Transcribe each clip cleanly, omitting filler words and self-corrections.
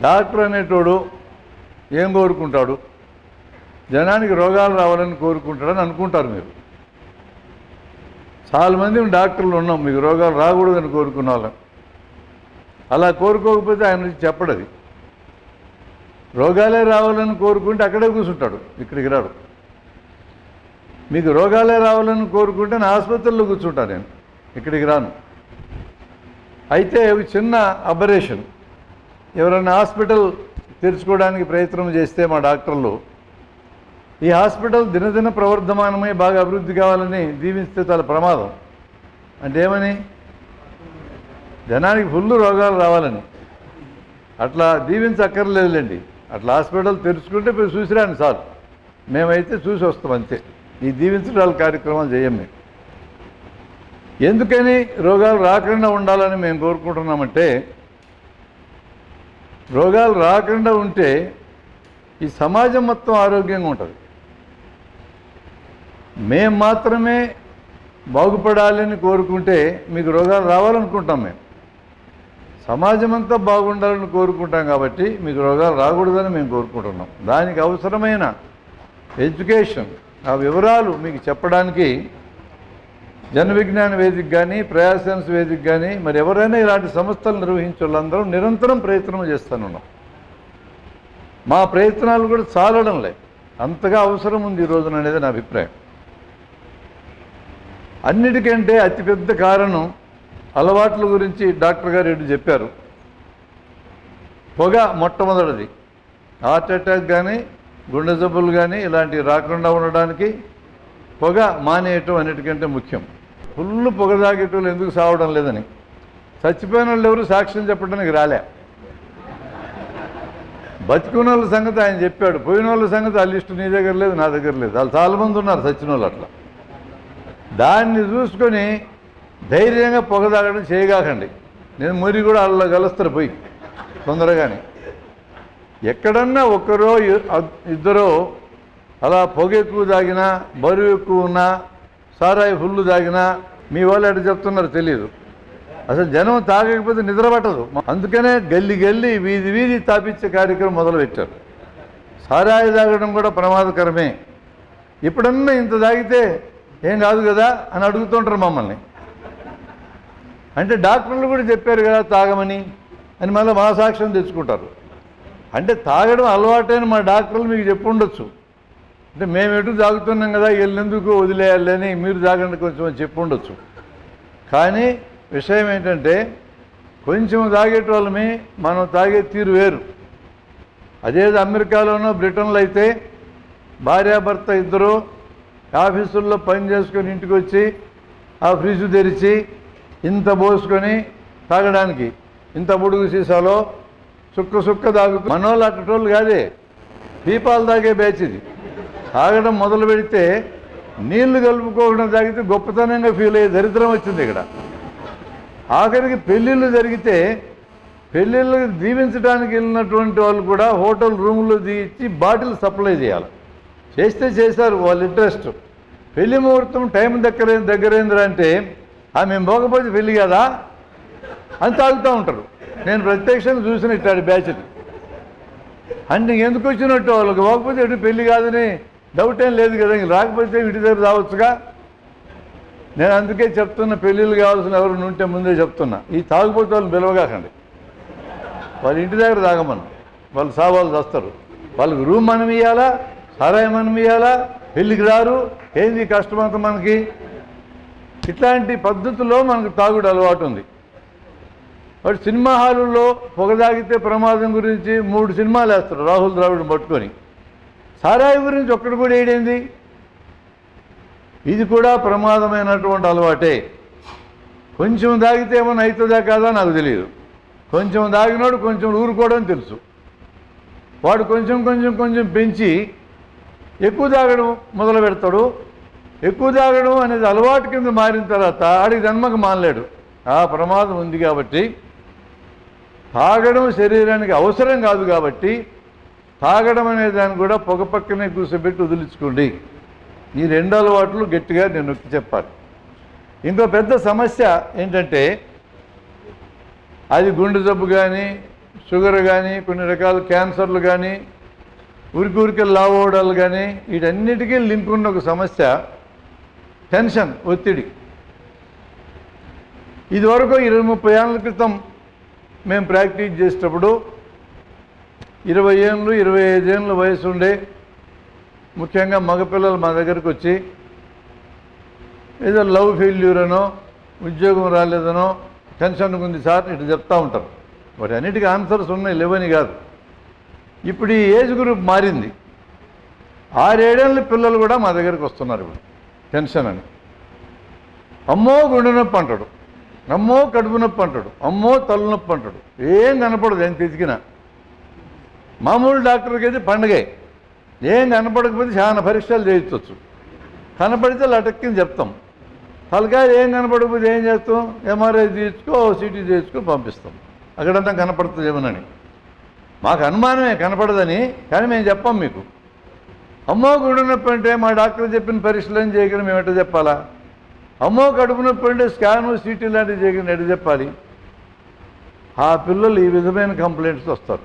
Doctor అనేటోడు ఏం కోరుకుంటాడు? జనానికి రోగాలు రావాలని కోరుకుంటాడని అనుకుంటారు మీరు. చాలామంది డాక్టర్లు ఉన్నాం, మీకు రోగాలు రాకూడదని కోరుకున్న వాళ్ళం. అలా కోరుకోకపోతే ఆయన నుంచి చెప్పడది. రోగాలే రావాలని కోరుకుంటే అక్కడే కూర్చుంటాడు, ఇక్కడికి రాడు. మీకు రోగాలే రావాలని కోరుకుంటే నా ఆసుపత్రిలో కూర్చుంటాను, నేను ఇక్కడికి రాను. అయితే చిన్న అబరేషన్, ఎవరైనా హాస్పిటల్ తెరుచుకోవడానికి ప్రయత్నం చేస్తే మా డాక్టర్లు ఈ హాస్పిటల్ దినదిన ప్రవర్ధమానమై బాగా అభివృద్ధి కావాలని దీవిస్తే చాలా ప్రమాదం. అంటే ఏమని? జనానికి ఫుల్ రోగాలు రావాలని. అట్లా దీవించక్కర్లేదులేండి. అట్లా హాస్పిటల్ తెరుచుకుంటే పోయి చూసిరాని చాలు, మేమైతే చూసి వస్తాం అంతే. ఈ దీవించడాల కార్యక్రమాలు చేయం మేము. ఎందుకని రోగాలు రాకుండా ఉండాలని మేము కోరుకుంటున్నామంటే, రోగాలు రాకుండా ఉంటే ఈ సమాజం మొత్తం ఆరోగ్యంగా ఉంటుంది. మేము మాత్రమే బాగుపడాలని కోరుకుంటే మీకు రోగాలు రావాలనుకుంటాం. మేము సమాజం అంతా బాగుండాలని కోరుకుంటాం కాబట్టి మీకు రోగాలు రాకూడదని మేము కోరుకుంటున్నాం. దానికి అవసరమైన ఎడ్యుకేషన్, ఆ వివరాలు మీకు చెప్పడానికి జన విజ్ఞాన వేదిక కానీ, ప్రయాసన్స్ వేదిక కానీ, మరి ఎవరైనా ఇలాంటి సంస్థలు నిర్వహించే వాళ్ళందరం నిరంతరం ప్రయత్నం చేస్తున్నాం. మా ప్రయత్నాలు కూడా చాలడం లేదు, అంతగా అవసరం ఉంది ఈ రోజున అనేది నా అభిప్రాయం. అన్నిటికంటే అతిపెద్ద కారణం అలవాట్ల గురించి డాక్టర్ గారు ఏంటి చెప్పారు. పొగ మొట్టమొదటిది. హార్ట్ అటాక్ కానీ, గుండె జబ్బులు కానీ ఇలాంటివి రాకుండా ఉండడానికి పొగ మానేయటం అన్నిటికంటే ముఖ్యం. ఫుల్ పొగ తాగేటోళ్ళు ఎందుకు సావడం లేదని చచ్చిపోయిన వాళ్ళు ఎవరు సాక్ష్యం చెప్పడానికి రాలే. బతికున్న వాళ్ళ సంగతి ఆయన చెప్పాడు, పోయిన వాళ్ళ సంగతి ఆ లిస్టు నీ దగ్గర లేదు, నా దగ్గర లేదు. వాళ్ళు చాలామంది ఉన్నారు చచ్చిన వాళ్ళు. అట్లా దాన్ని చూసుకొని ధైర్యంగా పొగ తాగడం చేయగాకండి. నేను మురి కూడా వాళ్ళ కలుస్తారు పోయి తొందరగానే. ఎక్కడన్నా ఒక్కరో ఇద్దరో అలా పొగ ఎక్కువ తాగినా, బరువు ఎక్కువ ఉన్నా, సారాయి ఫుల్లు తాగినా మీ వాళ్ళు ఎట్లా చెప్తున్నారో తెలియదు. అసలు జనం తాగకపోతే నిద్ర పట్టదు. అందుకనే గల్లి గల్లి వీధి వీధి తాపించే కార్యక్రమం మొదలుపెట్టారు. సారాయి తాగడం కూడా ప్రమాదకరమే. ఇప్పుడన్నా ఇంత తాగితే ఏం కాదు కదా అని అడుగుతుంటారు మమ్మల్ని. అంటే డాక్టర్లు కూడా చెప్పారు కదా తాగమని అని మళ్ళీ మా సాక్ష్యం తెచ్చుకుంటారు. అంటే తాగడం అలవాటైన మా డాక్టర్లు మీకు చెప్పి ఉండొచ్చు. అంటే మేము ఎటు తాగుతున్నాం కదా, వీళ్ళెందుకు వదిలేయాలి అని మీరు తాగండి కొంచెం చెప్పి ఉండొచ్చు. కానీ విషయం ఏంటంటే, కొంచెం తాగేటోళ్ళమి మనం తాగే తీరు వేరు. అదేదో అమెరికాలోనో బ్రిటన్లో అయితే భార్యాభర్త ఇద్దరు ఆఫీసుల్లో పని చేసుకొని ఇంటికి వచ్చి ఆ ఫ్రిడ్జ్ తెరిచి ఇంత పోసుకొని తాగడానికి ఇంత బుడుగు సీసాలో సుక్క తాగుతూ, మనోళ్ళు అట్టటోళ్ళు కాదే, దీపాలు తాగే బ్యాచ్ ఇది. తాగడం మొదలు పెడితే నీళ్లు కలుపుకోకుండా తాగితే గొప్పతనంగా ఫీల్ అయ్యే దరిద్రం వచ్చింది ఇక్కడ. ఆఖరికి పెళ్ళిళ్ళు జరిగితే పెళ్ళిళ్ళకి దీవించడానికి వెళ్ళినటువంటి వాళ్ళు కూడా హోటల్ రూముల్లో దిగిచ్చి బాటిల్ సప్లై చేయాలి. చేస్తే చేశారు వాళ్ళ ఇంట్రెస్ట్. పెళ్లి ముహూర్తం టైం దగ్గరైందిరా అంటే మేము పోకపోతే పెళ్ళి కదా అని తాగుతూ ఉంటారు. నేను ప్రత్యక్షంగా చూసిన ఇట్లాంటి బ్యాచ్ని. అంటే ఎందుకు వచ్చినట్టు వాళ్ళకి పోకపోతే ఎటు పెళ్ళి కాదని డౌట్ ఏం లేదు కదా, ఇంక రాకపోతే ఇంటి దగ్గర రావచ్చుగా. నేను అందుకే చెప్తున్నా, పెళ్ళిళ్ళు కావాల్సిన ఎవరు ఉంటే ముందే చెప్తున్నా, ఈ తాగుపోతే వాళ్ళు పిలవగాకండి. వాళ్ళ ఇంటి దగ్గర తాగమను, వాళ్ళు సావాళ్ళు వస్తారు. వాళ్ళకి రూమ్ మనం ఇవ్వాలా, సారాయి మనం ఇవ్వాలా, పెళ్ళికి రారు, ఏంది కష్టమంతా మనకి. ఇట్లాంటి పద్ధతుల్లో మనకు తాగుడు అలవాటు ఉంది. వాడు సినిమా హాలుల్లో పొగ తాగితే ప్రమాదం గురించి 3 సినిమాలు వేస్తారు రాహుల్ ద్రావిడ్ని పట్టుకొని. సారాయి గురించి ఒక్కడు కూడా ఏడైంది. ఇది కూడా ప్రమాదమైనటువంటి అలవాటే. కొంచెం తాగితే ఏమన్నా అవుతుందా కాదా నాకు తెలియదు. కొంచెం తాగినోడు కొంచెం ఊరుకోవడం తెలుసు. వాడు కొంచెం పెంచి ఎక్కువ తాగడం మొదలు పెడతాడు. ఎక్కువ తాగడం అనేది అలవాటు కింద మారిన తర్వాత ఆడికి జన్మకు మానలేడు. ఆ ప్రమాదం ఉంది కాబట్టి తాగడం శరీరానికి అవసరం కాదు కాబట్టి తాగడం అనే దాన్ని కూడా పొగ పక్కనే కూర్చోబెట్టి వదిలించుకోండి. ఈ 2 అలవాట్లు గట్టిగా నేను నొక్కి చెప్పాలి. ఇంకో పెద్ద సమస్య ఏంటంటే, అది గుండె జబ్బు కానీ, షుగర్ కానీ, కొన్ని రకాల క్యాన్సర్లు కానీ, ఊరికే లావు అవడాలు కానీ, వీటన్నిటికీ లింక్ ఉన్న ఒక సమస్య టెన్షన్, ఒత్తిడి. ఇదివరకు 20-30 ఏళ్ళ క్రితం మేము ప్రాక్టీస్ చేసేటప్పుడు 20 ఏళ్ళు 25 ఏళ్ళ వయసు ఉండే ముఖ్యంగా మగపిల్లలు మా దగ్గరికి వచ్చి ఏదో లవ్ ఫెయిల్యూర్ అనో, ఉద్యోగం రాలేదనో, టెన్షన్ ఉంది సార్ ఇటు చెప్తూ ఉంటారు. వాటి అన్నిటికీ ఆన్సర్స్ ఉన్నాయి, లేవని కాదు. ఇప్పుడు ఈ ఏజ్ గ్రూప్ మారింది. 6-7 ఏళ్ళ పిల్లలు కూడా మా దగ్గరికి వస్తున్నారు ఇప్పుడు టెన్షన్ అని. అమ్మో గుండె నొప్పి అంటాడు, అమ్మో కడుపు నొప్పి అంటాడు, అమ్మో తలనొప్పి అంటాడు. ఏం కనపడదు, ఏం తెచ్చికినా. మామూలు డాక్టర్కి అయితే పండుగే. ఏం కనపడకపోతే చాలా పరీక్షలు చేయించవచ్చు. కనపడితే లటక్కిని చెప్తాం. తలకాయ ఏం కనపడకపోతే ఏం చేస్తాం? ఎంఆర్ఐ తీసుకో, సిటీ చేసుకో, పంపిస్తాం. అక్కడంతా కనపడుతుందేమోనని. మాకు అనుమానమే కనపడదని, కానీ మేము చెప్పాం మీకు. అమ్మో గుండె నొప్పి అంటే మా డాక్టర్ చెప్పిన పరీక్షలు ఏం చేయకుండా మేము ఎట్లా చెప్పాలా? అమ్మో కడుపు నొప్పి అంటే స్కాను, సిటీ లాంటివి చేయకుండా ఎట్లా చెప్పాలి? ఆ పిల్లలు ఈ విధమైన కంప్లైంట్స్ వస్తారు.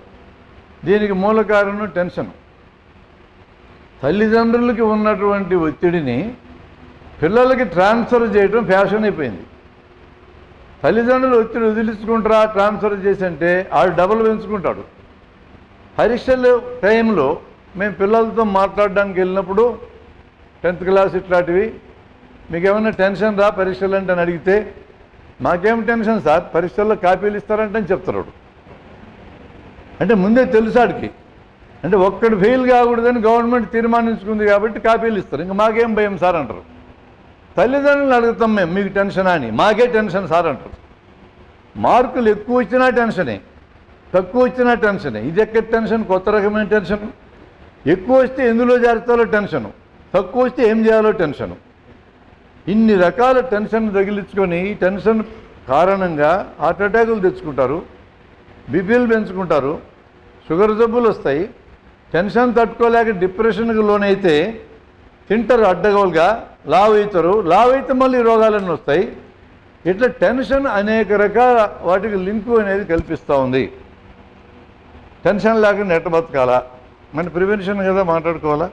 దీనికి మూల కారణం టెన్షన్. తల్లిదండ్రులకి ఉన్నటువంటి ఒత్తిడిని పిల్లలకి ట్రాన్స్ఫర్ చేయడం ఫ్యాషన్ అయిపోయింది. తల్లిదండ్రులు ఒత్తిడి వదిలించుకుంటారా ట్రాన్స్ఫర్ చేసి అంటే ఆడు డబుల్ పెంచుకుంటాడు. పరీక్షల టైంలో మేము పిల్లలతో మాట్లాడడానికి వెళ్ళినప్పుడు 10th క్లాస్ ఇట్లాంటివి, మీకు ఏమన్నా టెన్షన్ రా పరీక్షలు అంటే అని అడిగితే, మాకేం టెన్షన్ సార్, పరీక్షల్లో కాపీలు ఇస్తారంటే అని చెప్తారు. అంటే ముందే తెలుసాడికి, అంటే ఒక్కడు ఫెయిల్ కాకూడదని గవర్నమెంట్ తీర్మానించుకుంది కాబట్టి కాపీలు ఇస్తారు, ఇంకా మాకేం భయం సార్ అంటారు. తల్లిదండ్రులను అడుగుతాం మేము, మీకు టెన్షనా అని. మాకే టెన్షన్ సార్ అంటారు. మార్కులు ఎక్కువ వచ్చినా టెన్షనే, తక్కువ వచ్చినా టెన్షనే. ఇది ఎక్కడ టెన్షన్? కొత్త రకమైన టెన్షన్. ఎక్కువ వస్తే ఎందులో చేర్చాలో టెన్షను, తక్కువ వస్తే ఏం చేయాలో టెన్షను. ఇన్ని రకాల టెన్షన్ తగిలించుకొని ఈ టెన్షన్ కారణంగా హార్ట్ అటాకులు తెచ్చుకుంటారు, బీపీలు పెంచుకుంటారు, షుగర్ జబ్బులు వస్తాయి. టెన్షన్ తట్టుకోలేక డిప్రెషన్కి లోనైతే తింటారు అడ్డగోలుగా, లావు అవుతారు. లావు అయితే మళ్ళీ రోగాలన్నీ వస్తాయి. ఇట్లా టెన్షన్ అనేక రకాల వాటికి లింకు అనేది కల్పిస్తూ ఉంది. టెన్షన్ లేకుండా ఎట్ట బతకాలా? మన ప్రివెన్షన్ కదా మాట్లాడుకోవాలా.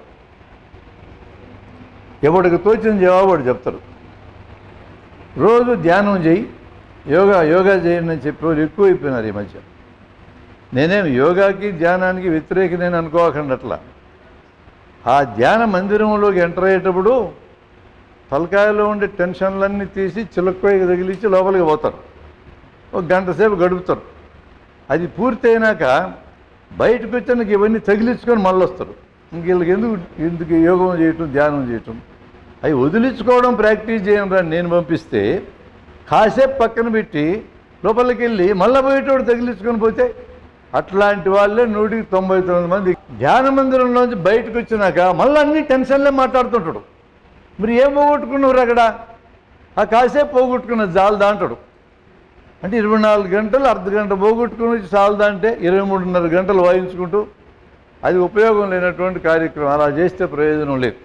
ఎవడికి తోచిన జవాబు వాడు చెప్తారు. రోజు ధ్యానం చేయి, యోగా చేయండి అని చెప్పేవారు ఎక్కువైపోయినారు ఈ మధ్య. నేనేం యోగాకి ధ్యానానికి వ్యతిరేక నేను అనుకోకండి. అట్లా ఆ ధ్యాన మందిరంలోకి ఎంటర్ అయ్యేటప్పుడు తలకాయలో ఉండే టెన్షన్లన్నీ తీసి చిలక్కోయి తగిలించి లోపలికి పోతారు. ఒక గంట సేపు గడుపుతారు. అది పూర్తయినాక బయటకు వచ్చాక ఇవన్నీ తగిలించుకొని మళ్ళీ వస్తారు. ఇంక వీళ్ళకి ఎందుకు యోగం చేయటం, ధ్యానం చేయటం? అవి వదిలించుకోవడం ప్రాక్టీస్ చేయడం నేను పంపిస్తే కాసేపు పక్కన పెట్టి లోపలికి వెళ్ళి మళ్ళీ పోయేటోడు తగిలించుకొని పోతే అట్లాంటి వాళ్ళే 199 మంది ధ్యాన మందిరంలోంచి బయటకు వచ్చినాక మళ్ళీ అన్ని టెన్షన్లే మాట్లాడుతుంటాడు. మరి ఏం పోగొట్టుకున్నారు అక్కడ? ఆ కాసేపు పోగొట్టుకున్న జాలదా అంటాడు. అంటే 24 గంటలు అర్ధగంట పోగొట్టుకుని వచ్చి చాలదా అంటే 23.5 గంటలు వాయించుకుంటూ అది ఉపయోగం లేనటువంటి కార్యక్రమం. అలా చేస్తే ప్రయోజనం లేదు.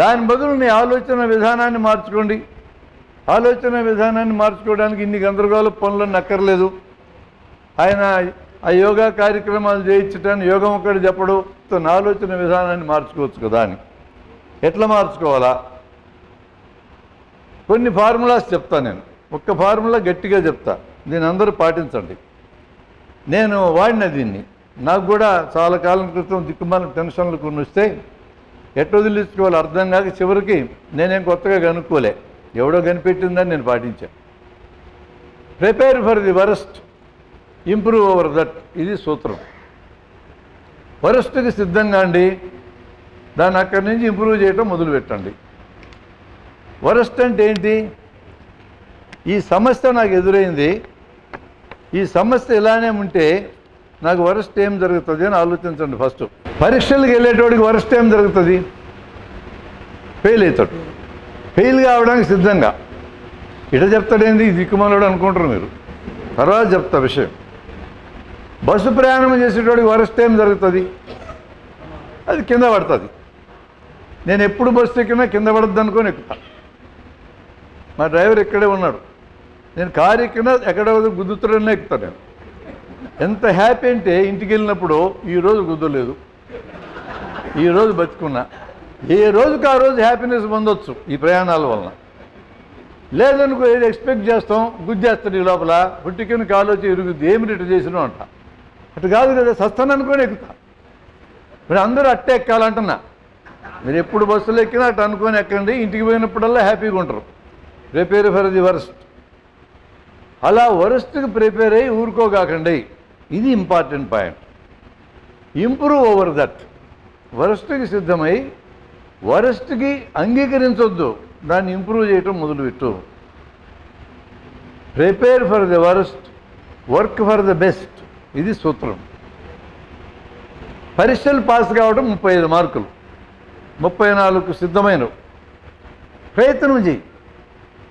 దాని బదులు నీ ఆలోచన విధానాన్ని మార్చుకోండి. ఆలోచన విధానాన్ని మార్చుకోవడానికి ఇన్ని గందరగోళ పనులన్నీ అక్కర్లేదు. ఆయన ఆ యోగా కార్యక్రమాలు చేయించటాన్ని యోగం ఒక్కటి చెప్పడు. నా ఆలోచన విధానాన్ని మార్చుకోవచ్చు కదా అని. ఎట్లా మార్చుకోవాలా? కొన్ని ఫార్ములాస్ చెప్తా నేను. ఒక్క ఫార్ములా గట్టిగా చెప్తా, దీన్ని అందరూ పాటించండి. నేను వాడిన దీన్ని. నాకు కూడా చాలా కాలం క్రితం దిక్కుమాల టెన్షన్లు కొన్ని వస్తే ఎట్లా వదిలించుకోవాలో అర్థం కాక చివరికి నేనేం కొత్తగా కనుక్కోలే, ఎవడో కనిపెట్టిందని నేను పాటించాను. Prepare for the worst, improve over that. ఇది సూత్రం. వరస్ట్కి సిద్ధంగా అండి, దాన్ని అక్కడి నుంచి ఇంప్రూవ్ చేయటం మొదలుపెట్టండి. వరస్ట్ అంటే ఏంటి? ఈ సమస్య నాకు ఎదురైంది, ఈ సమస్య ఇలానే ఉంటే నాకు వరస్ట్ ఏం జరుగుతుంది అని ఆలోచించండి. ఫస్ట్ పరీక్షలకు వెళ్ళేటోడికి వరస్ట్ ఏం జరుగుతుంది? ఫెయిల్ అవుతాడు. ఫెయిల్ కావడానికి సిద్ధంగా ఇట చెప్తాడేంది దిక్కుమాలోడు అనుకుంటారు మీరు. తర్వాత చెప్తా విషయం. బస్సు ప్రయాణం చేసేటోడికి వరస్ట్ ఏం జరుగుతుంది? అది కింద పడుతుంది. నేను ఎప్పుడు బస్సు ఎక్కినా కింద పడద్దు అనుకొని ఎక్కుతా. మా డ్రైవర్ ఇక్కడే ఉన్నాడు. నేను కారు ఎక్కినా ఎక్కడ గుద్దుతుడనే ఎక్కుతాను నేను. ఎంత హ్యాపీ అంటే ఇంటికి వెళ్ళినప్పుడు ఈరోజు కుదరలేదు, ఈరోజు బతుకున్నా, ఏ రోజుకి ఆ రోజు హ్యాపీనెస్ పొందొచ్చు ఈ ప్రయాణాల వలన. లేదనుకో ఏది ఎక్స్పెక్ట్ చేస్తాం, గుద్దేస్తాడు ఈ లోపల, పుట్టికని కాలోచి ఇరుగుద్ది, ఏమి రిట చేసినాం అంట. అటు కాదు కదా, సస్తాను అనుకొని ఎక్కుతా. మీరు అందరూ అట్టే ఎక్కాలంటున్నా. మీరు ఎప్పుడు బస్సులు ఎక్కినా అటు అనుకొని ఎక్కండి, ఇంటికి పోయినప్పుడల్లా హ్యాపీగా ఉంటారు. Prepare for the worst. అలా వరస్ట్కి ప్రిపేర్ అయ్యి ఊరుకోగాకండి, ఇది important point. Improve over that. వరస్ట్కి సిద్ధమై వరస్ట్కి అంగీకరించొద్దు, దాన్ని ఇంప్రూవ్ చేయటం మొదలుపెట్టు. Prepare for the worst, work for the best, ఇది సూత్రం. పరీక్షలు పాస్ కావడం 35 మార్కులు, 34కు సిద్ధమైనవు. ప్రయత్నం చేయి,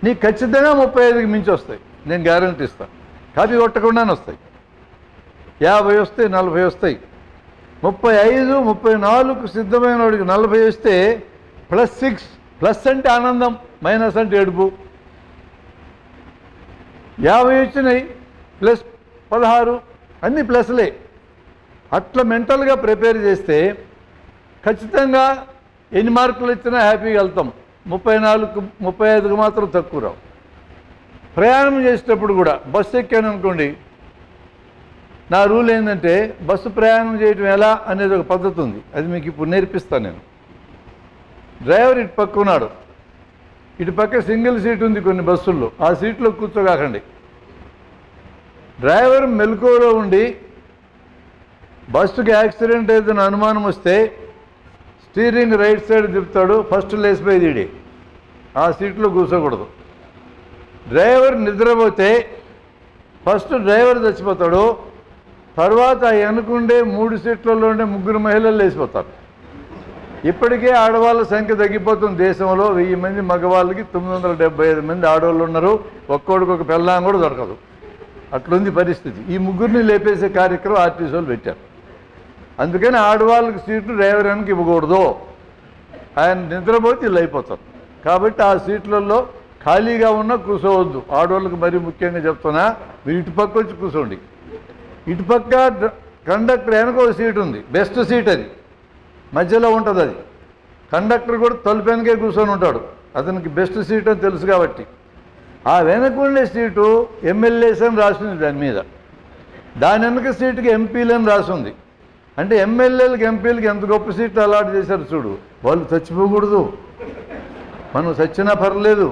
నీకు ఖచ్చితంగా 35కి మించి వస్తాయి, నేను గ్యారంటీ ఇస్తాను. కాపీ కొట్టకుండానే వస్తాయి. 50 వస్తాయి, 40 వస్తాయి. 35, 34కు సిద్ధమైన వాడికి 40 వస్తే +6. ప్లస్ అంటే ఆనందం, మైనస్ అంటే ఏడుపు. 50 వచ్చినాయి, +16, అన్నీ ప్లస్లే. అట్లా మెంటల్గా ప్రిపేర్ చేస్తే ఖచ్చితంగా ఎన్ని మార్కులు ఇచ్చినా హ్యాపీగా వెళ్తాం. 34కు 35కు మాత్రం తక్కువ రావు. ప్రయాణం చేసేటప్పుడు కూడా బస్సు ఎక్కాను అనుకోండి, నా రూల్ ఏంటంటే బస్సు ప్రయాణం చేయటం ఎలా అనేది ఒక పద్ధతి ఉంది, అది మీకు ఇప్పుడు నేర్పిస్తాను నేను. డ్రైవర్ ఇటు పక్క ఉన్నాడు, ఇటు పక్క సింగిల్ సీట్ ఉంది కొన్ని బస్సుల్లో, ఆ సీట్లో కూర్చోగాకండి. డ్రైవర్ మెలకువలో ఉండి బస్సుకి యాక్సిడెంట్ ఏదైనా అనుమానం వస్తే స్టీరింగ్ రైట్ సైడ్ తిప్పుతాడు, ఫస్ట్ లేసిపోయి తీడి, ఆ సీట్లో కూర్చోకూడదు. డ్రైవర్ నిద్రపోతే ఫస్ట్ డ్రైవర్ చచ్చిపోతాడు, తర్వాత వెనుకుండే 3 సీట్లలో ఉండే 3 మహిళలు లేచిపోతారు. ఇప్పటికే ఆడవాళ్ళ సంఖ్య తగ్గిపోతుంది దేశంలో. 1000 మంది మగవాళ్ళకి 975 మంది ఆడవాళ్ళు ఉన్నారు. ఒక్కోడికి ఒక పెళ్ళాం కూడా దొరకదు, అట్లుంది పరిస్థితి. ఈ 3ని లేపేసే కార్యక్రమం ఆర్టీసీ వాళ్ళు పెట్టారు. అందుకని ఆడవాళ్ళకి సీట్లు డ్రైవర్ వెనక్కి ఇవ్వకూడదు, ఆయన నిద్రపోతే వీళ్ళు అయిపోతారు. కాబట్టి ఆ సీట్లలో ఖాళీగా ఉన్నా కూర్చోవద్దు. ఆడవాళ్ళకి మరీ ముఖ్యంగా చెప్తున్నా, మీరు ఇటుపక్క వచ్చి కూర్చోండి. ఇటుపక్క కండక్టర్ వెనక ఒక సీట్ ఉంది, బెస్ట్ సీట్ అది, మధ్యలో ఉంటుంది అది. కండక్టర్ కూడా తలుపు వెనకే కూర్చొని ఉంటాడు, అతనికి బెస్ట్ సీట్ అని తెలుసు కాబట్టి. ఆ వెనకుండే సీటు ఎమ్మెల్యేస్ అని రాసింది దాని మీద, దాని వెనక సీటుకి ఎంపీలని రాసింది. అంటే ఎమ్మెల్యేలకు ఎంపీలకి ఎంత గొప్ప సీట్లు అలాట్ చేశారు చూడు. వాళ్ళు చచ్చిపోకూడదు, మనం చచ్చినా పర్లేదు.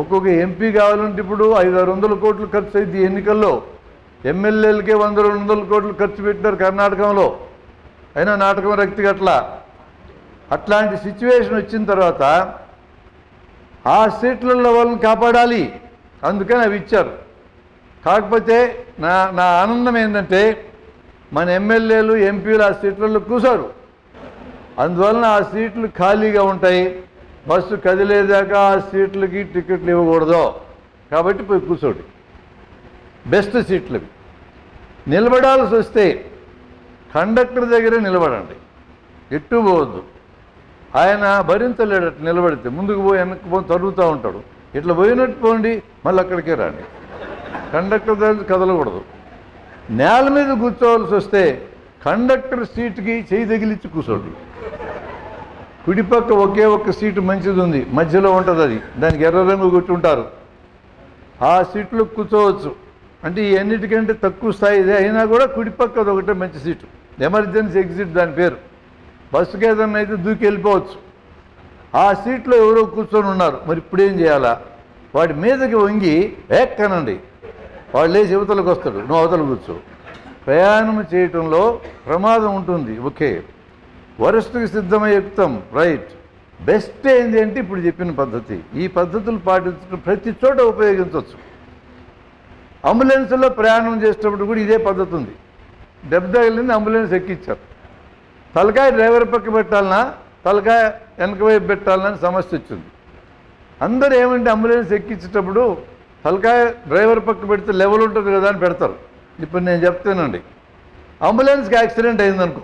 ఒక్కొక్క ఎంపీ కావాలంటే ఇప్పుడు 500-600 కోట్లు ఖర్చు అయింది ఎన్నికల్లో. ఎమ్మెల్యేలకే 100-200 కోట్లు ఖర్చు పెట్టినారు కర్ణాటకలో, అయినా నాటకం రక్తిగట్ల. అట్లాంటి సిచ్యువేషన్ వచ్చిన తర్వాత ఆ సీట్లలో వాళ్ళని కాపాడాలి, అందుకని అవి ఇచ్చారు. కాకపోతే నా ఆనందం ఏంటంటే మన ఎమ్మెల్యేలు ఎంపీలు ఆ సీట్లలో కూర్చోరు, అందువలన ఆ సీట్లు ఖాళీగా ఉంటాయి. బస్సు కదిలేదాకా ఆ సీట్లకి టికెట్లు ఇవ్వకూడదు, కాబట్టి పోయి కూర్చోండి. బెస్ట్ సీట్లు నిలబడాల్సి వస్తే కండక్టర్ దగ్గరే నిలబడండి, ఎట్టు పోవద్దు. ఆయన భరించలేడట్టు నిలబడితే, ముందుకు పోయి వెనక్కి పోయి తరుగుతూ ఉంటాడు. ఇట్లా పోయినట్టు పోండి, మళ్ళీ అక్కడికే రండి. కండక్టర్ దగ్గర కదలకూడదు. నేల మీద కూర్చోవలసి వస్తే కండక్టర్ సీటుకి చేయి తగిలిచ్చి కూర్చోండి. కుడిపక్క ఒకే ఒక్క సీటు మంచిది ఉంది, మధ్యలో ఉంటుంది అది, దానికి ఎర్ర రంగు కొట్టి ఉంటారు. ఆ సీట్లో కూర్చోవచ్చు. అంటే ఈ అన్నిటికంటే తక్కువ స్థాయి ఇదే అయినా కూడా కుడిపక్క అది ఒకటే మంచి సీటు, ఎమర్జెన్సీ ఎగ్జిట్ దాని పేరు. బస్సుకి ఏదన్నా అయితే దూకి వెళ్ళిపోవచ్చు. ఆ సీట్లో ఎవరో కూర్చొని ఉన్నారు, మరి ఇప్పుడేం చేయాలా? వాడి మీదకి వంగి ఎక్కనండి, వాడు లేచి యువతలకు వస్తాడు, నువ్వు అవతల కూర్చో. ప్రయాణం చేయటంలో ప్రమాదం ఉంటుంది. ఓకే, వరస్ట్కి సిద్ధమై ఎక్కుతాం, రైట్. బెస్ట్ ఏంటి అంటే ఇప్పుడు చెప్పిన పద్ధతి. ఈ పద్ధతులు పాటించడం ప్రతి చోట ఉపయోగించవచ్చు. అంబులెన్స్లో ప్రయాణం చేసేటప్పుడు కూడా ఇదే పద్ధతి ఉంది. దెబ్బ తగిలింది, అంబులెన్స్ ఎక్కించారు. తలకాయ డ్రైవర్ పక్క పెట్టాలన్నా తలకాయ వెనక వైపు పెట్టాలన్నా సమస్య వచ్చింది. అందరూ ఏమంటే అంబులెన్స్ ఎక్కించేటప్పుడు తలకాయ డ్రైవర్ పక్క పెడితే లెవెల్ ఉంటుంది కదా అని పెడతారు. ఇప్పుడు నేను చెప్తానండి, అంబులెన్స్కి యాక్సిడెంట్ అయిందనుకో,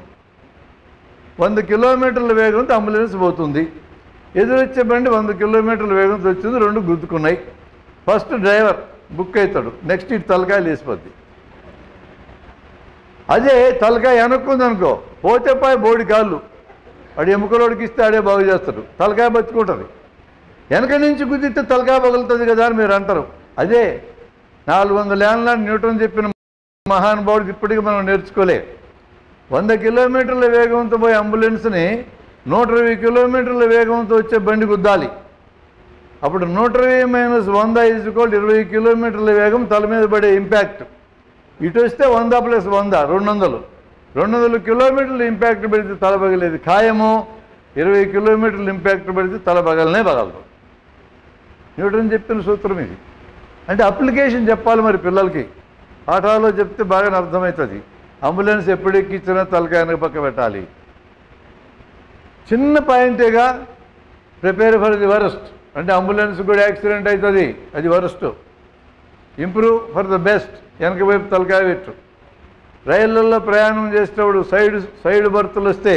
100 కిలోమీటర్ల వేగంతో అంబులెన్స్ పోతుంది. ఎదురొచ్చే బండి 100 కిలోమీటర్ల వేగంతో వచ్చింది, 2 గుద్దుకున్నాయి. ఫస్ట్ డ్రైవర్ బుక్ అవుతాడు, నెక్స్ట్ ఇటు తలకాయలు వేసిపోద్ది. అదే తలకాయ వెనక్కుందనుకో పోతే పాయ బోడి కాళ్ళు వాడు ఎముకలోడికి ఇస్తే ఆడే బాగు చేస్తాడు, తలకాయ బతుకుంటుంది. వెనక నుంచి కుదిరితే తలకాయ పగులుతుంది కదా అని మీరు అంటారు. అదే 400 ఏళ్ళ న్యూటన్ చెప్పిన మహానుభావుడికి ఇప్పటికీ మనం నేర్చుకోలే. 100 కిలోమీటర్ల వేగంతో పోయే అంబులెన్స్ని 120 కిలోమీటర్ల వేగంతో వచ్చే బండి గుద్దాలి. అప్పుడు 120 - 100 = 20 కిలోమీటర్ల వేగం తల మీద పడే ఇంపాక్ట్. ఇటు వస్తే 100 + 100 200 కిలోమీటర్ల ఇంపాక్ట్ పెడితే తల పగిలేది ఖాయము. 20 కిలోమీటర్ల ఇంపాక్ట్ పెడితే తల పగలనే పగలదు. న్యూటన్ చెప్పిన సూత్రం ఇది. అంటే అప్లికేషన్ చెప్పాలి మరి పిల్లలకి, పాఠాల్లో చెప్తే బాగా అర్థమవుతుంది. అంబులెన్స్ ఎప్పుడు ఎక్కించినా తలకాయ వెనక పక్క పెట్టాలి. చిన్న పాయింటేగా ప్రిపేర్ ఫర్ ది వరస్ట్. అంటే అంబులెన్స్ కూడా యాక్సిడెంట్ అవుతుంది, అది worst. Improve for the best, వెనక వైపు తలకాయ పెట్టు. రైళ్లలో ప్రయాణం చేసేటప్పుడు సైడ్ బర్తులు వస్తే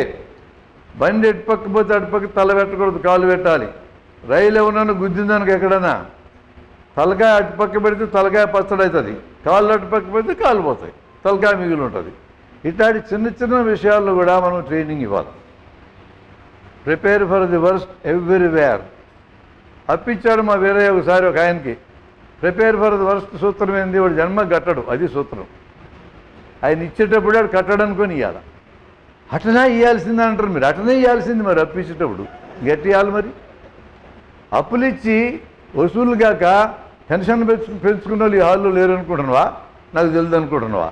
బండి ఎటుపక్క పోతే అటుపక్క తల పెట్టకూడదు, కాలు పెట్టాలి. రైలు ఏమన్నా గుద్దిందానికి ఎక్కడైనా తలకాయ అటుపక్క పెడితే తలకాయ పచ్చడవుతుంది, కాళ్ళు అటుపక్క పెడితే కాళ్ళు పోతాయి, తలకాయ మిగిలి ఉంటుంది. ఇట్లాంటి చిన్న చిన్న విషయాల్లో కూడా మనం ట్రైనింగ్ ఇవ్వాలి. Prepare for the worst everywhere. అప్పించాడు మా వేరే ఒకసారి ఒక ఆయనకి. ప్రిపేర్ ఫర్ ది వర్స్ట్ సూత్రం ఏంది? వాడు జన్మ కట్టడు, అది సూత్రం. ఆయన ఇచ్చేటప్పుడు వాడు కట్టడు అనుకొని ఇవ్వాలి. అటనే ఇవ్వాల్సింది అంటారు మీరు, అటనే ఇవ్వాల్సింది మరి అప్పించేటప్పుడు గట్టి ఇవ్వాలి. మరి అప్పులు ఇచ్చి వసూలు కాక పెన్షన్ పెంచుకున్న వాళ్ళు ఈ హాల్లో లేరు అనుకుంటున్నావా? నాకు తెలుసు అనుకుంటున్నావా?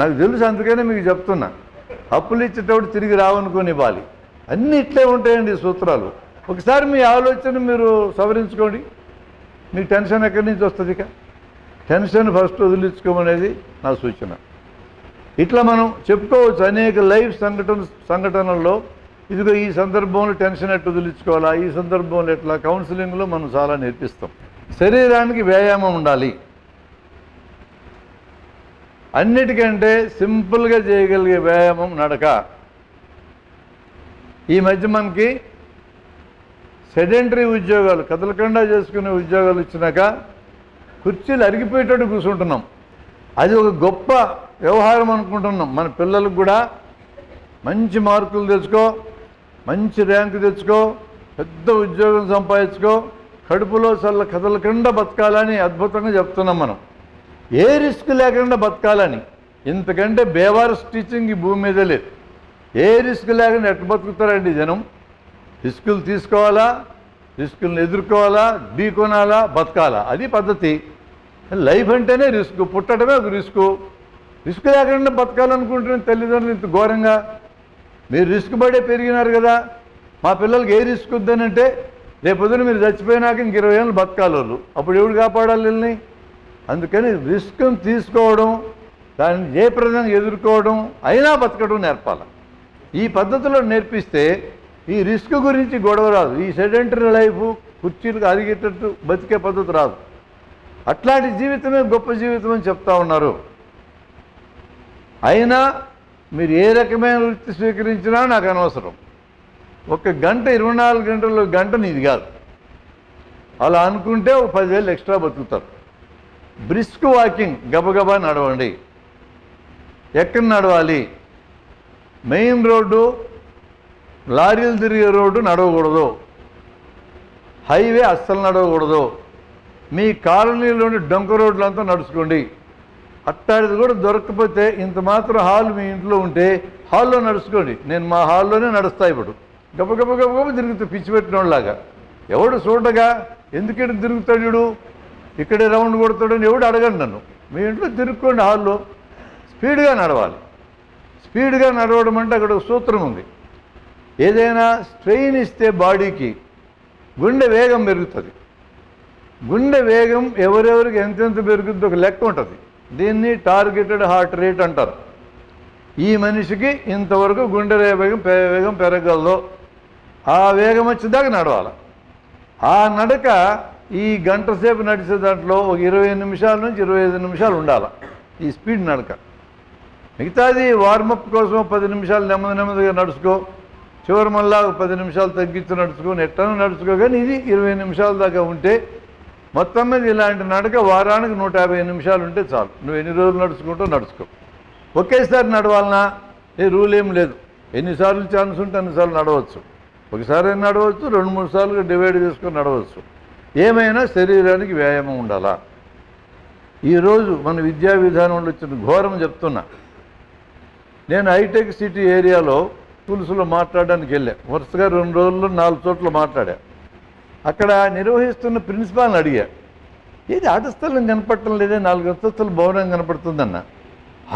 నాకు తెలుసు, అందుకనే మీకు చెప్తున్నా. అప్పులు ఇచ్చేటప్పుడు తిరిగి రావనుకొని ఇవ్వాలి. అన్నీ ఇట్లే ఉంటాయండి సూత్రాలు. ఒకసారి మీ ఆలోచన మీరు సవరించుకోండి, మీకు టెన్షన్ ఎక్కడి నుంచి వస్తుంది? ఇక టెన్షన్ ఫస్ట్ వదిలించుకోమనేది నా సూచన. ఇట్లా మనం చెప్పుకోవచ్చు అనేక లైఫ్ సంఘటనల్లో. ఇదిగో ఈ సందర్భంలో టెన్షన్ ఎట్లా వదిలించుకోవాలా, ఈ సందర్భంలో ఎట్లా, కౌన్సిలింగ్లో మనం చాలా నేర్పిస్తాం. శరీరానికి వ్యాయామం ఉండాలి. అన్నిటికంటే సింపుల్గా చేయగలిగే వ్యాయామం నడక. ఈ మధ్య మనకి సెడెంటరీ ఉద్యోగాలు, కదలకుండా చేసుకునే ఉద్యోగాలు ఇచ్చినాక కుర్చీలు అరిగిపోయేటట్టు కూర్చుంటున్నాం. అది ఒక గొప్ప వ్యవహారం అనుకుంటున్నాం. మన పిల్లలకు కూడా మంచి మార్కులు తెచ్చుకో, మంచి ర్యాంకు తెచ్చుకో, పెద్ద ఉద్యోగం సంపాదించుకో, కడుపులో చల్ల కదలకుండా బతకాలని అద్భుతంగా చెప్తున్నాం మనం. ఏ రిస్క్ లేకుండా బతకాలని. ఇంతకంటే బేవారస్ టీచింగ్ ఈ భూమి మీద లేదు. ఏ రిస్క్ లేకుండా ఎట్లా బతుకుతారండి జనం? రిస్కులు తీసుకోవాలా, రిస్కులను ఎదుర్కోవాలా, ఢీకొనాలా, బతకాలా, అది పద్ధతి. లైఫ్ అంటేనే రిస్క్, పుట్టడమే ఒక రిస్కు. రిస్క్ లేకుండా బతకాలనుకుంటున్న తల్లిదండ్రులు ఇంత ఘోరంగా. మీరు రిస్క్ పడే పెరిగినారు కదా. మా పిల్లలకి ఏ రిస్క్ వద్దనంటే రేపొద్దున మీరు చచ్చిపోయినాక ఇంక 20 ఏళ్ళు బతకాలి వాళ్ళు, అప్పుడు ఎవడు కాపాడాలి వీళ్ళని? అందుకని రిస్క్ను తీసుకోవడం, దాన్ని జయప్రదంగా ఎదుర్కోవడం, అయినా బతకడం నేర్పాలి. ఈ పద్ధతిలో నేర్పిస్తే ఈ రిస్క్ గురించి గొడవ రాదు. ఈ సెడెంటరీ లైఫ్ కుర్చీలకు అరిగేటట్టు బతికే పద్ధతి రాదు. అట్లాంటి జీవితమే గొప్ప జీవితం అని చెప్తా ఉన్నారు. అయినా మీరు ఏ రకమైన వృత్తి స్వీకరించినా నాకు అనవసరం. 1 గంట 24 గంటల్లో గంట నీది కాదు. అలా అనుకుంటే ఒక 10,000 ఎక్స్ట్రా బతుకుతారు. బ్రిస్క్ వాకింగ్, గబగబా నడవండి. ఎక్కడ నడవాలి? మెయిన్ రోడ్డు, లారీలు తిరిగే రోడ్డు నడవకూడదు. హైవే అస్సలు నడవకూడదు. మీ కాలనీలోని డొంక రోడ్లంతా నడుచుకోండి. అట్టాడిది కూడా దొరకకపోతే ఇంత మాత్రం హాల్ మీ ఇంట్లో ఉంటే హాల్లో నడుచుకోండి. నేను మా హాల్లోనే నడుస్తా. ఇప్పుడు గబగబ గబగబ తిరుగుతూ పిచ్చి పెట్టినోళ్ళలాగా. ఎవడు చూడగా ఎందుకంటే తిరుగుతాడు వీడు, ఇక్కడే రౌండ్ కొడతాడని ఎవడు అడగండి నన్ను. మీ ఇంట్లో తిరుక్కోండి హాల్లో. స్పీడ్గా నడవాలి. స్పీడ్గా నడవడం అంటే అక్కడ ఒక సూత్రం ఉంది. ఏదైనా స్ట్రెయిన్ ఇస్తే బాడీకి గుండె వేగం పెరుగుతుంది. గుండె వేగం ఎవరెవరికి ఎంతెంత పెరుగుతుందో ఒక లెక్క ఉంటుంది. దీన్ని టార్గెటెడ్ హార్ట్ రేట్ అంటారు. ఈ మనిషికి ఇంతవరకు గుండె వేగం పెరగలదో ఆ వేగం వచ్చేదాకా నడవాలి. ఆ నడక ఈ గంట సేపు నడిచే దాంట్లో ఒక 20 నిమిషాల నుంచి 25 నిమిషాలు ఉండాలి ఈ స్పీడ్ నడక. మిగతాది వార్మప్ కోసం 10 నిమిషాలు నెమ్మదిగా నడుచుకో, చివరి మళ్ళా 10 నిమిషాలు తగ్గించి నడుచుకో, ఎట్టను నడుచుకో. కానీ ఇది 20 నిమిషాల దాకా ఉంటే మొత్తం మీద ఇలాంటి నడక వారానికి 150 నిమిషాలు ఉంటే చాలు. నువ్వు ఎన్ని రోజులు నడుచుకుంటూ నడుచుకో. ఒకేసారి నడవాలన్నా ఏ రూల్ ఏం లేదు. ఎన్నిసార్లు ఛాన్స్ ఉంటే అన్నిసార్లు నడవచ్చు. ఒకసారి నడవచ్చు, 2-3 సార్లు డివైడ్ చేసుకొని నడవచ్చు. ఏమైనా శరీరానికి వ్యాయామం ఉండాలా. ఈరోజు మన విద్యా విధానంలో వచ్చిన ఘోరం చెప్తున్నా. నేను హైటెక్ సిటీ ఏరియాలో స్కూల్స్లో మాట్లాడడానికి వెళ్ళా. వరుసగా 2 రోజుల్లో 4 చోట్ల మాట్లాడా. అక్కడ నిర్వహిస్తున్న ప్రిన్సిపాల్ని అడిగా, ఏది ఆట స్థలం కనపడటం లేదే, 4 అంతస్తుల భవనం కనపడుతుందన్న.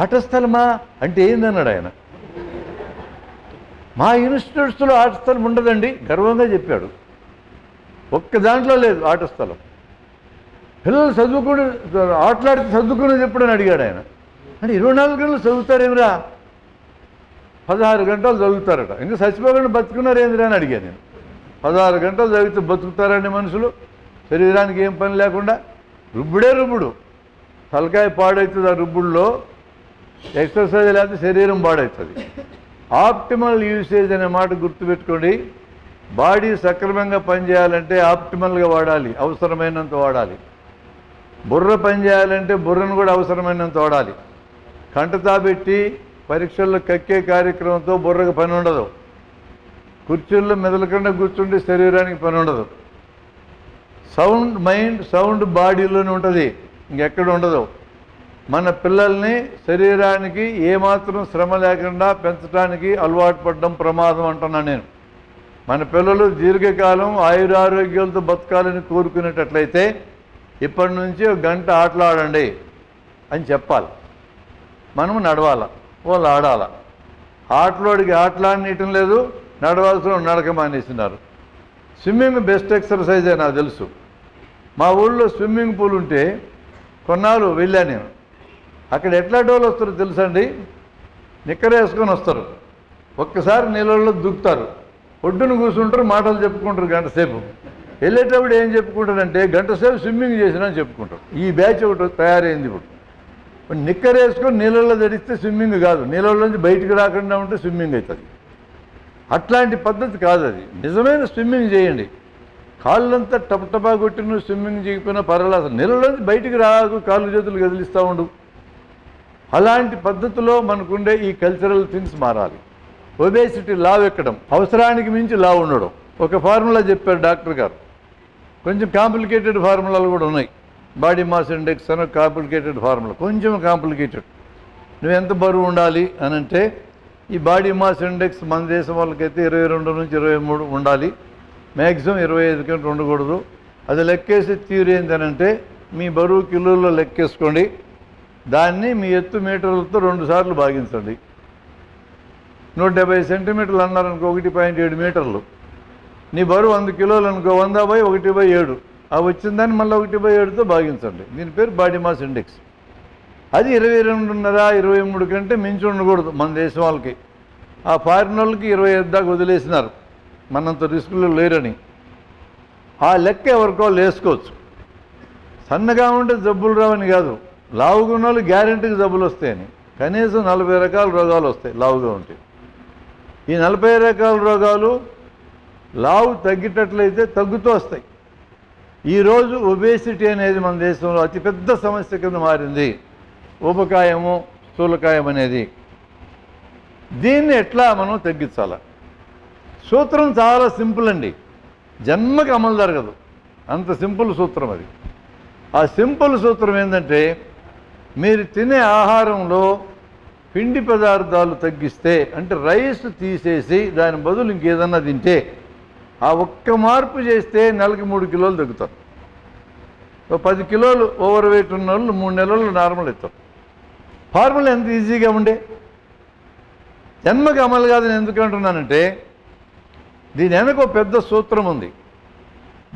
ఆట స్థలమా అంటే ఏందన్నాడు ఆయన. మా ఇన్స్టిట్యూట్స్లో ఆట స్థలం ఉండదండి గర్వంగా చెప్పాడు. ఒక్క దాంట్లో లేదు ఆట స్థలం. పిల్లలు చదువుకుని ఆటలాడితే చదువుకునేది ఎప్పుడని అడిగాడు ఆయన. అంటే 24 గంటలు చదువుతారేమిరా? 16 గంటలు చదువుతారట. ఇంకా చచ్చిపోకుండా బతుకున్నారేందిరా అని అడిగాను నేను. 16 గంటలు చదివితే బతుకుతారండి మనుషులు శరీరానికి ఏం పని లేకుండా? రుబ్బుడు తలకాయ పాడవుతుంది. ఆ రుబ్బుల్లో ఎక్సర్సైజ్ లేకపోతే శరీరం పాడవుతుంది. ఆప్టిమల్ యూసేజ్ అనే మాట గుర్తుపెట్టుకోండి. బాడీ సక్రమంగా పనిచేయాలంటే ఆప్టిమల్గా వాడాలి, అవసరమైనంత వాడాలి. బుర్ర పనిచేయాలంటే బుర్రను కూడా అవసరమైనంత వాడాలి. కంటతాబెట్టి పరీక్షల్లో కక్కే కార్యక్రమంతో బుర్రకు పని ఉండదు. కుర్చీల్లో మెదలకుండా కూర్చుంటే శరీరానికి పని ఉండదు. సౌండ్ మైండ్, సౌండ్ బాడీలోనే ఉంటుంది, ఇంకెక్కడ ఉండదు. మన పిల్లల్ని శరీరానికి ఏమాత్రం శ్రమ లేకుండా పెంచడానికి అలవాటు పడడం ప్రమాదం అంటున్నాను నేను. మన పిల్లలు దీర్ఘకాలం ఆయురారోగ్యాలతో బతకాలని కోరుకునేటట్లయితే ఇప్పటి నుంచి 1 గంట ఆటలాడండి అని చెప్పాలి. మనము నడవాల, వాళ్ళు ఆడాల. ఆటలోడికి ఆటలాడనీయటం లేదు, నడవాల్సిన నడక మానేస్తున్నారు. స్విమ్మింగ్ బెస్ట్ ఎక్సర్సైజే నాకు తెలుసు. మా ఊళ్ళో స్విమ్మింగ్ పూల్ ఉంటే కొన్నాళ్ళు వెళ్ళా నేను. అక్కడ ఎట్లాంటి వాళ్ళు వస్తారో తెలుసండి, నిక్కర వేసుకొని వస్తారు. ఒక్కసారి నీళ్ళల్లో దూకుతారు, ఒడ్డును కూర్చుంటారు, మాటలు చెప్పుకుంటారు గంట సేపు. వెళ్ళేటప్పుడు ఏం చెప్పుకుంటారంటే గంట సేపు స్విమ్మింగ్ చేసినా చెప్పుకుంటారు. ఈ బ్యాచ్ ఒకటి తయారైంది. ఇప్పుడు నిక్కర వేసుకొని నీళ్ళల్లో ధరిస్తే స్విమ్మింగ్ కాదు, నీళ్ళలోంచి బయటికి రాకుండా ఉంటే స్విమ్మింగ్ అవుతుంది. అట్లాంటి పద్ధతి కాదు అది. నిజమైన స్విమ్మింగ్ చేయండి. కాళ్ళంతా టపటపా కొట్టి నువ్వు స్విమ్మింగ్ చేయకపోయినా పర్వాలేదు, నీళ్ళలోంచి బయటికి రాకు, కాళ్ళు చేతులు కదిలిస్తూ ఉండు. అలాంటి పద్ధతిలో మనకుండే ఈ కల్చరల్ థింగ్స్ మారాలి. ఒబేసిటీ లావు ఎక్కడం, అవసరానికి మించి లావు ఉండడం. ఒక ఫార్ములా చెప్పారు డాక్టర్ గారు. కొంచెం కాంప్లికేటెడ్ ఫార్ములాలు కూడా ఉన్నాయి. బాడీ మాస్ ఇండెక్స్ అని కాంప్లికేటెడ్ ఫార్ములా, కొంచెం కాంప్లికేటెడ్. నువ్వు ఎంత బరువు ఉండాలి అని అంటే ఈ బాడీ మాస్ ఇండెక్స్ మన దేశం వాళ్ళకైతే 22 నుంచి 23 ఉండాలి, మ్యాక్సిమం 25 కంటే ఉండకూడదు. అది లెక్కేసి థియరీ ఏంటనంటే మీ బరువు కిలోల్లో లెక్కేసుకోండి, దాన్ని మీ ఎత్తు మీటర్లతో 2 సార్లు భాగించండి. 170 సెంటీమీటర్లు అన్నారనుకో 1.7 మీటర్లు. నీ బరువు 100 కిలోలు అనుకో, 100/1/7. ఆ వచ్చిందాన్ని మళ్ళీ 1/7తో భాగించండి. దీని పేరు బాడీ మాస్ ఇండెక్స్. అది 22.5, 23 కంటే మించి ఉండకూడదు మన దేశం వాళ్ళకి. ఆ ఫారిన్ వాళ్ళకి 25 దాకా వదిలేసినారు, మనంత రిస్కులు లేరని. ఆ లెక్క ఎవరికో వేసుకోవచ్చు. సన్నగా ఉంటే జబ్బులు రావని కాదు, లావుగా ఉన్న వాళ్ళు గ్యారెంటీకి జబ్బులు వస్తాయని. కనీసం 40 రకాల రోగాలు వస్తాయి లావుగా ఉంటే. ఈ 40 రకాల రోగాలు లావు తగ్గేటట్లయితే తగ్గుతూ వస్తాయి. ఈరోజు ఒబేసిటీ అనేది మన దేశంలో అతిపెద్ద సమస్య కింద మారింది. ఊబకాయము, స్థూలకాయం అనేది. దీన్ని ఎట్లా మనం తగ్గించాలి? సూత్రం చాలా సింపుల్ అండి, జన్మకి అమలు జరగదు, అంత సింపుల్ సూత్రం అది. ఆ సింపుల్ సూత్రం ఏంటంటే మీరు తినే ఆహారంలో పిండి పదార్థాలు తగ్గిస్తే, అంటే రైస్ తీసేసి దాని బదులు ఇంకేదన్నా తింటే, ఆ ఒక్క మార్పు చేస్తే నెలకి 3 కిలోలు తగ్గుతారు. 10 కిలోలు ఓవర్ వెయిట్ ఉన్న వాళ్ళు 3 నెలల్లో నార్మల్ అవుతారు. ఫార్ములా ఎంత ఈజీగా ఉండే, జన్మకి అమలు కాదని ఎందుకు అంటున్నానంటే దీని వెనక ఒక పెద్ద సూత్రం ఉంది.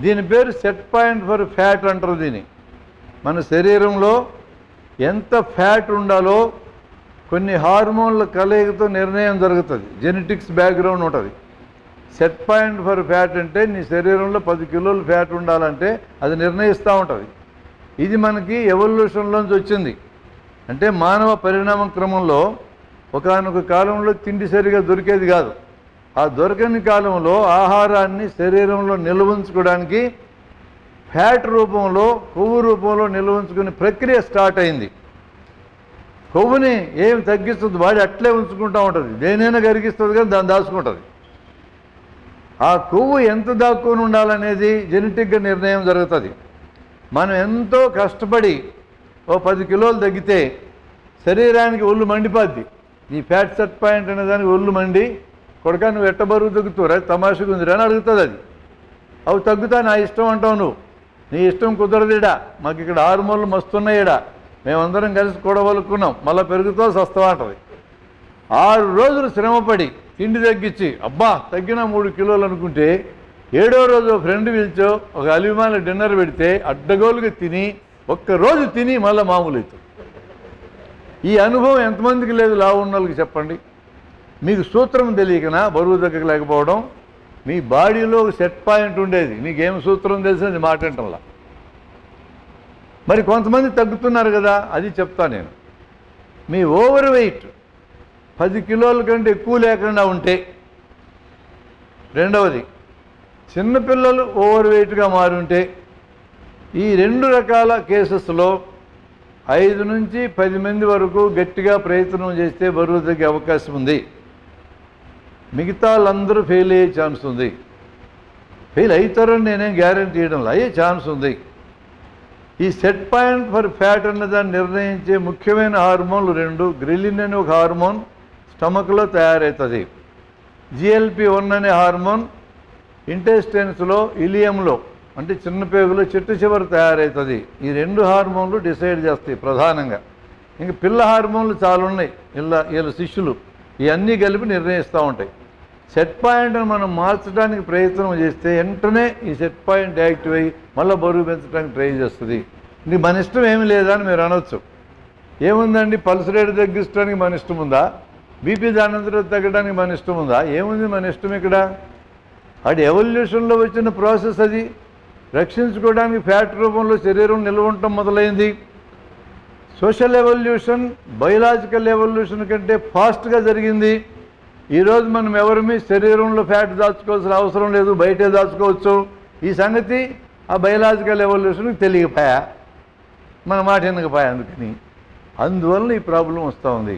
దీని పేరు సెట్ పాయింట్ ఫర్ ఫ్యాట్ అంటారు దీన్ని. మన శరీరంలో ఎంత ఫ్యాట్ ఉండాలో కొన్ని హార్మోన్ల కలయికతో నిర్ణయం జరుగుతుంది. జెనెటిక్స్ బ్యాక్గ్రౌండ్ ఉంటుంది. సెట్ పాయింట్ ఫర్ ఫ్యాట్ అంటే నీ శరీరంలో 10 కిలోలు ఫ్యాట్ ఉండాలంటే అది నిర్ణయిస్తూ ఉంటుంది. ఇది మనకి ఎవల్యూషన్లోంచి వచ్చింది. అంటే మానవ పరిణామ క్రమంలో ఒకానొక కాలంలో తిండి సరిగా దొరికేది కాదు. ఆ దొరకని కాలంలో ఆహారాన్ని శరీరంలో నిల్వ ఉంచుకోవడానికి ఫ్యాట్ రూపంలో, కొవ్వు రూపంలో నిల్వ ఉంచుకునే ప్రక్రియ స్టార్ట్ అయింది. కొవ్వుని ఏమి తగ్గిస్తుంది, బాడీ అట్లే ఉంచుకుంటూ ఉంటుంది. దేనైనా కరిగిస్తుంది కానీ దాన్ని దాచుకుంటుంది. ఆ కొవ్వు ఎంత దాక్కుని ఉండాలనేది జెనెటిక్గా నిర్ణయం జరుగుతుంది. మనం ఎంతో కష్టపడి ఓ 10 కిలోలు తగ్గితే శరీరానికి ఒళ్ళు మండిపోద్ది. ఈ ఫ్యాట్ సెట్ పాయింట్ అనే దానికి ఒళ్ళు మండి, కొడుకా నువ్వు ఎట్ట బరువు తగ్గుతావురా, తమాషగా ఉందిరా అని అడుగుతుంది అది. అవి తగ్గుతా నా ఇష్టం అంటావు నువ్వు, నీ ఇష్టం కుదరదిడా, మాకు ఇక్కడ హార్మోన్లు మస్తున్నాయిడా, మేమందరం కలిసి కూడవలుకున్నాం, మళ్ళీ పెరుగుతో సస్తవా అంటది. 6 రోజులు శ్రమపడి తిండి తగ్గించి అబ్బా తగ్గిన 3 కిలోలు అనుకుంటే 7వ రోజు ఫ్రెండ్ పిలిచో ఒక అలిమాల డిన్నర్ పెడితే అడ్డగోలుగా తిని ఒక్కరోజు తిని మళ్ళీ మామూలు అవుతుంది. ఈ అనుభవం ఎంతమందికి లేదు లావు ఉన్న వాళ్ళకి చెప్పండి. మీకు సూత్రం తెలియకనా బరువు తగ్గలేకపోవడం, మీ బాడీలో ఒక సెట్ పాయింట్ ఉండేది, మీకేం సూత్రం తెలిసినది మాట అంటంలా. మరి కొంతమంది తగ్గుతున్నారు కదా, అది చెప్తా నేను. మీ ఓవర్ వెయిట్ 10 కిలోల కంటే ఎక్కువ లేకుండా ఉంటే, రెండవది చిన్నపిల్లలు ఓవర్ వెయిట్గా మారి ఉంటే, ఈ 2 రకాల కేసెస్లో 5 నుంచి 10 మంది వరకు గట్టిగా ప్రయత్నం చేస్తే బరువు తగ్గే అవకాశం ఉంది. మిగతా వాళ్ళందరూ ఫెయిల్ అయ్యే ఛాన్స్ ఉంది. ఫెయిల్ అవుతారని నేనేం గ్యారెంటీ ఇవ్వడంలో అయ్యే ఛాన్స్ ఉంది. ఈ సెట్ పాయింట్ ఫర్ ఫ్యాట్ అన్నదాన్ని నిర్ణయించే ముఖ్యమైన హార్మోన్లు 2. గ్రిలిన్ అనే ఒక హార్మోన్ స్టమక్లో తయారవుతుంది. GLP-1 అనే హార్మోన్ ఇంటెస్టైన్స్లో ఇలియంలో అంటే చిన్నపేగులో చెట్టు చివరి తయారవుతుంది. ఈ 2 హార్మోన్లు డిసైడ్ చేస్తాయి ప్రధానంగా. ఇంక పిల్ల హార్మోన్లు చాలా ఉన్నాయి, వీళ్ళ శిష్యులు ఇవన్నీ కలిపి నిర్ణయిస్తూ ఉంటాయి. సెట్ పాయింట్ని మనం మార్చడానికి ప్రయత్నం చేస్తే వెంటనే ఈ సెట్ పాయింట్ యాక్టివ్ అయ్యి మళ్ళీ బరువు పెంచడానికి ట్రై చేస్తుంది. ఇంక మన ఇష్టం ఏమి లేదా అని మీరు అనొచ్చు. ఏముందండి, పల్స్ రేట్ తగ్గించడానికి మన ఇష్టం ఉందా, బీపీ దానంతరం తగ్గడానికి మన ఇష్టం ఉందా, ఏముంది మన ఇష్టం ఇక్కడ? అది ఎవల్యూషన్లో వచ్చిన ప్రాసెస్. అది రక్షించుకోవడానికి ఫ్యాట్ రూపంలో శరీరం నిల్వ ఉండటం మొదలైంది. సోషల్ ఎవల్యూషన్ బయలాజికల్ ఎవల్యూషన్ కంటే ఫాస్ట్గా జరిగింది. ఈరోజు మనం ఎవరిమీ శరీరంలో ఫ్యాట్ దాచుకోవాల్సిన అవసరం లేదు, బయటే దాచుకోవచ్చు. ఈ సంగతి ఆ బయలాజికల్ ఎవల్యూషన్కి తెలియకపోయా, మన మాట వినకపోయా. అందువల్ల ఈ ప్రాబ్లం వస్తూ ఉంది.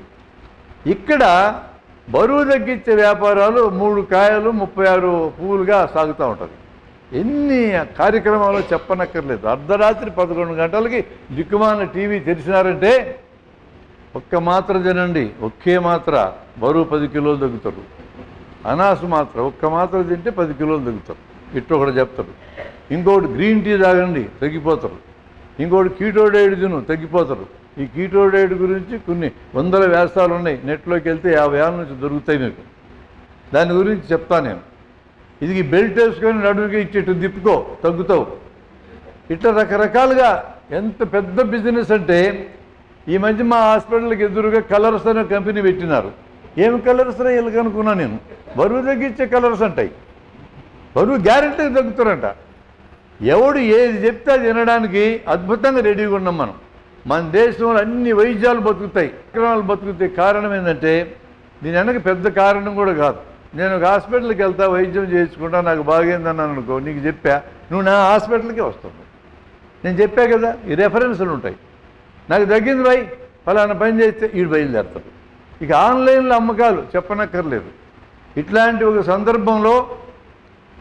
ఇక్కడ బరువు తగ్గించే వ్యాపారాలు 3 కాయలు 36 పువ్వులుగా సాగుతూ ఉంటుంది. ఎన్ని కార్యక్రమాలు చెప్పనక్కర్లేదు. అర్ధరాత్రి 11 గంటలకి దిక్కుమాల టీవీ తెరిచినారంటే ఒక్క మాత్ర తినండి, ఒకే మాత్ర బరువు 10 కిలోలు తగ్గుతారు. అనాసు మాత్ర ఒక్క మాత్ర తింటే 10 కిలోలు తగ్గుతారు, ఇట్టు ఒకటి చెప్తారు. ఇంకోటి గ్రీన్ టీ తాగండి తగ్గిపోతారు. ఇంకోటి కీటో డైట్ తిను తగ్గిపోతారు. ఈ కీటో డైట్ గురించి కొన్ని వందల వ్యాసాలు ఉన్నాయి, నెట్లోకి వెళ్తే 50 ఏళ్ళ నుంచి దొరుకుతాయి మీకు. దాని గురించి చెప్తాను నేను. ఇది బెల్ట్ వేసుకొని నడుముకి ఇచ్చేట్టు తిప్పుకో తగ్గుతావు. ఇట్లా రకరకాలుగా ఎంత పెద్ద బిజినెస్ అంటే, ఈ మధ్య మా హాస్పిటల్కి ఎదురుగా కలర్స్ అనే కంపెనీ పెట్టినారు. ఏమి కలర్స్ రా వీళ్ళకి అనుకున్నా నేను. బరువు తగ్గించే కలర్స్ అంటాయి, బరువు గ్యారెంటీగా తగ్గుతారంట. ఎవడు ఏది చెప్తే అది వినడానికి అద్భుతంగా రెడీగా ఉన్నాం మనం. మన దేశంలో అన్ని వైద్యాలు బతుకుతాయి, కార్యక్రమాలు బతుకుతాయి. కారణం ఏంటంటే, దీని వెనక పెద్ద కారణం కూడా కాదు. నేను ఒక హాస్పిటల్కి వెళ్తా, వైద్యం చేయించుకుంటా, నాకు బాగైందన్నాను అనుకో, నీకు చెప్పా, నువ్వు నా హాస్పిటల్కే వస్తుంది. నేను చెప్పా కదా, ఈ రెఫరెన్స్లు ఉంటాయి. నాకు తగ్గింది భయ్, ఫలానా పని చేస్తే వీడు బయలుదేరుతాడు. ఇక ఆన్లైన్లో అమ్మకాలు చెప్పనక్కర్లేదు. ఇట్లాంటి ఒక సందర్భంలో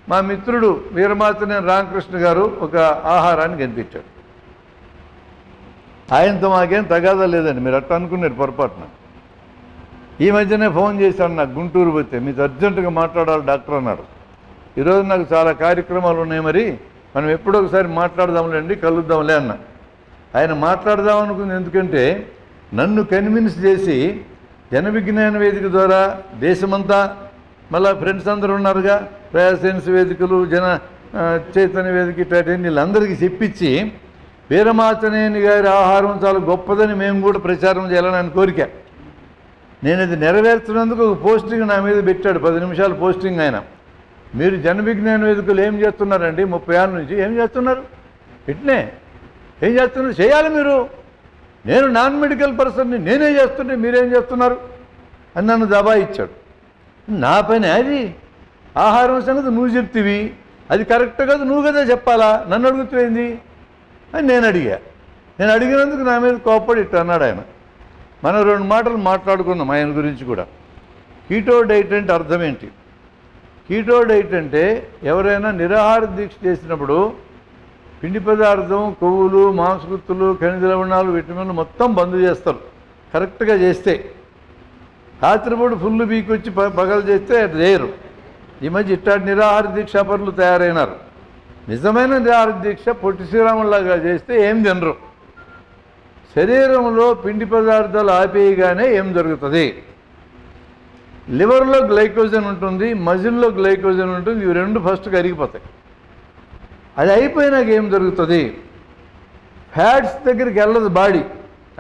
మా మిత్రుడు వీరమాచినేని రామకృష్ణ గారు ఒక ఆహారాన్ని కనిపించాడు. ఆయనతో మాకేం తగాదా లేదండి, మీరు అట్లా అనుకున్నారు పొరపాటున. ఈ మధ్యనే ఫోన్ చేశాను నాకు, గుంటూరు పోతే మీతో అర్జెంటుగా మాట్లాడాలి డాక్టర్ అన్నాడు. ఈరోజు నాకు చాలా కార్యక్రమాలు ఉన్నాయి, మరి మనం ఎప్పుడో ఒకసారి మాట్లాడదాంలేండి, కలుద్దాంలే అన్న. ఆయన మాట్లాడదాం అనుకుంది ఎందుకంటే, నన్ను కన్విన్స్ చేసి జన విజ్ఞాన వేదిక ద్వారా దేశమంతా, మళ్ళీ ఫ్రెండ్స్ అందరూ ఉన్నారుగా, ప్రయాసెన్స్ వేదికలు, జన చైతన్య వేదిక, ఇట్లాంటి వీళ్ళందరికీ చెప్పించి వీరమాచినేని గారి ఆహారం చాలా గొప్పదని మేము కూడా ప్రచారం చేయాలని ఆయన కోరిక. నేను ఇది నెరవేర్చినందుకు ఒక పోస్టింగ్ నా మీద పెట్టాడు, 10 నిమిషాల పోస్టింగ్. ఆయన, మీరు జన విజ్ఞాన వేదికలు ఏం చేస్తున్నారండి 30 ఏళ్ళ నుంచి, ఏం చేస్తున్నారు, ఇట్నే ఏం చేస్తున్నారు, చేయాలి మీరు, నేను నాన్ మెడికల్ పర్సన్ని, నేనే చేస్తుంటే మీరేం చేస్తున్నారు అని నన్ను దబాయిచ్చాడు. నా పని అది, ఆహారం సంగతి నువ్వు చెప్తివి, అది కరెక్ట్ కదా, నువ్వు కదా చెప్పాలా, నన్ను అడుగుతుంది అని నేను అడిగా. నేను అడిగినందుకు నా మీద కోప్పడి ఇట్టు అన్నాడు ఆయన. మనం 2 మాటలు మాట్లాడుకుందాం ఆయన గురించి కూడా. కీటో డైట్ అంటే అర్థం ఏంటి? కీటో డైట్ అంటే ఎవరైనా నిరాహార దీక్ష చేసినప్పుడు పిండి పదార్థం, కొవ్వులు, మాంసకృత్తులు, ఖనిజ లవణాలు, విటమిన్లు మొత్తం బంద్ చేస్తారు కరెక్ట్గా చేస్తే. రాత్రిపూట ఫుల్ బీకొచ్చి పగలు చేస్తే అది చేయరు. ఈ మధ్య ఇట్లాంటి నిరాహార దీక్షాపరులు తయారైనారు. నిజమైన నిరాహార దీక్ష పొట్టి శ్రీరాములాగా చేస్తే ఏం తినరు. శరీరంలో పిండి పదార్థాలు ఆపేయగానే ఏం జరుగుతుంది? లివర్లో గ్లైకోజన్ ఉంటుంది, మజిల్లో గ్లైకోజన్ ఉంటుంది. ఇవి 2 ఫస్ట్ కరిగిపోతాయి. అది అయిపోయినాక ఏం జరుగుతుంది? ఫ్యాట్స్ దగ్గరికి వెళ్ళదు బాడీ,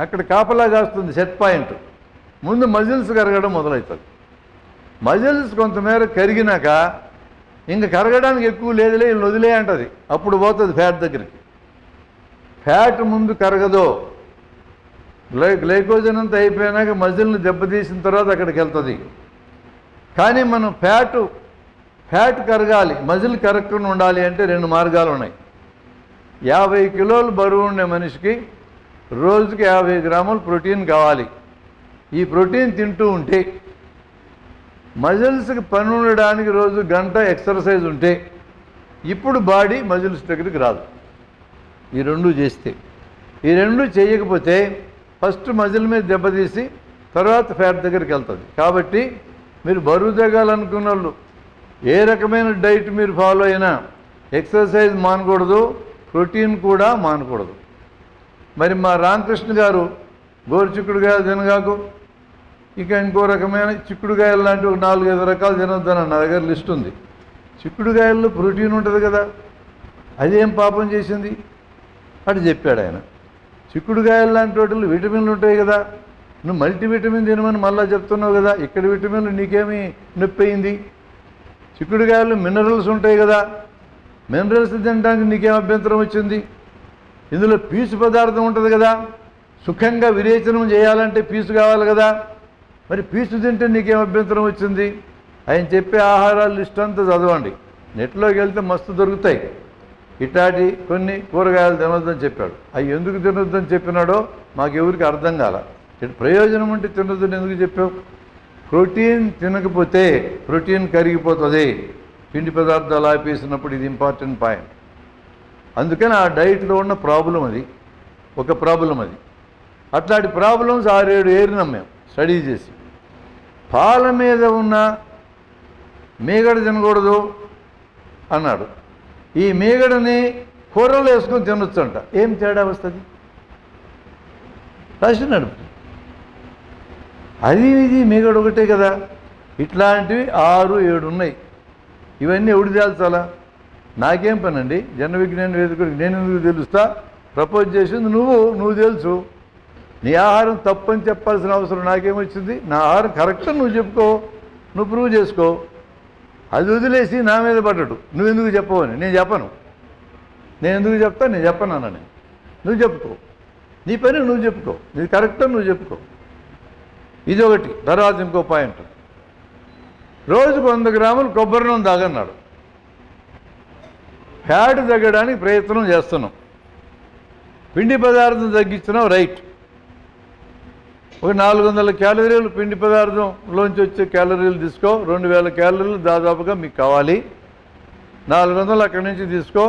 అక్కడ కాపలా కాస్తుంది సెట్ పాయింట్. ముందు మజిల్స్ కరగడం మొదలవుతుంది. మజిల్స్ కొంతమేర కరిగినాక ఇంక కరగడానికి ఎక్కువ లేదులే, వీళ్ళు వదిలే అంటది. అప్పుడు పోతుంది ఫ్యాట్ దగ్గరికి. ఫ్యాట్ ముందు కరగదో, గ్లైకోజన్ అంతా అయిపోయినాక మజిల్ని దెబ్బతీసిన తర్వాత అక్కడికి వెళ్తుంది. కానీ మనం ఫ్యాట్ కరగాలి, మజిల్ కరగకుండా ఉండాలి అంటే 2 మార్గాలు ఉన్నాయి. 50 కిలోలు బరువు ఉండే మనిషికి రోజుకి 50 గ్రాములు ప్రోటీన్ కావాలి. ఈ ప్రోటీన్ తింటూ ఉంటే, మజిల్స్కి పని ఉండడానికి రోజు గంట ఎక్సర్సైజ్ ఉంటే ఇప్పుడు బాడీ మజిల్స్ దగ్గరికి రాదు. ఈ 2 చేస్తే. ఈ 2 చేయకపోతే ఫస్ట్ మజిల్ మీద దెబ్బతీసి తర్వాత ఫ్యాట్ దగ్గరికి వెళ్తుంది. కాబట్టి మీరు బరువు తగ్గాలనుకున్న వాళ్ళు ఏ రకమైన డైట్ మీరు ఫాలో అయినా ఎక్సర్సైజ్ మానకూడదు, ప్రోటీన్ కూడా మానకూడదు. మరి మా రామకృష్ణ గారు గోరు చిక్కుడుకాయలు తినగాకు, ఇక ఇంకో రకమైన చిక్కుడుకాయలు లాంటి ఒక 4-5 రకాలు తినొద్దని నా దగ్గర లిస్ట్ ఉంది. చిక్కుడుకాయల్లో ప్రోటీన్ ఉంటుంది కదా, అదేం పాపం చేసింది అటు చెప్పాడు ఆయన. చిక్కుడుకాయలు లాంటి వాటిలో విటమిన్లు ఉంటాయి కదా, నువ్వు మల్టీవిటమిన్ తినమని మళ్ళీ చెప్తున్నావు కదా, ఇక్కడ విటమిన్లు నీకేమీ నొప్పి అయింది? చిక్కుడుకాయలు మినరల్స్ ఉంటాయి కదా, మినరల్స్ తినడానికి నీకేం అభ్యంతరం వచ్చింది? ఇందులో పీచు పదార్థం ఉంటుంది కదా, సుఖంగా విరేచనం చేయాలంటే పీచు కావాలి కదా, మరి పీచు తింటే నీకేం అభ్యంతరం వచ్చింది? ఆయన చెప్పే ఆహారాల లిస్ట్ అంతా చదవండి, నెట్లోకి వెళ్తే మస్తు దొరుకుతాయి. ఇట్లాంటి కొన్ని కూరగాయలు తినొద్దని చెప్పాడు. అవి ఎందుకు తినొద్దని చెప్పినాడో మాకెవరికి అర్థం కాల. ప్రయోజనం ఉంటే తినొద్దని ఎందుకు చెప్పావు? ప్రోటీన్ తినకపోతే ప్రోటీన్ కరిగిపోతుంది, పిండి పదార్థాలు ఆపేసినప్పుడు. ఇది ఇంపార్టెంట్ పాయింట్. అందుకని ఆ డైట్లో ఉన్న ప్రాబ్లం అది, ఒక ప్రాబ్లం అది. అట్లాంటి ప్రాబ్లమ్స్ 6-7 ఏరినాం మేము స్టడీ చేసి. పాల మీద ఉన్న మీగడ తినకూడదు అన్నాడు. ఈ మీగడని కూరలు వేసుకొని తినొచ్చంట. ఏం తేడా వస్తుంది? రాసినాడు. అది ఇది మీగడ ఒకటే కదా. ఇట్లాంటివి 6-7 ఉన్నాయి. ఇవన్నీ ఎవడు తేల్చాలా? నాకేం పని అండి? జన విజ్ఞాన వేదికడికి నేను ఎందుకు తెలుస్తా? ప్రపోజ్ చేసింది నువ్వు తెలుసు. నీ ఆహారం తప్పని చెప్పాల్సిన అవసరం నాకేమొచ్చింది? నా ఆహారం కరెక్ట్ నువ్వు చెప్పుకో, నువ్వు ప్రూవ్ చేసుకో. అది వదిలేసి నా మీద పడ్డడు నువ్వెందుకు చెప్పవని. నేను చెప్పను. నేను ఎందుకు చెప్తా? నేను చెప్పను అన్న. నువ్వు చెప్పుకో, నీ పని నువ్వు చెప్పుకో, నీది కరెక్ట్ నువ్వు చెప్పుకో. ఇది ఒకటి. తర్వాత ఇంకో పాయింట్, రోజుకు 100 గ్రాములు కొబ్బరి నూనె తాగన్నాడు. ఫ్యాట్ తగ్గడానికి ప్రయత్నం చేస్తున్నాం, పిండి పదార్థం తగ్గించినాం, రైట్. ఒక 400 క్యాలరీలు పిండి పదార్థంలోంచి వచ్చే క్యాలరీలు తీసుకో, 2000 క్యాలరీలు దాదాపుగా మీకు కావాలి. 400 అక్కడి నుంచి తీసుకో.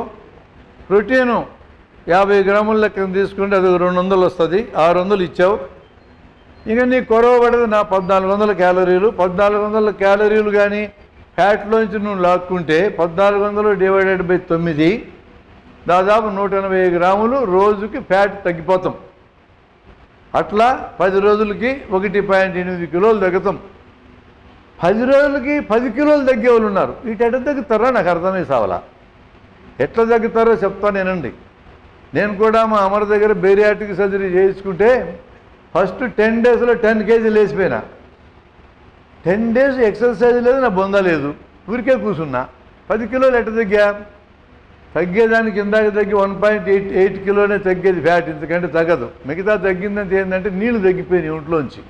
ప్రోటీను 50 గ్రాముల లెక్కన తీసుకుంటే అది 200 వస్తుంది, 600 ఇచ్చావు. ఇక నీ కొరవబడదు నా 1400 క్యాలరీలు. 1400 క్యాలరీలు కానీ ఫ్యాట్లోంచి నువ్వు లాక్కుంటే 1400 డివైడెడ్ బై 9 దాదాపు 180 గ్రాములు రోజుకి ఫ్యాట్ తగ్గిపోతాం. అట్లా 10 రోజులకి 1.8 కిలోలు తగ్గుతాం. 10 రోజులకి 10 కిలోలు తగ్గే వాళ్ళు ఉన్నారు. వీటి ఎట్లా తగ్గుతారో నాకు అర్థమై సావలా. ఎట్లా తగ్గుతారో చెప్తాను నేనండి. నేను కూడా మా అమర దగ్గర బేరియాటిక్ సర్జరీ చేయించుకుంటే ఫస్ట్ 10 డేస్లో 10 కేజీలు వేసిపోయినా. 10 డేస్ ఎక్సర్సైజ్ లేదు, నా బొంద లేదు, ఊరికే కూర్చున్నా. 10 కిలోలు ఎట్లా తగ్గేదానికి ఇందాక తగ్గి 1.8 కిలోనే తగ్గేది ఫ్యాట్, ఇంతకంటే తగ్గదు. మిగతా తగ్గిందంటే ఏంటంటే నీళ్లు తగ్గిపోయినాయి ఒంట్లోంచి.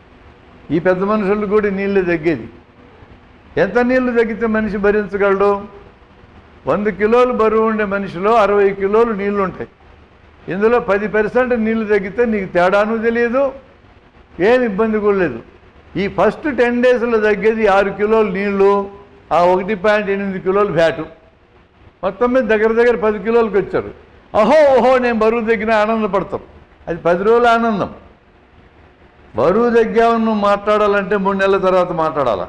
ఈ పెద్ద మనుషులు కూడా నీళ్ళే తగ్గేది. ఎంత నీళ్లు తగ్గితే మనిషి భరించగలడు? 100 కిలోలు బరువు ఉండే మనిషిలో 60 కిలోలు నీళ్లు ఉంటాయి. ఇందులో 10% నీళ్లు తగ్గితే నీకు తేడాను తెలియదు, ఏమి ఇబ్బంది కూడా లేదు. ఈ ఫస్ట్ 10 డేస్లో తగ్గేది 6 కిలోలు నీళ్లు, ఆ 1.8 కిలోలు ఫ్యాటు, మొత్తం మీద దగ్గర 10 కిలోలకు వచ్చారు. ఓహో నేను బరువు తగ్గిన ఆనందపడతాం. అది 10 రోజుల ఆనందం. బరువు తగ్గామని నువ్వు మాట్లాడాలంటే 3 నెలల తర్వాత మాట్లాడాలా.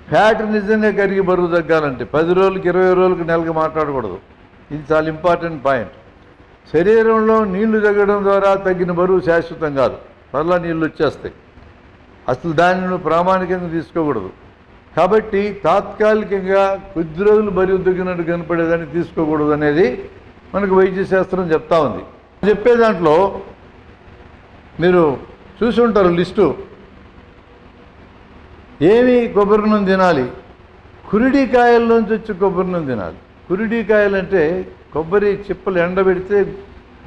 ఫ్యాట్ నిజంగా కరిగి బరువు తగ్గాలంటే 10 రోజులకి 20 రోజులకి నెలకు మాట్లాడకూడదు. ఇది చాలా ఇంపార్టెంట్ పాయింట్. శరీరంలో నీళ్లు తగ్గడం ద్వారా తగ్గిన బరువు శాశ్వతం కాదు, మరలా నీళ్ళు వచ్చేస్తాయి. అసలు దాన్ని నువ్వు ప్రామాణికంగా తీసుకోకూడదు. కాబట్టి తాత్కాలికంగా కొద్ది రోజులు బరువు తగ్గినట్టు కనపడేదాన్ని తీసుకోకూడదు అనేది మనకు వైద్య శాస్త్రం చెప్తా ఉంది. చెప్పే దాంట్లో మీరు చూసి ఉంటారు లిస్టు. ఏమి కొబ్బరి నూనె తినాలి? కురిడికాయల్లోంచి వచ్చి కొబ్బరి నూనె తినాలి. కురిడికాయలు అంటే కొబ్బరి చిప్పలు ఎండబెడితే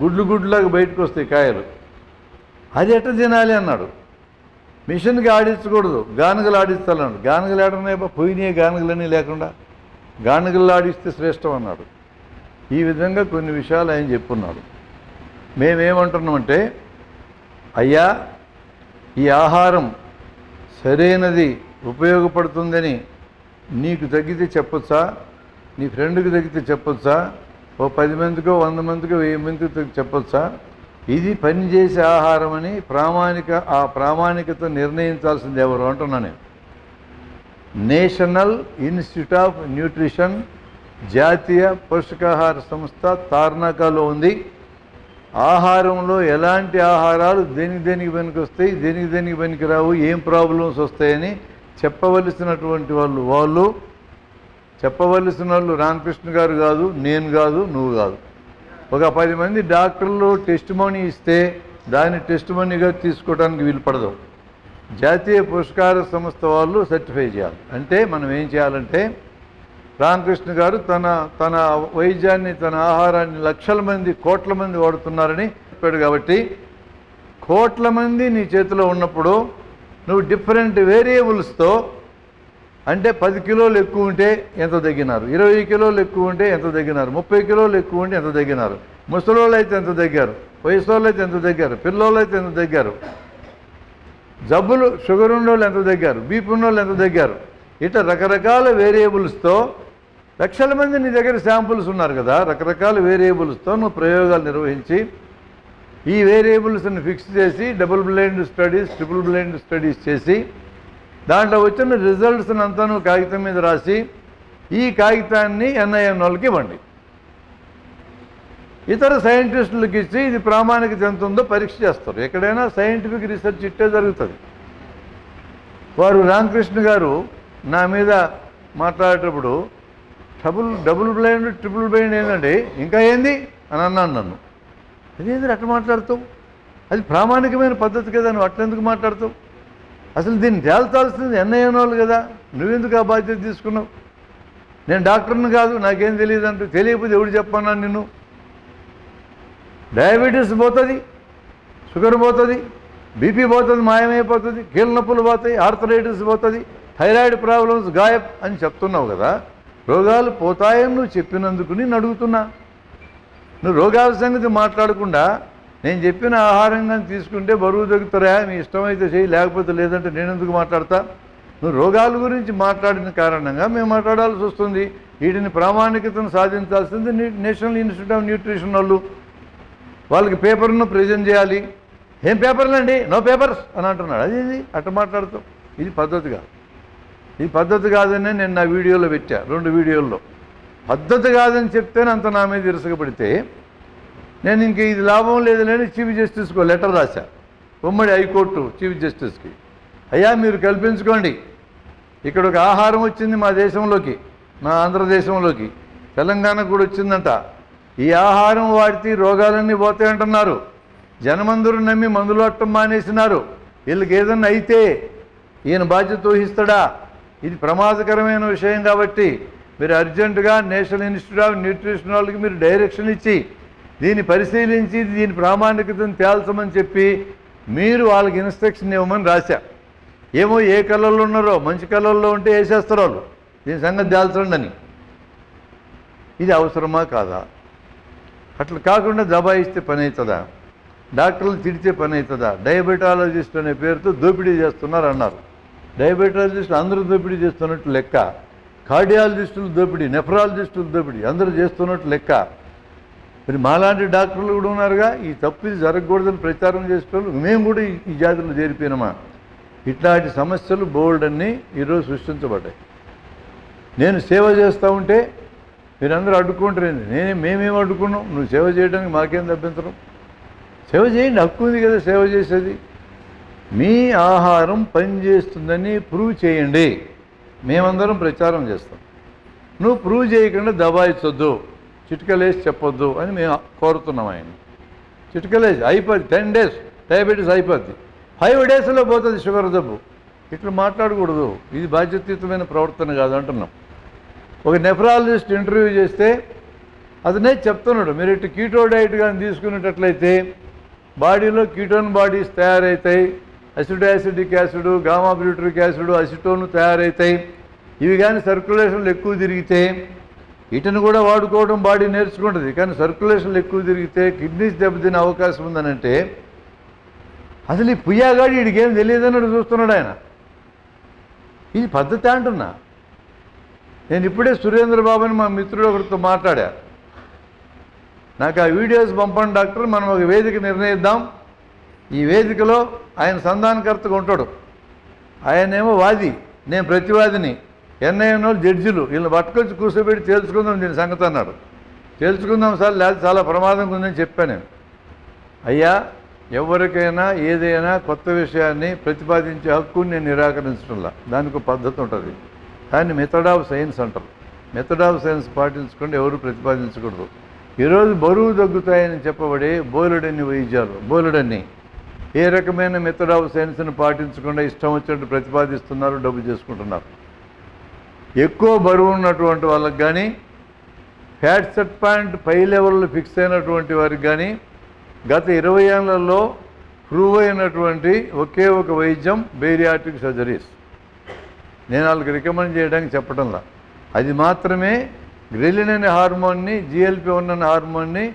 గుడ్లాగా బయటకు వస్తాయి కాయలు. అది ఎట్లా తినాలి అన్నాడు. మిషన్కి ఆడించకూడదు, గానుగలు ఆడిస్తానన్నాడు. గానుగలు ఆడనే పోయినాయి, గానుగలన్నీ లేకుండా గానుగలు ఆడిస్తే శ్రేష్టం అన్నాడు. ఈ విధంగా కొన్ని విషయాలు ఆయన చెప్పున్నాడు. మేమేమంటున్నామంటే, అయ్యా ఈ ఆహారం సరైనది, ఉపయోగపడుతుందని నీకు తగ్గితే చెప్పొచ్చా, నీ ఫ్రెండ్కి తగ్గితే చెప్పొచ్చా, ఓ 10 మందికో 100 మందికో 1000 మందికి చెప్పొచ్చా? ఇది పనిచేసే ఆహారం అని ఆ ప్రామాణికత నిర్ణయించాల్సింది ఎవరు అంటున్నా నేను. నేషనల్ ఇన్స్టిట్యూట్ ఆఫ్ న్యూట్రిషన్, జాతీయ పోషకాహార సంస్థ తార్నాకాలో ఉంది. ఆహారంలో ఎలాంటి ఆహారాలు దేనికి పనికొస్తాయి, దేనికి పనికిరావు, ఏం ప్రాబ్లమ్స్ వస్తాయని చెప్పవలసినటువంటి వాళ్ళు చెప్పవలసిన వాళ్ళు రామకృష్ణ గారు కాదు, నేను కాదు, నువ్వు కాదు. ఒక 10 మంది డాక్టర్లు టెస్టిమోనీ ఇస్తే దాన్ని టెస్టిమోనీగా తీసుకోవడానికి వీలు పడదు. జాతీయ పోషకాహార సంస్థ వాళ్ళు సర్టిఫై చేయాలి. అంటే మనం ఏం చేయాలంటే, రామకృష్ణ గారు తన వైద్యాన్ని, తన ఆహారాన్ని లక్షల మంది, కోట్ల మంది వాడుతున్నారని చెప్పాడు. కాబట్టి కోట్ల మంది నీ చేతిలో ఉన్నప్పుడు నువ్వు డిఫరెంట్ వేరియబుల్స్తో, అంటే 10 కిలోలు ఎక్కువ ఉంటే ఎంత తగ్గినారు, 20 కిలోలు ఎక్కువ ఉంటే ఎంత తగ్గినారు, 30 కిలోలు ఎక్కువ ఉంటే ఎంత తగ్గినారు, ముసలోళ్ళు అయితే ఎంత తగ్గారు, వయసు వాళ్ళు అయితే ఎంత తగ్గారు, పిల్లోళ్ళు అయితే ఎంత తగ్గారు, జబ్బులు షుగర్ ఉన్నోళ్ళు ఎంత తగ్గారు, బీపీ ఉన్నోళ్ళు ఎంత తగ్గారు, ఇట్లా రకరకాల వేరియబుల్స్తో లక్షల మంది నీ దగ్గర శాంపుల్స్ ఉన్నారు కదా, రకరకాల వేరియబుల్స్తో నువ్వు ప్రయోగాలు నిర్వహించి ఈ వేరియబుల్స్ని ఫిక్స్ చేసి double blind studies, triple blind studies చేసి దాంట్లో వచ్చిన రిజల్ట్స్ని అంతా నువ్వు కాగితం మీద రాసి ఈ కాగితాన్ని NIM వాళ్ళకి ఇవ్వండి. ఇతర సైంటిస్టులకి ఇచ్చి ఇది ప్రామాణికత ఎంత ఉందో పరీక్ష చేస్తారు. ఎక్కడైనా సైంటిఫిక్ రీసెర్చ్ ఇట్టే జరుగుతుంది. వారు రామకృష్ణ గారు నా మీద మాట్లాడేటప్పుడు డబుల్ బ్లైండ్ ట్రిపుల్ బ్లైండ్ ఏంటంటే ఇంకా ఏంది అని అన్నాను. నన్ను అదేంది అట్లా మాట్లాడుతావు, అది ప్రామాణికమైన పద్ధతి కదా, నువ్వు అట్లెందుకు మాట్లాడుతావు, అసలు దీన్ని తేల్చాల్సింది NIM వాళ్ళు కదా, నువ్వెందుకు ఆ బాధ్యత తీసుకున్నావు? నేను డాక్టర్ని కాదు, నాకేం తెలియదు అంటూ, తెలియకపోతే ఎవడు చెప్పన్నాను నిన్ను? డయాబెటీస్ పోతుంది, షుగర్ పోతుంది, బీపీ పోతుంది, మాయమైపోతుంది, కీళ్ళ నొప్పులు పోతాయి, ఆర్థరైటిస్ పోతుంది, థైరాయిడ్ ప్రాబ్లమ్స్ గాయబ్ అని చెప్తున్నావు కదా. రోగాలు పోతాయని నువ్వు చెప్పినందుకు నేను అడుగుతున్నా. నువ్వు రోగాల సంగతి మాట్లాడకుండా నేను చెప్పిన ఆహారంగా తీసుకుంటే బరువు తగ్గుతారా, మీ ఇష్టమైతే చేయి, లేకపోతే లేదంటే నేను ఎందుకు మాట్లాడతా? నువ్వు రోగాల గురించి మాట్లాడిన కారణంగా మేము మాట్లాడాల్సి వస్తుంది. వీటిని ప్రామాణికతను సాధించాల్సింది నేషనల్ ఇన్స్టిట్యూట్ ఆఫ్ న్యూట్రిషన్ వాళ్ళకి పేపర్ను ప్రజెంట్ చేయాలి. ఏం పేపర్లు అండి, నో పేపర్స్ అని అంటున్నాడు. అది అట్ట మాట్లాడుతావు, ఇది పద్ధతి కాదు. ఈ పద్ధతి కాదని నేను నా వీడియోలో పెట్టా, 2 వీడియోల్లో. పద్ధతి కాదని చెప్తేనే అంత నా మీద ఇరుసగపడితే నేను ఇంక ఇది లాభం లేదు లేని చీఫ్ జస్టిస్కో లెటర్ రాశా, ఉమ్మడి హైకోర్టు చీఫ్ జస్టిస్కి. అయ్యా మీరు కల్పించుకోండి, ఇక్కడ ఒక ఆహారం వచ్చింది మా దేశంలోకి, మా ఆంధ్రదేశంలోకి, తెలంగాణకు కూడా వచ్చిందంట. ఈ ఆహారం వాడితే రోగాలన్నీ పోతాయంటున్నారు. జనమందరూ నమ్మి మందులు అట్టం మానేసినారు. వీళ్ళకి ఏదన్నా అయితే ఈయన బాధ్యత వహిస్తాడా? ఇది ప్రమాదకరమైన విషయం. కాబట్టి మీరు అర్జెంటుగా నేషనల్ ఇన్స్టిట్యూట్ ఆఫ్ న్యూట్రిషన్ వాళ్ళకి మీరు డైరెక్షన్ ఇచ్చి దీన్ని పరిశీలించి దీని ప్రామాణికతను తేల్చమని చెప్పి మీరు వాళ్ళకి ఇన్స్ట్రక్షన్ ఇవ్వమని రాశా. ఏమో ఏ కలర్లో ఉన్నారో, మంచి కలర్లో ఉంటే వేసేస్తారు వాళ్ళు, దీని సంగతి తేల్చండి అని. ఇది అవసరమా కాదా? అట్లా కాకుండా దబాయిస్తే పని అవుతుందా? డాక్టర్లు తిడితే పని అవుతుందా? డయాబెటాలజిస్ట్ అనే పేరుతో దోపిడీ చేస్తున్నారు అన్నారు. డయాబెటాలజిస్టులు అందరూ దోపిడీ చేస్తున్నట్టు లెక్క, కార్డియాలజిస్టులు దోపిడీ, నెఫ్రాలజిస్టులు దోపిడీ అందరూ చేస్తున్నట్టు లెక్క. మరి మాలాంటి డాక్టర్లు కూడా ఉన్నారుగా. ఈ తప్పు ఇది జరగకూడదని ప్రచారం చేసేటోళ్ళు మేము కూడా ఈ జాతిలో చేరిపోయినామా? ఇట్లాంటి సమస్యలు బోల్డ్ అన్నీ ఈరోజు సృష్టించబడ్డాయి. నేను సేవ చేస్తూ ఉంటే మీరందరూ అడ్డుకుంటారండి. మేమేం అడ్డుకున్నాం? నువ్వు సేవ చేయడానికి మాకేం అభ్యంతరం? సేవ చేయండి, హక్కు ఉంది కదా సేవ చేసేది. మీ ఆహారం పనిచేస్తుందని ప్రూవ్ చేయండి, మేమందరం ప్రచారం చేస్తాం. నువ్వు ప్రూవ్ చేయకుండా దబాయించొద్దు, చిటికలేసి చెప్పొద్దు అని మేము కోరుతున్నాం ఆయన. చిటికలేసి అయిపోద్ది, 10 days డయాబెటీస్ అయిపోద్ది, 5 daysలో పోతుంది షుగర్ జబ్బు. ఇట్లా మాట్లాడకూడదు, ఇది బాధ్యతయుతమైన ప్రవర్తన కాదు అంటున్నాం. ఒక నెఫ్రాలజిస్ట్ ఇంటర్వ్యూ చేస్తే అతనే చెప్తున్నాడు, మీరు ఇటు కీటో డైట్ కానీ తీసుకునేటట్లయితే బాడీలో కీటోన్ బాడీస్ తయారవుతాయి, acidic acid, gamma butyric acid, acetone తయారవుతాయి. ఇవి కానీ సర్క్యులేషన్లు ఎక్కువ తిరిగితే, వీటిని కూడా వాడుకోవడం బాడీ నేర్చుకుంటుంది, కానీ సర్క్యులేషన్లు ఎక్కువ తిరిగితే కిడ్నీస్ దెబ్బతినే అవకాశం ఉందనంటే అసలు ఈ పుయ్యాగాడి వీడికేం తెలియదన్నట్టు చూస్తున్నాడు ఆయన. ఇది పద్ధతి అంటున్నా. నేను ఇప్పుడే సురేంద్రబాబు అని మా మిత్రుడు ఒకరితో మాట్లాడా. నాకు ఆ వీడియోస్ పంపండి డాక్టర్, మనం ఒక వేదిక నిర్ణయిద్దాం. ఈ వేదికలో ఆయన సంధానకర్తగా ఉంటాడు, ఆయనేమో వాది, నేను ప్రతివాదిని, ఎన్ఐఎన్ వాళ్ళు జడ్జిలు, వీళ్ళని పట్టుకొచ్చి కూర్చోబెట్టి తేల్చుకుందాం దీని సంగతి అన్నాడు. తేల్చుకుందాం సార్, లేకపోతే చాలా ప్రమాదంగా ఉందని చెప్పాను నేను. అయ్యా, ఎవరికైనా ఏదైనా కొత్త విషయాన్ని ప్రతిపాదించే హక్కుని నేను నిరాకరించడంలా, దానికి ఒక పద్ధతి ఉంటుంది. దాన్ని మెథడ్ ఆఫ్ సైన్స్ అంటారు. మెథడ్ ఆఫ్ సైన్స్ పాటించకుండా ఎవరు ప్రతిపాదించకూడదు. ఈరోజు బరువు తగ్గుతాయని చెప్పబడి బోలెడన్ని వైద్యాలు, బోలెడన్ని ఏ రకమైన మెథడ్ ఆఫ్ సైన్స్ని పాటించకుండా ఇష్టం వచ్చినట్టు ప్రతిపాదిస్తున్నారు, డబ్బు చేసుకుంటున్నారు. ఎక్కువ బరువు ఉన్నటువంటి వాళ్ళకి కానీ, ఫ్యాట్ సెట్ పాయింట్ పై లెవెల్లో ఫిక్స్ అయినటువంటి వారికి కానీ గత 20 ఏళ్లలో ప్రూవ్ అయినటువంటి ఒకే ఒక వైద్యం బేరియాట్రిక్ సర్జరీస్. నేను వాళ్ళకి రికమెండ్ చేయడానికి చెప్పడంలా, అది మాత్రమే గ్రెలిన్ అనే హార్మోన్ని, GLP-1 అనే హార్మోన్ని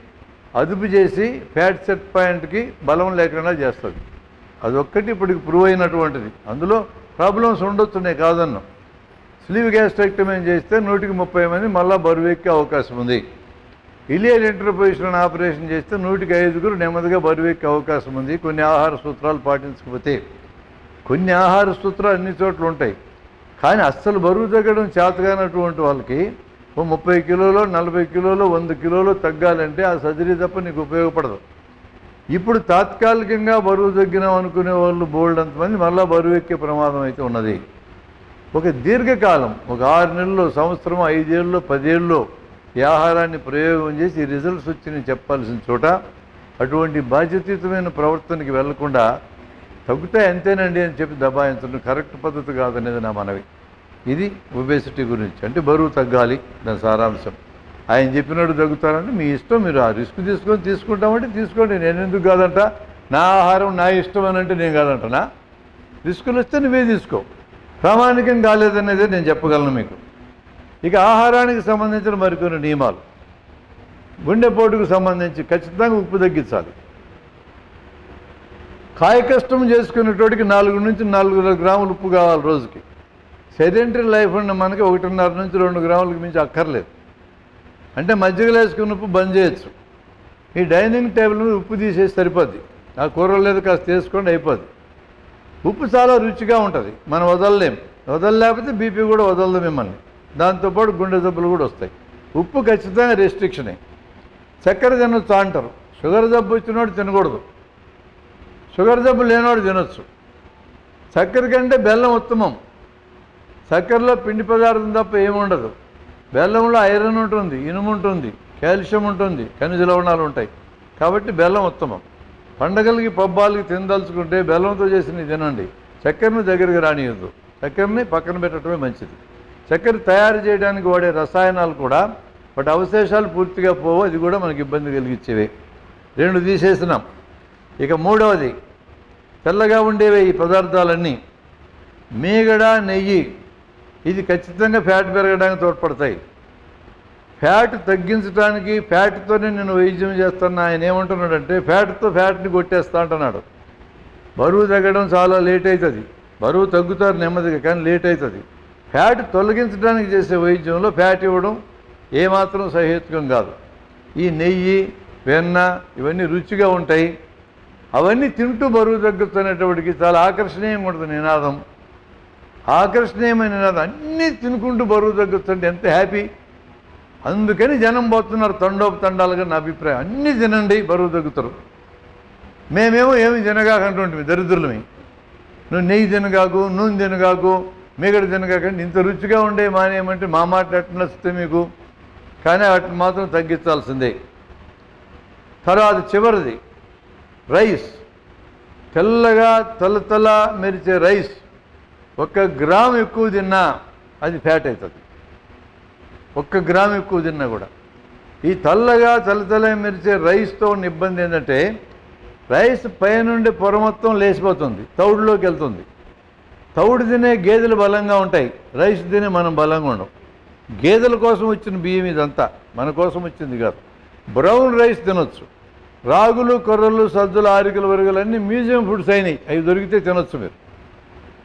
అదుపు చేసి ఫ్యాట్ సెట్ పాయింట్కి బలం లేకుండా చేస్తుంది. అదొక్కటి ఇప్పటికి ప్రూవ్ అయినటువంటిది. అందులో ప్రాబ్లమ్స్ ఉండొచ్చున్నాయి కాదన్నాం. స్లీవ్ గ్యాస్ట్రెక్టమీ చేస్తే 100కి 30 మంది మళ్ళీ బరువు ఎక్కే అవకాశం ఉంది. ఇలియర్ ఇంటర్పోజిషన్ ఆపరేషన్ చేస్తే 100కి 5 నెమ్మదిగా బరువు ఎక్కే అవకాశం ఉంది, కొన్ని ఆహార సూత్రాలు పాటించకపోతే. కొన్ని ఆహార సూత్రాలు అన్ని చోట్ల ఉంటాయి, కానీ అస్సలు బరువు తగ్గడం చేతగానటువంటి వాళ్ళకి 30 కిలోలో, 40 కిలోలో, 100 కిలోలో తగ్గాలంటే ఆ సర్జరీ తప్ప నీకు ఉపయోగపడదు. ఇప్పుడు తాత్కాలికంగా బరువు తగ్గినాం అనుకునే వాళ్ళు బోల్డ్ అంతమంది మళ్ళీ బరువు ఎక్కే ప్రమాదం అయితే ఉన్నది. ఒక దీర్ఘకాలం, ఒక 6 నెలలు, సంవత్సరం, 5 ఏళ్ళు, 10 ఏళ్ళు ఈ ఆహారాన్ని ప్రయోగం చేసి రిజల్ట్స్ వచ్చి చెప్పాల్సిన చోట అటువంటి బాధ్యతయుతమైన ప్రవర్తనకి వెళ్లకుండా తగ్గుతాయి అంతేనండి అని చెప్పి దబాయించడం కరెక్ట్ పద్ధతి కాదనేది నా మనవి. ఇది ఒబేసిటీ గురించి, అంటే బరువు తగ్గాలి దాని సారాంశం. ఆయన చెప్పినట్టు తగ్గుతారంటే మీ ఇష్టం, మీరు ఆ రిస్క్ తీసుకుంటామంటే తీసుకోండి, నేను ఎందుకు కాదంట. నా ఆహారం నా ఇష్టం అని అంటే నేను కాదంటనా? రిస్కులు వస్తే నువ్వే తీసుకో, ప్రామాణికం కాలేదనేదే నేను చెప్పగలను మీకు. ఇక ఆహారానికి సంబంధించిన మరికొన్ని నియమాలు. గుండెపోటుకు సంబంధించి ఖచ్చితంగా ఉప్పు తగ్గించాలి. కాయకష్టం చేసుకునేటోడికి 4 నుంచి 4 గ్రాములు ఉప్పు కావాలి రోజుకి. సెడెంటరీ లైఫ్ ఉన్న మనకి 1.5 నుంచి 2 గ్రాములకు మించి అక్కర్లేదు. అంటే మజ్జిగలు వేసుకున్న ఉప్పు బంద్ చేయొచ్చు. ఈ డైనింగ్ టేబుల్ మీద ఉప్పు తీసేసి సరిపోద్ది, ఆ కూరలు లేదు కాస్త వేసుకోండి అయిపోద్ది. ఉప్పు చాలా రుచిగా ఉంటుంది, మనం వదలలేకపోతే బీపీ కూడా వదలదు మిమ్మల్ని, దాంతోపాటు గుండె జబ్బులు కూడా వస్తాయి. ఉప్పు ఖచ్చితంగా రెస్ట్రిక్షనే. చక్కెర తినొచ్చు అంటారు, షుగర్ జబ్బు వచ్చినోడు తినకూడదు, షుగర్ జబ్బు లేనివాడు తినొచ్చు. చక్కెర కంటే బెల్లం ఉత్తమం. చక్కెరలో పిండి పదార్థం తప్ప ఏముండదు. బెల్లంలో ఐరన్ ఉంటుంది, ఇనుము ఉంటుంది, కాల్షియం ఉంటుంది, ఖనిజ లవణాలు ఉంటాయి. కాబట్టి బెల్లం ఉత్తమం. పండగలకి పబ్బాలకి తినదలుచుకుంటే బెల్లంతో చేసిన తినండి, చక్కెరని దగ్గరికి రానియద్దు. చక్కెరని పక్కన పెట్టడమే మంచిది. చక్కెర తయారు చేయడానికి వాడే రసాయనాలు కూడా వాటి అవశేషాలు పూర్తిగా పోవు, అది కూడా మనకి ఇబ్బంది కలిగించేవే. 2 తీసేసినాం. ఇక 3వది తెల్లగా ఉండేవే ఈ పదార్థాలన్నీ మీగడ, నెయ్యి. ఇది ఖచ్చితంగా ఫ్యాట్ పెరగడానికి తోడ్పడతాయి. ఫ్యాట్ తగ్గించడానికి ఫ్యాట్తోనే నేను వైద్యం చేస్తాను. ఆయన ఏమంటున్నాడంటే ఫ్యాట్ని కొట్టేస్తా అంటున్నాడు. బరువు తగ్గడం చాలా లేట్ అవుతుంది. బరువు తగ్గుతారు నెమ్మదిగా, కానీ లేట్ అవుతుంది. ఫ్యాట్ తొలగించడానికి చేసే వైద్యంలో ఫ్యాట్ ఇవ్వడం ఏమాత్రం సహేతుకం కాదు. ఈ నెయ్యి, వెన్న ఇవన్నీ రుచిగా ఉంటాయి. అవన్నీ తింటూ బరువు తగ్గుతున్నప్పటికీ చాలా ఆకర్షణీయంగా ఉంటుంది నినాదం. ఆకర్షణీయమైన నినాదం. అన్నీ తినుకుంటూ బరువు తగ్గుతుంటే ఎంత హ్యాపీ. అందుకని జనం పోతున్నారు తండోపతండాలుగా. నా అభిప్రాయం అన్నీ తినండి బరువు తగ్గుతారు. మేమేమో ఏమి తినగాకంటుంటే దరిద్రులమే. నువ్వు నెయ్యి తినగాకు, నూనె తినగాకు, మిగడు తినగాకండి. ఇంత రుచిగా ఉండే మానేయమంటే మా మాట ఎట్లా నచ్చితే మీకు, కానీ వాటిని మాత్రం తగ్గించాల్సిందే. తర్వాత చివరిది రైస్. తెల్లగా తల మెరిచే రైస్ 1 గ్రాము ఎక్కువ తిన్నా అది ఫ్యాట్ అవుతుంది. 1 గ్రాము ఎక్కువ తిన్నా కూడా. ఈ తెల్లగా తల మెరిచే రైస్తో ఉన్న ఇబ్బంది ఏంటంటే రైస్ పైనుండి పొర మొత్తం లేచిపోతుంది, తౌడులోకి వెళ్తుంది. తౌడు తినే గేదెలు బలంగా ఉంటాయి, రైస్ తినే మనం బలంగా ఉండం. గేదెల కోసం వచ్చిన బియ్యం ఇదంతా, మన కోసం వచ్చింది కాదు. బ్రౌన్ రైస్ తినొచ్చు. రాగులు, కొర్రలు, సజ్జలు, ఆరికలు, వరుగులు అన్నీ మ్యూజియం ఫుడ్స్ అయినాయి. అవి దొరికితే తినొచ్చు మీరు.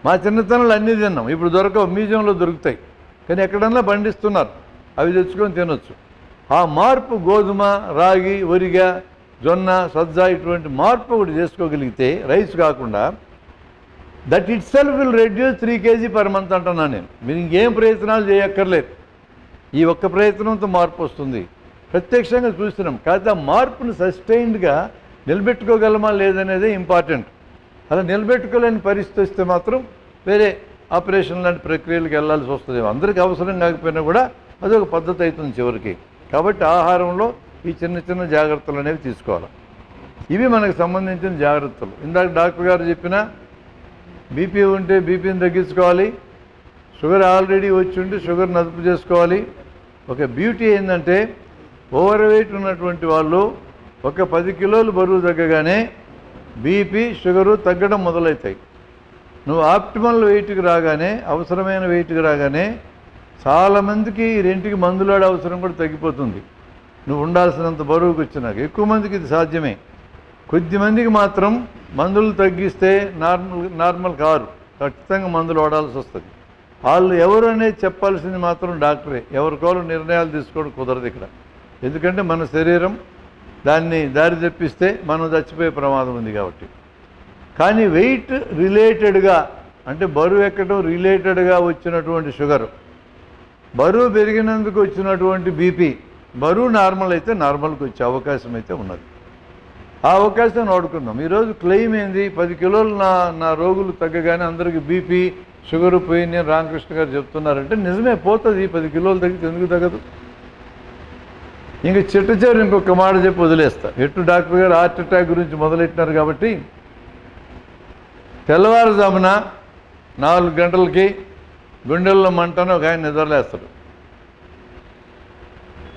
మా చిన్నతనంలో అన్నీ తిన్నాం, ఇప్పుడు దొరకవు, మ్యూజియంలో దొరుకుతాయి. కానీ ఎక్కడన్నా పండిస్తున్నారు, అవి తెచ్చుకొని తినొచ్చు. ఆ మార్పు గోధుమ, రాగి, వరిగ, జొన్న, సజ్జ ఇటువంటి మార్పు ఒకటి చేసుకోగలిగితే రైస్ కాకుండా, that it self will reduce 3 kg per month అంటున్నాను నేను. మీరు ఇంకేం ప్రయత్నాలు చేయక్కర్లేదు. ఈ ఒక్క ప్రయత్నంతో మార్పు వస్తుంది. ప్రత్యక్షంగా చూస్తున్నాం. కాకపోతే ఆ మార్పును సస్టైన్డ్గా నిలబెట్టుకోగలమా లేదనేదే ఇంపార్టెంట్. అలా నిలబెట్టుకోలేని పరిస్థితి వస్తే మాత్రం వేరే ఆపరేషన్ లాంటి ప్రక్రియలకు వెళ్ళాల్సి వస్తుంది. అందరికీ అవసరం కాకపోయినా కూడా అదొక పద్ధతి అవుతుంది చివరికి. కాబట్టి ఆహారంలో ఈ చిన్న జాగ్రత్తలు అనేవి తీసుకోవాలి. ఇవి మనకు సంబంధించిన జాగ్రత్తలు. ఇందాక డాక్టర్ గారు చెప్పిన బీపీ ఉంటే బీపీని తగ్గించుకోవాలి. షుగర్ ఆల్రెడీ వచ్చి ఉంటే షుగర్ని అదుపు చేసుకోవాలి. ఒక బ్యూటీ ఏంటంటే ఓవర్ వెయిట్ ఉన్నటువంటి వాళ్ళు ఒక 10 కిలోలు బరువు తగ్గగానే బీపీ, షుగరు తగ్గడం మొదలవుతాయి. నువ్వు ఆప్టిమల్ వెయిట్కి రాగానే, అవసరమైన వెయిట్కి రాగానే చాలామందికి రెంటికి మందులాడే అవసరం కూడా తగ్గిపోతుంది. నువ్వు ఉండాల్సినంత బరువుకి వచ్చినాక. ఎక్కువ మందికి ఇది సాధ్యమే. కొద్దిమందికి మాత్రం మందులు తగ్గిస్తే నార్మల్ కారు, ఖచ్చితంగా మందులు వాడాల్సి వస్తుంది. వాళ్ళు ఎవరు అనేది చెప్పాల్సింది మాత్రం డాక్టరే. ఎవరికోరు నిర్ణయాలు తీసుకోవడం కుదరదు ఇక్కడ. ఎందుకంటే మన శరీరం దాన్ని దారి తెప్పిస్తే మనం చచ్చిపోయే ప్రమాదం ఉంది కాబట్టి. కానీ వెయిట్ రిలేటెడ్గా, అంటే బరువు ఎక్కడం రిలేటెడ్గా వచ్చినటువంటి షుగర్, బరువు పెరిగినందుకు వచ్చినటువంటి బీపీ, బరువు నార్మల్ అయితే నార్మల్కి వచ్చే అవకాశం అయితే ఉన్నది. ఆ అవకాశం వాడుకుందాం. ఈరోజు క్లెయిమ్ ఏంది, 10 కిలోలు నా రోగులు తగ్గగానే అందరికీ బీపీ, షుగర్ పోయింది అని రామకృష్ణ గారు చెప్తున్నారంటే నిజమే, పోతుంది. 10 కిలోలు తగ్గితే ఎందుకు తగ్గదు? ఇంక చిట్ట ఇంకొక మాట చెప్పి వదిలేస్తా. ఎట్టు డాక్టర్ గారు హార్ట్ అటాక్ గురించి మొదలెట్టినారు కాబట్టి, తెల్లవారుజామున 4 గంటలకి గుండెల్లో మంటను ఒక ఆయన నిద్రలేస్తాడు.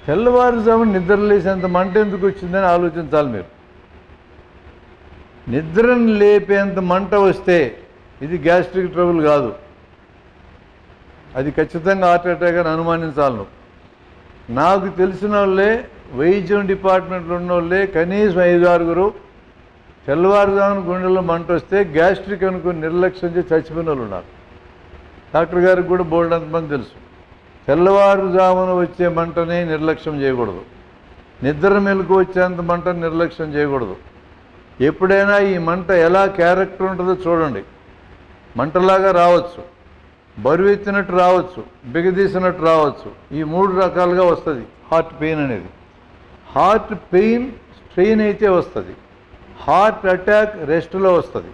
తెల్లవారుజామున నిద్రలేసేంత మంట ఎందుకు వచ్చిందని ఆలోచించాలి మీరు. నిద్రను లేపేంత మంట వస్తే ఇది గ్యాస్ట్రిక్ ట్రబుల్ కాదు, అది ఖచ్చితంగా హార్ట్ అటాక్ అని అనుమానించాలి నువ్వు. నాకు తెలిసిన వాళ్ళే, వైద్యం డిపార్ట్మెంట్లో ఉన్న వాళ్ళే కనీసం 5-6 తెల్లవారుజామున గుండెల్లో మంట వస్తే గ్యాస్ట్రిక్ అనుకుని నిర్లక్ష్యం చేసి చచ్చిపోయిన వాళ్ళు ఉన్నారు. డాక్టర్ గారికి కూడా బోల్డ్ అంతమంది తెలుసు. తెల్లవారుజామున వచ్చే మంటని నిర్లక్ష్యం చేయకూడదు. నిద్ర మెలకు వచ్చేంత మంటని నిర్లక్ష్యం చేయకూడదు. ఎప్పుడైనా ఈ మంట ఎలా క్యారెక్టర్ ఉంటుందో చూడండి. మంటలాగా రావచ్చు, బరువు ఎత్తినట్టు రావచ్చు, బిగదీసినట్టు రావచ్చు. ఈ 3 రకాలుగా వస్తుంది హార్ట్ పెయిన్ అనేది. హార్ట్ పెయిన్ స్ట్రెయిన్ అయితే వస్తుంది. హార్ట్ అటాక్ రెస్ట్లో వస్తుంది.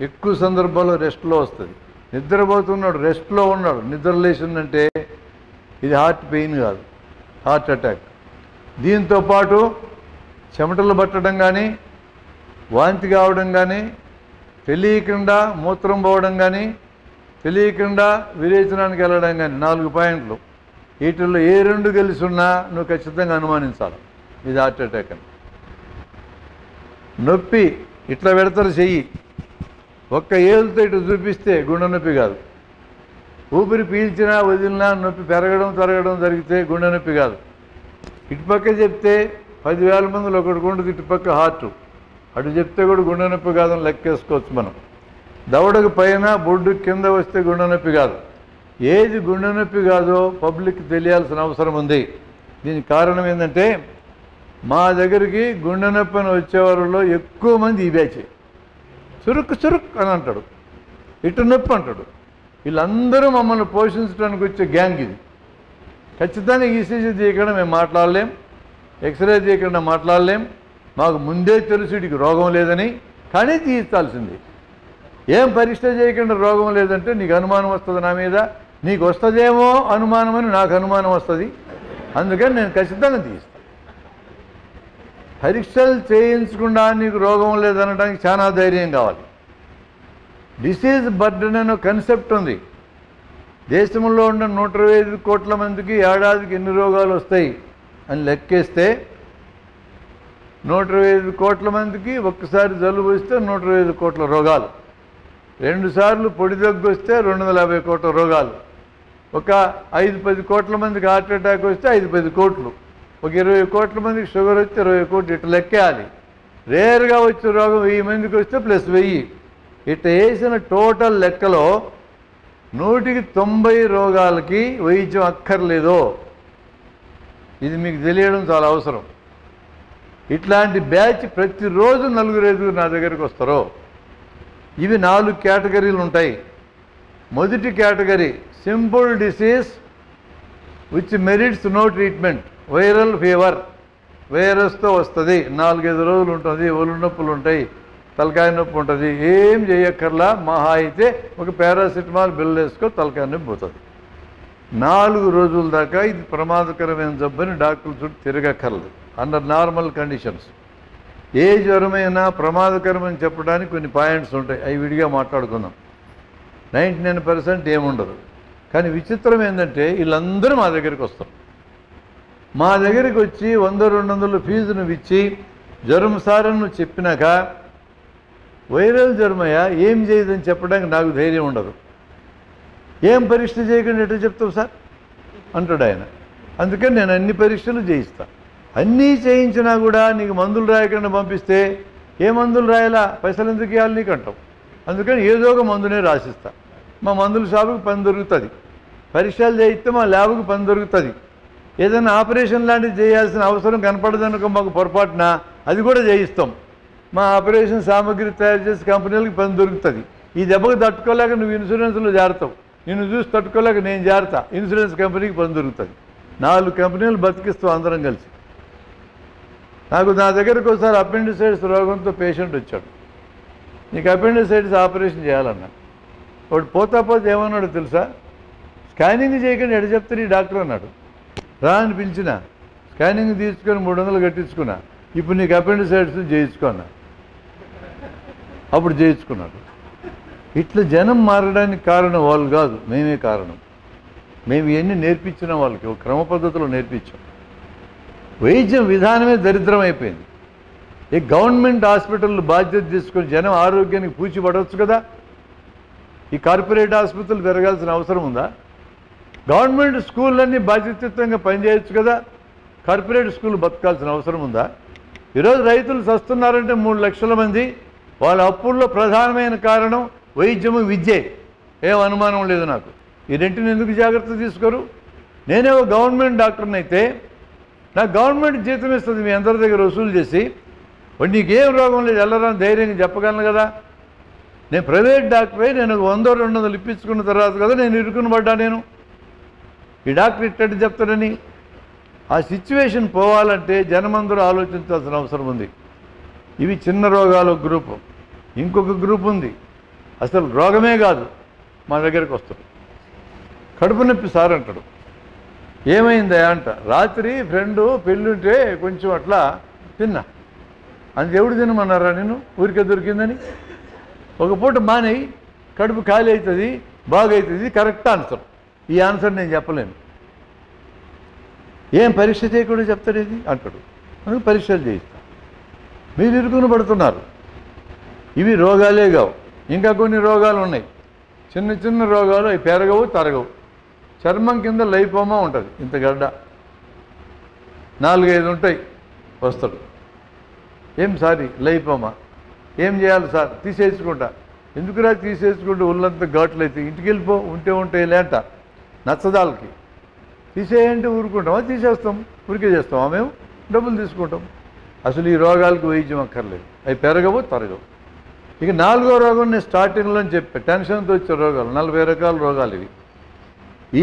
ఎక్కువ సందర్భాల్లో రెస్ట్లో వస్తుంది. నిద్రపోతున్నాడు, రెస్ట్లో ఉన్నాడు, నిద్ర లేచిందంటే ఇది హార్ట్ పెయిన్ కాదు, హార్ట్ అటాక్. దీంతో పాటు చెమటలు పట్టడం కానీ, వాంతి కావడం కానీ, తెలియకుండా మూత్రం పోవడం కానీ, తెలియకుండా విరేచనానికి వెళ్ళడం కానీ, 4 పాయింట్లు. వీటిల్లో ఏ 2 కలిసి ఉన్నా నువ్వు ఖచ్చితంగా అనుమానించాలి ఇది హార్ట్ అటాక్ అని. నొప్పి ఇట్లా పెడతారు చెయ్యి, ఒక్క ఏళ్ళతో ఇటు చూపిస్తే గుండె నొప్పి కాదు. ఊపిరి పీల్చినా వదిలినా నొప్పి పెరగడం తరగడం జరిగితే గుండె నొప్పి కాదు. ఇటుపక్క చెప్తే 10,000 మందిలో ఒకటి ఉండదు, ఇటుపక్క హార్టు. అటు చెప్తే కూడా గుండె నొప్పి కాదని లెక్కేసుకోవచ్చు మనం. దవడకు పైన బొడ్డు కింద వస్తే గుండె నొప్పి కాదు. ఏది గుండె నొప్పి కాదో పబ్లిక్ తెలియాల్సిన అవసరం ఉంది. దీనికి కారణం ఏంటంటే మా దగ్గరికి గుండె నొప్పి అని వచ్చేవారిలో ఎక్కువ మంది ఈ బ్యాచే. చురుక్ చురుక్ అని అంటాడు, ఇటు నొప్పి అంటాడు. వీళ్ళందరూ మమ్మల్ని పోషించడానికి వచ్చే గ్యాంగ్ ఇది. ఖచ్చితంగా ఈసీజీ తీయకుండా మేము మాట్లాడలేం, ఎక్స్రే తీయకుండా మాట్లాడలేం. మాకు ముందే తెలుసు వీడికి రోగం లేదని, కానీ తీయించాల్సింది. ఏం పరీక్ష చేయకుండా రోగం లేదంటే నీకు అనుమానం వస్తుంది నా మీద, నీకు వస్తుందేమో అనుమానం అని నాకు అనుమానం వస్తుంది. అందుకని నేను ఖచ్చితంగా తీయిస్తాను. పరీక్షలు చేయించకుండా నీకు రోగం లేదనడానికి చాలా ధైర్యం కావాలి. డిసీజ్ బర్డెన్ అనే కన్సెప్ట్ ఉంది. దేశంలో ఉన్న 125 కోట్ల మందికి ఏడాదికి ఎన్ని రోగాలు వస్తాయి అని లెక్కేస్తే 125 కోట్ల మందికి ఒక్కసారి జలుబు వస్తే 125 కోట్ల రోగాలు, 2 సార్లు పొడి దగ్గు వస్తే 250 కోట్ల రోగాలు, ఒక 5-10 కోట్ల మందికి హార్ట్ అటాక్ వస్తే 5-10 కోట్లు, ఒక 20 కోట్ల మందికి షుగర్ వస్తే 20 కోట్లు. ఇట్లా లెక్కేయాలి. రేరుగా వచ్చే రోగం 1000 మందికి వస్తే +1000. ఇట్లా వేసిన టోటల్ లెక్కలో 100కి 90 రోగాలకి వైద్యం అక్కర్లేదో. ఇది మీకు తెలియడం చాలా అవసరం. ఇట్లాంటి బ్యాచ్ ప్రతిరోజు 4-5 నా దగ్గరికి వస్తారో. ఇవి 4 కేటగిరీలు ఉంటాయి. మొదటి category simple disease which merits no treatment. Viral fever, వైరస్తో వస్తుంది, 4-5 రోజులు ఉంటుంది, ఒళ్ళు నొప్పులు ఉంటాయి, తలకాయ నొప్పి ఉంటుంది, ఏం చేయక్కర్లా. మహా అయితే ఒక పారాసిటమాల్ బిల్లు వేసుకో తలకాయ నొప్పి పోతుంది. 4 రోజుల దాకా ఇది ప్రమాదకరమైన జబ్బని డాక్టర్ల చుట్టూ తిరగక్కర్లేదు అండర్ నార్మల్ కండిషన్స్. ఏ జ్వరమైనా ప్రమాదకరమని చెప్పడానికి కొన్ని పాయింట్స్ ఉంటాయి, అవి విడిగా మాట్లాడుకుందాం. 99% ఏముండదు. కానీ విచిత్రం ఏంటంటే వీళ్ళందరూ మా దగ్గరికి వస్తారు. మా దగ్గరికి వచ్చి 100-200 ఫీజు నువ్వు ఇచ్చి జ్వరం సారని నువ్వు చెప్పినాక వైరల్ జ్వరమయ్యా ఏం చేయదని చెప్పడానికి నాకు ధైర్యం ఉండదు. ఏం పరీక్ష చేయకుండా ఎట్లా చెప్తావు సార్ అంటాడు ఆయన. అందుకని నేను అన్ని పరీక్షలు చేయిస్తాను. అన్నీ చేయించినా కూడా నీకు మందులు రాయకుండా పంపిస్తే ఏ మందులు రాయాలా, పైసలు ఎందుకు ఇవ్వాలి నీకు అంటావు. అందుకని ఏదో ఒక మందునే రాసిస్తా. మా మందుల షాపుకి పని దొరుకుతుంది, పరీక్షలు చేయిస్తే మా ల్యాబ్కి పని దొరుకుతుంది. ఏదైనా ఆపరేషన్ లాంటివి చేయాల్సిన అవసరం కనపడదనుక మాకు పొరపాటున అది కూడా చేయిస్తాం. మా ఆపరేషన్ సామాగ్రి తయారు చేసే కంపెనీలకు పని దొరుకుతుంది. ఈ దెబ్బకు తట్టుకోలేక నువ్వు ఇన్సూరెన్స్లో చేరతావు, నిన్ను చూసి తట్టుకోలేక నేను చేరతా, ఇన్సూరెన్స్ కంపెనీకి పని దొరుకుతుంది. 4 కంపెనీలు బతికిస్తాం అందరం కలిసి. నా దగ్గరకు ఒకసారి అపెండిసైటిస్ రోగంతో పేషెంట్ వచ్చాడు. నీకు అపెండిసైటిస్ ఆపరేషన్ చేయాలన్నా వాడు పోతే ఏమన్నాడు తెలుసా, స్కానింగ్ చేయకుండా ఎడ చెప్తారు ఈ డాక్టర్ అన్నాడు. రా అని పిలిచిన, స్కానింగ్ తీసుకొని 300 కట్టించుకున్నా. ఇప్పుడు నీకు అపెండిసైటిస్ చేయించుకున్నా. అప్పుడు చేయించుకున్నాడు. ఇట్లా జనం మారడానికి కారణం వాళ్ళు కాదు, మేమే కారణం. మేము ఇవన్నీ నేర్పించిన వాళ్ళకి ఒక క్రమ పద్ధతిలో నేర్పించాం. వైద్యం విధానమే దరిద్రం అయిపోయింది. ఈ గవర్నమెంట్ హాస్పిటల్ బాధ్యత తీసుకొని జనం ఆరోగ్యానికి పూచిపడవచ్చు కదా. ఈ కార్పొరేట్ ఆసుపత్రులు పెరగాల్సిన అవసరం ఉందా? గవర్నమెంట్ స్కూళ్ళన్నీ బాధ్యతయుతంగా పనిచేయచ్చు కదా. కార్పొరేట్ స్కూల్ బతకాల్సిన అవసరం ఉందా? ఈరోజు రైతులు చస్తున్నారంటే 3 లక్షల మంది. వాళ్ళ అప్పుల్లో ప్రధానమైన కారణం వైద్యము, విద్యే. ఏం అనుమానం లేదు నాకు. ఈ రెంటిని ఎందుకు జాగ్రత్త తీసుకోరు? నేనే ఒక గవర్నమెంట్ డాక్టర్ని అయితే నాకు గవర్నమెంట్ జీతం ఇస్తుంది, మీ అందరి దగ్గర వసూలు చేసి. వాడు నీకేం రోగం లేదు వెళ్ళరాని ధైర్యంగా చెప్పగలను కదా. నేను ప్రైవేట్ డాక్టరే, నేను 100-200 ఇప్పించుకున్న తర్వాత కదా నేను ఇరుకుని పడ్డా. నేను ఈ డాక్టర్ ఇట్టట్టు చెప్తాడని ఆ సిచ్యువేషన్ పోవాలంటే జనమందరూ ఆలోచించాల్సిన అవసరం ఉంది. ఇవి చిన్న రోగాలు ఒక గ్రూపు. ఇంకొక గ్రూప్ ఉంది అసలు రోగమే కాదు, మా దగ్గరికి వస్తాడు. కడుపు నొప్పి సార్ అంటాడు. ఏమైందా అంట, రాత్రి ఫ్రెండు పెళ్ళుంటే కొంచెం అట్లా తిన్నా. అంత ఎవడు తినమన్నారా నేను, ఊరికే దొరికిందని. ఒక పూట మానేయి, కడుపు ఖాళీ అవుతుంది, బాగవుతుంది. Correct answer. ఈ ఆన్సర్ నేను చెప్పలేను. ఏం పరీక్ష చేయకుండా చెప్తాడు ఇది అంటాడు. అందుకు పరీక్షలు చేయిస్తాను. మీరు ఇరుకుని పడుతున్నారు. ఇవి రోగాలే కావు, ఇంకా కొన్ని రోగాలు ఉన్నాయి. చిన్న చిన్న రోగాలు, అవి పెరగవు, తరగవు. చర్మం కింద లైపోమా ఉంటుంది, ఇంత గడ్డ. 4-5 ఉంటాయి. వస్తాడు, ఏం సారీ లైపోమా, ఏం చేయాలి సార్, తీసేసుకుంటా. ఎందుకురా తీసేసుకుంటే ఒళ్ళంతా ఘాట్లు అయితే, ఇంటికి వెళ్ళిపో, ఉంటే లేంట నచ్చదాలకి. తీసేయంటే ఊరుకుంటామా? తీసేస్తాం, ఊరికే చేస్తామా? మేము డబ్బులు తీసుకుంటాం. అసలు ఈ రోగాలకు వైద్యం అక్కర్లేదు, అవి పెరగవు తరగవు. ఇక 4వ రోగం నేను స్టార్టింగ్లో చెప్పా, టెన్షన్తో వచ్చే రోగాలు 40 రకాల రోగాలు ఇవి.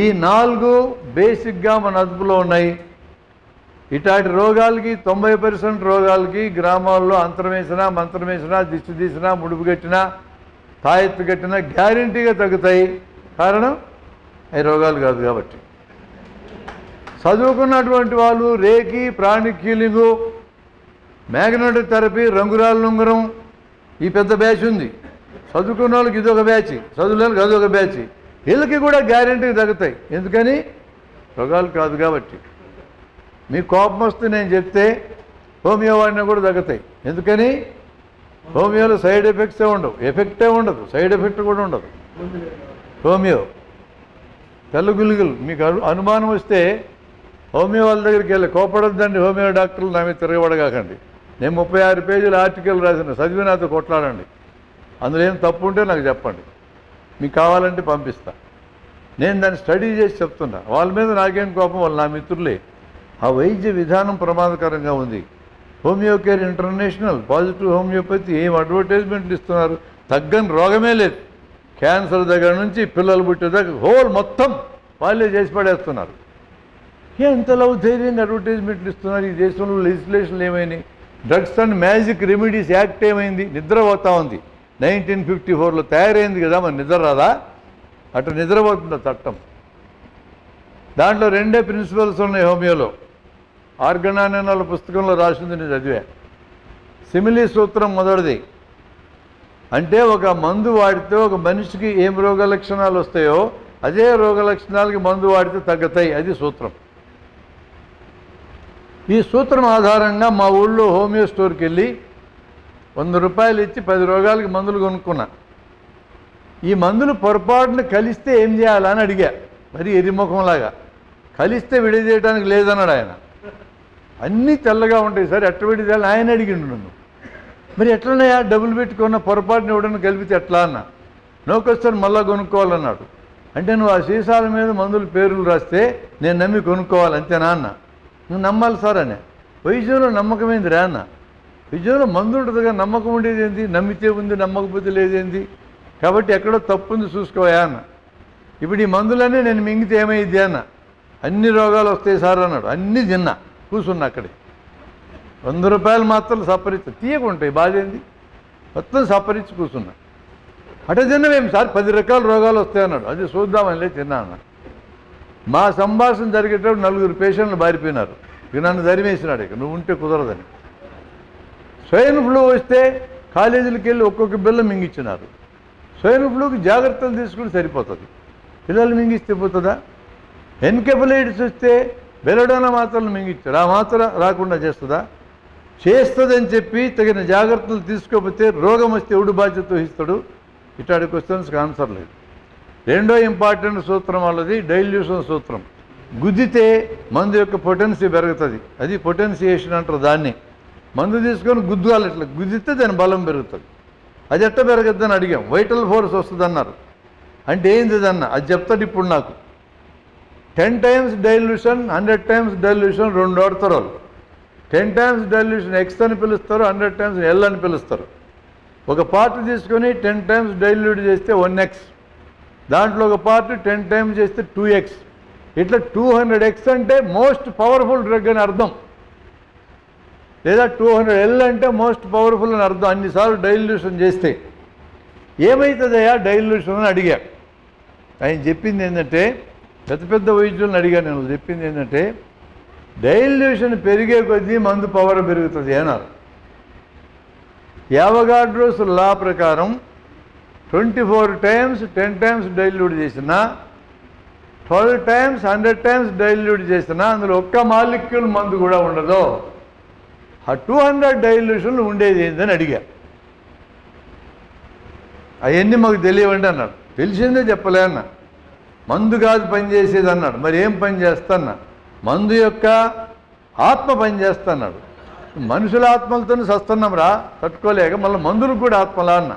ఈ 4 బేసిక్గా మన అదుపులో ఉన్నాయి. ఇట్లాంటి రోగాలకి 90% రోగాలకి గ్రామాల్లో అంతరం వేసినా, మంత్రం వేసినా, దిష్టి తీసినా, ముడుపు కట్టినా, తాయెత్తు కట్టినా గ్యారంటీగా తగ్గుతాయి. కారణం అవి రోగాలు కాదు కాబట్టి. చదువుకున్నటువంటి వాళ్ళు రేకి, ప్రాణిక్ హీలింగు, మ్యాగ్నెటిక్ థెరపీ, రంగురాళ్ళ నుంగరం, ఈ పెద్ద బ్యాచ్ ఉంది. చదువుకున్న వాళ్ళకి ఇదొక బ్యాచ్, చదువులేళ్ళకి అదొక బ్యాచ్. వీళ్ళకి కూడా గ్యారంటీగా తగ్గుతాయి. ఎందుకని? రోగాలు కాదు కాబట్టి. మీకు కోపం వస్తే నేను చెప్తే హోమియో వాడినా కూడా తగ్గుతాయి. ఎందుకని? హోమియోలో సైడ్ ఎఫెక్ట్సే ఉండవు, ఎఫెక్టే ఉండదు, సైడ్ ఎఫెక్ట్ కూడా ఉండదు. హోమియో తెల్లగులుగులు మీకు అనుమానం వస్తే హోమియో వాళ్ళ దగ్గరికి వెళ్ళి కోపడద్దండి. హోమియో డాక్టర్లు నా మీద తిరగబడగాకండి. నేను 36 పేజీల ఆర్టికల్ రాసిన, చదివి నాతో కొట్లాడండి. అందులో ఏం తప్పు ఉంటే నాకు చెప్పండి, మీకు కావాలంటే పంపిస్తా. నేను దాన్ని స్టడీ చేసి చెప్తున్నా. వాళ్ళ మీద నాకేం కోపం, వాళ్ళు నా మిత్రులే. ఆ వైద్య విధానం ప్రమాదకరంగా ఉంది. Homeo care international, positive homeopathy ఏం అడ్వర్టైజ్మెంట్లు ఇస్తున్నారు? తగ్గని రోగమే లేదు. క్యాన్సర్ దగ్గర నుంచి పిల్లలు పుట్టేదాకా హోల్ మొత్తం వాళ్ళే చేసి పడేస్తున్నారు. ఎంతలో ధైర్యంగా అడ్వర్టైజ్మెంట్లు ఇస్తున్నారు. ఈ దేశంలో లెజిస్లేషన్లు ఏమైనాయి? Drugs and magic remedies act ఏమైంది? నిద్రపోతా ఉంది. 1954లో తయారైంది కదా, మరి నిద్ర రాదా? అటు నిద్రపోతుంది చట్టం. దాంట్లో 2 ప్రిన్సిపల్స్ ఉన్నాయి హోమియోలో. ఆర్గనాన్ అనే వాళ్ళ పుస్తకంలో రాసింది, నేను చదివా. సిమిలీ సూత్రం మొదటిది. అంటే ఒక మందు వాడితే ఒక మనిషికి ఏం రోగ లక్షణాలు వస్తాయో అదే రోగ లక్షణాలకి మందు వాడితే తగ్గుతాయి. అది సూత్రం. ఈ సూత్రం ఆధారంగా మా ఊళ్ళో హోమియో స్టోర్కి వెళ్ళి 100 రూపాయలు ఇచ్చి 10 రోగాలకి మందులు కొనుక్కున్నా. ఈ మందులు పొరపాటున కలిస్తే ఏం చేయాలని అడిగా. మరి ఎరిముఖంలాగా కలిస్తే విడదీయడానికి లేదన్నాడు ఆయన. అన్నీ తెల్లగా ఉంటాయి సార్, ఎట్లా విడదీయాలని ఆయన అడిగిండు నన్ను. మరి ఎట్లన్నాయా, డబ్బులు పెట్టుకున్న పొరపాటున ఇవ్వడానికి కలిపితే ఎట్లా అన్నా. నో క్వశ్చన్, మళ్ళీ కొనుక్కోవాలన్నాడు. అంటే నువ్వు ఆ సీసాల మీద మందుల పేర్లు రాస్తే నేను నమ్మి కొనుక్కోవాలి అంతేనా అన్న. నువ్వు నమ్మాలి సార్ అనే. వైద్యంలో నమ్మకమైంది రా అన్న. వైద్యంలో మందు ఉంటుందిగా, నమ్మకం ఉండేది ఏంది? నమ్మితే ఉంది, నమ్మకపోతే లేదేంది? కాబట్టి ఎక్కడో తప్పు ఉంది చూసుకోవా అన్న. ఇప్పుడు ఈ మందులన్నీ నేను మింగితే ఏమైంది అన్న. అన్ని రోగాలు వస్తాయి సార్ అన్నాడు. అన్నీ తిన్నా, కూర్చున్నా అక్కడే. 100 రూపాయలు మాత్రం సపరించి తీయకుంటాయి, బాధ ఏంది? మొత్తం సపరించి కూర్చున్నా. అట తిన్నవేం సార్, 10 రకాల రోగాలు వస్తాయన్నాడు. అది చూద్దామని తిన్నా అన్న. మా సంభాషణ జరిగేటప్పుడు 4 పేషెంట్లు బారిపోయినారు. ఇక నన్ను ధరిమేసినాడు, ఇక నువ్వు ఉంటే కుదరదని. స్వైన్ ఫ్లూ వస్తే కాలేజీలకు వెళ్ళి ఒక్కొక్క బిల్ల మింగిచ్చినారు. స్వైన్ ఫ్లూకి జాగ్రత్తలు తీసుకుని సరిపోతుంది. పిల్లలు మింగిస్తే పోతుందా? ఎన్కెఫలైటిస్ వస్తే బెలడోనా మాత్రలు మింగిచ్చారు. ఆ మాత్ర రాకుండా చేస్తుందా? చేస్తుందని చెప్పి తగిన జాగ్రత్తలు తీసుకోకపోతే రోగం వస్తే ఎవడు బాధ్యత వహిస్తాడు? ఇట్లాంటి క్వశ్చన్స్కి ఆన్సర్ లేదు. రెండో ఇంపార్టెంట్ సూత్రం వాళ్ళది డైల్యూషన్ సూత్రం. గుద్దితే మందు యొక్క పొటెన్సీ పెరుగుతుంది. అది పొటెన్సియేషన్ అంటారు దాన్ని. మందు తీసుకొని గుద్దాలి, ఇట్లా గుద్దితే దాని బలం పెరుగుతుంది. అది ఎట్ట పెరగద్దని అడిగాం. వైటల్ ఫోర్స్ వస్తుంది అన్నారు. అంటే ఏంది అన్న, అది చెప్తాడు ఇప్పుడు నాకు. 10 times డైల్యూషన్, 100 times డైల్యూషన్ 2 వాడతారు వాళ్ళు. 10 times డైల్యూషన్ ఎక్స్ అని పిలుస్తారు, 100 times ఎల్ అని పిలుస్తారు. ఒక పార్ట్ తీసుకొని 10 times డైల్యూట్ చేస్తే 1x, దాంట్లో ఒక పార్ట్ 10 times చేస్తే 2x, ఇట్లా 200x అంటే మోస్ట్ పవర్ఫుల్ డ్రగ్ అని అర్థం. లేదా 200L అంటే మోస్ట్ పవర్ఫుల్ అని అర్థం. అన్నిసార్లు డైల్యూషన్ చేస్తే ఏమవుతుందయ్యా డైల్యూషన్ అని అడిగా. ఆయన చెప్పింది ఏంటంటే, పెద్ద వైద్యులను అడిగాను నేను. చెప్పింది ఏంటంటే, డైల్యూషన్ పెరిగే కొద్దీ మందు పవర్ పెరుగుతుంది అన్నారు. యావగాడ్రోస్ లా ప్రకారం 24 times 10 times డైల్యూట్ చేసినా, 12 times 100 times డైల్యూట్ చేసినా అందులో ఒక్క మాలిక్యూల్ మందు కూడా ఉండదు. ఆ 200 డైల్యూషన్లు ఉండేది ఏందని అడిగా. అవన్నీ మాకు తెలియవండి అన్నాడు. తెలిసిందే చెప్పలే అన్న. మందు కాదు పనిచేసేది అన్నాడు. మరి ఏం పని చేస్తా అన్న. మందు యొక్క ఆత్మ పనిచేస్తున్నాడు. మనుషుల ఆత్మలతో సస్తున్నాం రా తట్టుకోలేక మళ్ళీ మందులకు కూడా ఆత్మలా అన్న.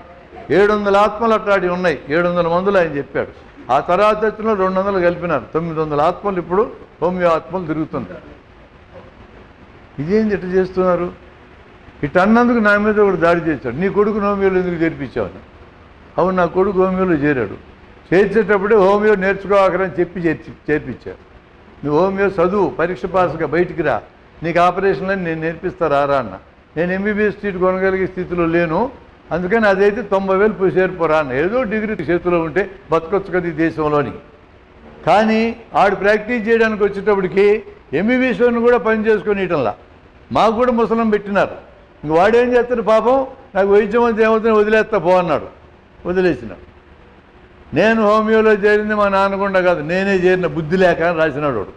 700 ఆత్మలు అట్లాంటివి ఉన్నాయి. 700 మందులు ఆయన చెప్పాడు. ఆ తర్వాత వచ్చిన 200 కలిపినారు. 900 ఆత్మలు ఇప్పుడు హోమియో ఆత్మలు తిరుగుతుంటారు. ఇదేంటి ఇట్లా చేస్తున్నారు? ఇటు అన్నందుకు నా మీద ఒకటి దాడి చేశాడు. నీ కొడుకు హోమియోలో ఎందుకు చేర్పించావని. అవును, నా కొడుకు హోమియోలో చేరాడు. చేర్చేటప్పుడే హోమియో నేర్చుకోవాలని చెప్పి చేర్పించారు. నువ్వు హోమియో చదువు, పరీక్ష పాస్గా బయటికి రా, నీకు ఆపరేషన్లని నేను నేర్పిస్తారా రా అన్న. నేను ఎంబీబీఎస్ సీట్ కొనగలిగే స్థితిలో లేను, అందుకని అదైతే 90,000 పోయి చేరిపోరా అన్న. ఏదో డిగ్రీ చేతిలో ఉంటే బతకొచ్చు కదా ఈ దేశంలోని. కానీ ఆడు ప్రాక్టీస్ చేయడానికి వచ్చేటప్పటికి ఎంబీబీఎస్ని కూడా పని చేసుకొని ఇటంలా మాకు కూడా ముసలం పెట్టినారు. ఇంక వాడేం చేస్తాడు పాపం, నాకు వైద్యం అంతా ఏమవుతుంది వదిలేస్తా పో అన్నాడు. వదిలేసినాడు. నేను హోమియోలో చేరింది మా నాన్నకుండా కాదు, నేనే చేరిన, బుద్ధి లేక అని రాసినాడు వాడు.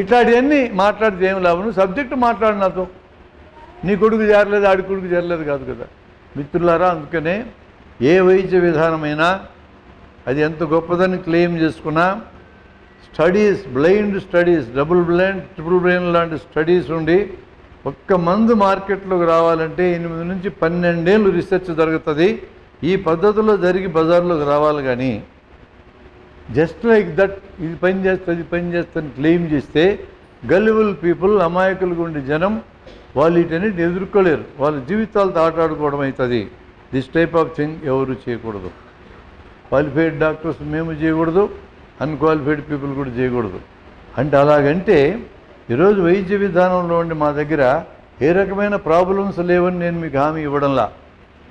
ఇట్లాంటివన్నీ మాట్లాడితే ఏం లాభం? సబ్జెక్టు మాట్లాడు నాతో. నీ కొడుకు చేరలేదు, ఆడి కొడుకు చేరలేదు కాదు కదా మిత్రులారా. అందుకనే ఏ వైద్య విధానమైనా అది ఎంత గొప్పదని క్లెయిమ్ చేసుకున్నా, studies, blind studies, double blind, triple blind లాంటి స్టడీస్ ఉండి ఒక్క మందు మార్కెట్లోకి రావాలంటే 8 నుంచి 12 ఏళ్ళు రీసెర్చ్ జరుగుతుంది. ఈ పద్ధతిలో జరిగి బజార్లోకి రావాలి. కానీ జస్ట్ లైక్ దట్ ఇది పని చేస్తుంది, ఇది పని చేస్తుంది క్లెయిమ్ చేస్తే గల్లిబుల్ పీపుల్, అమాయకులుగా ఉండే జనం వాళ్ళు వీటన్నిటిని ఎదుర్కోలేరు. వాళ్ళ జీవితాలతో ఆటాడుకోవడం అవుతుంది. దిస్ టైప్ ఆఫ్ థింగ్ ఎవరు చేయకూడదు. క్వాలిఫైడ్ డాక్టర్స్ మేము చేయకూడదు, అన్క్వాలిఫైడ్ పీపుల్ కూడా చేయకూడదు. అంటే అలాగంటే ఈరోజు వైద్య విధానంలో ఉండి మా దగ్గర ఏ రకమైన ప్రాబ్లమ్స్ లేవని నేను మీకు హామీ ఇవ్వడంలా.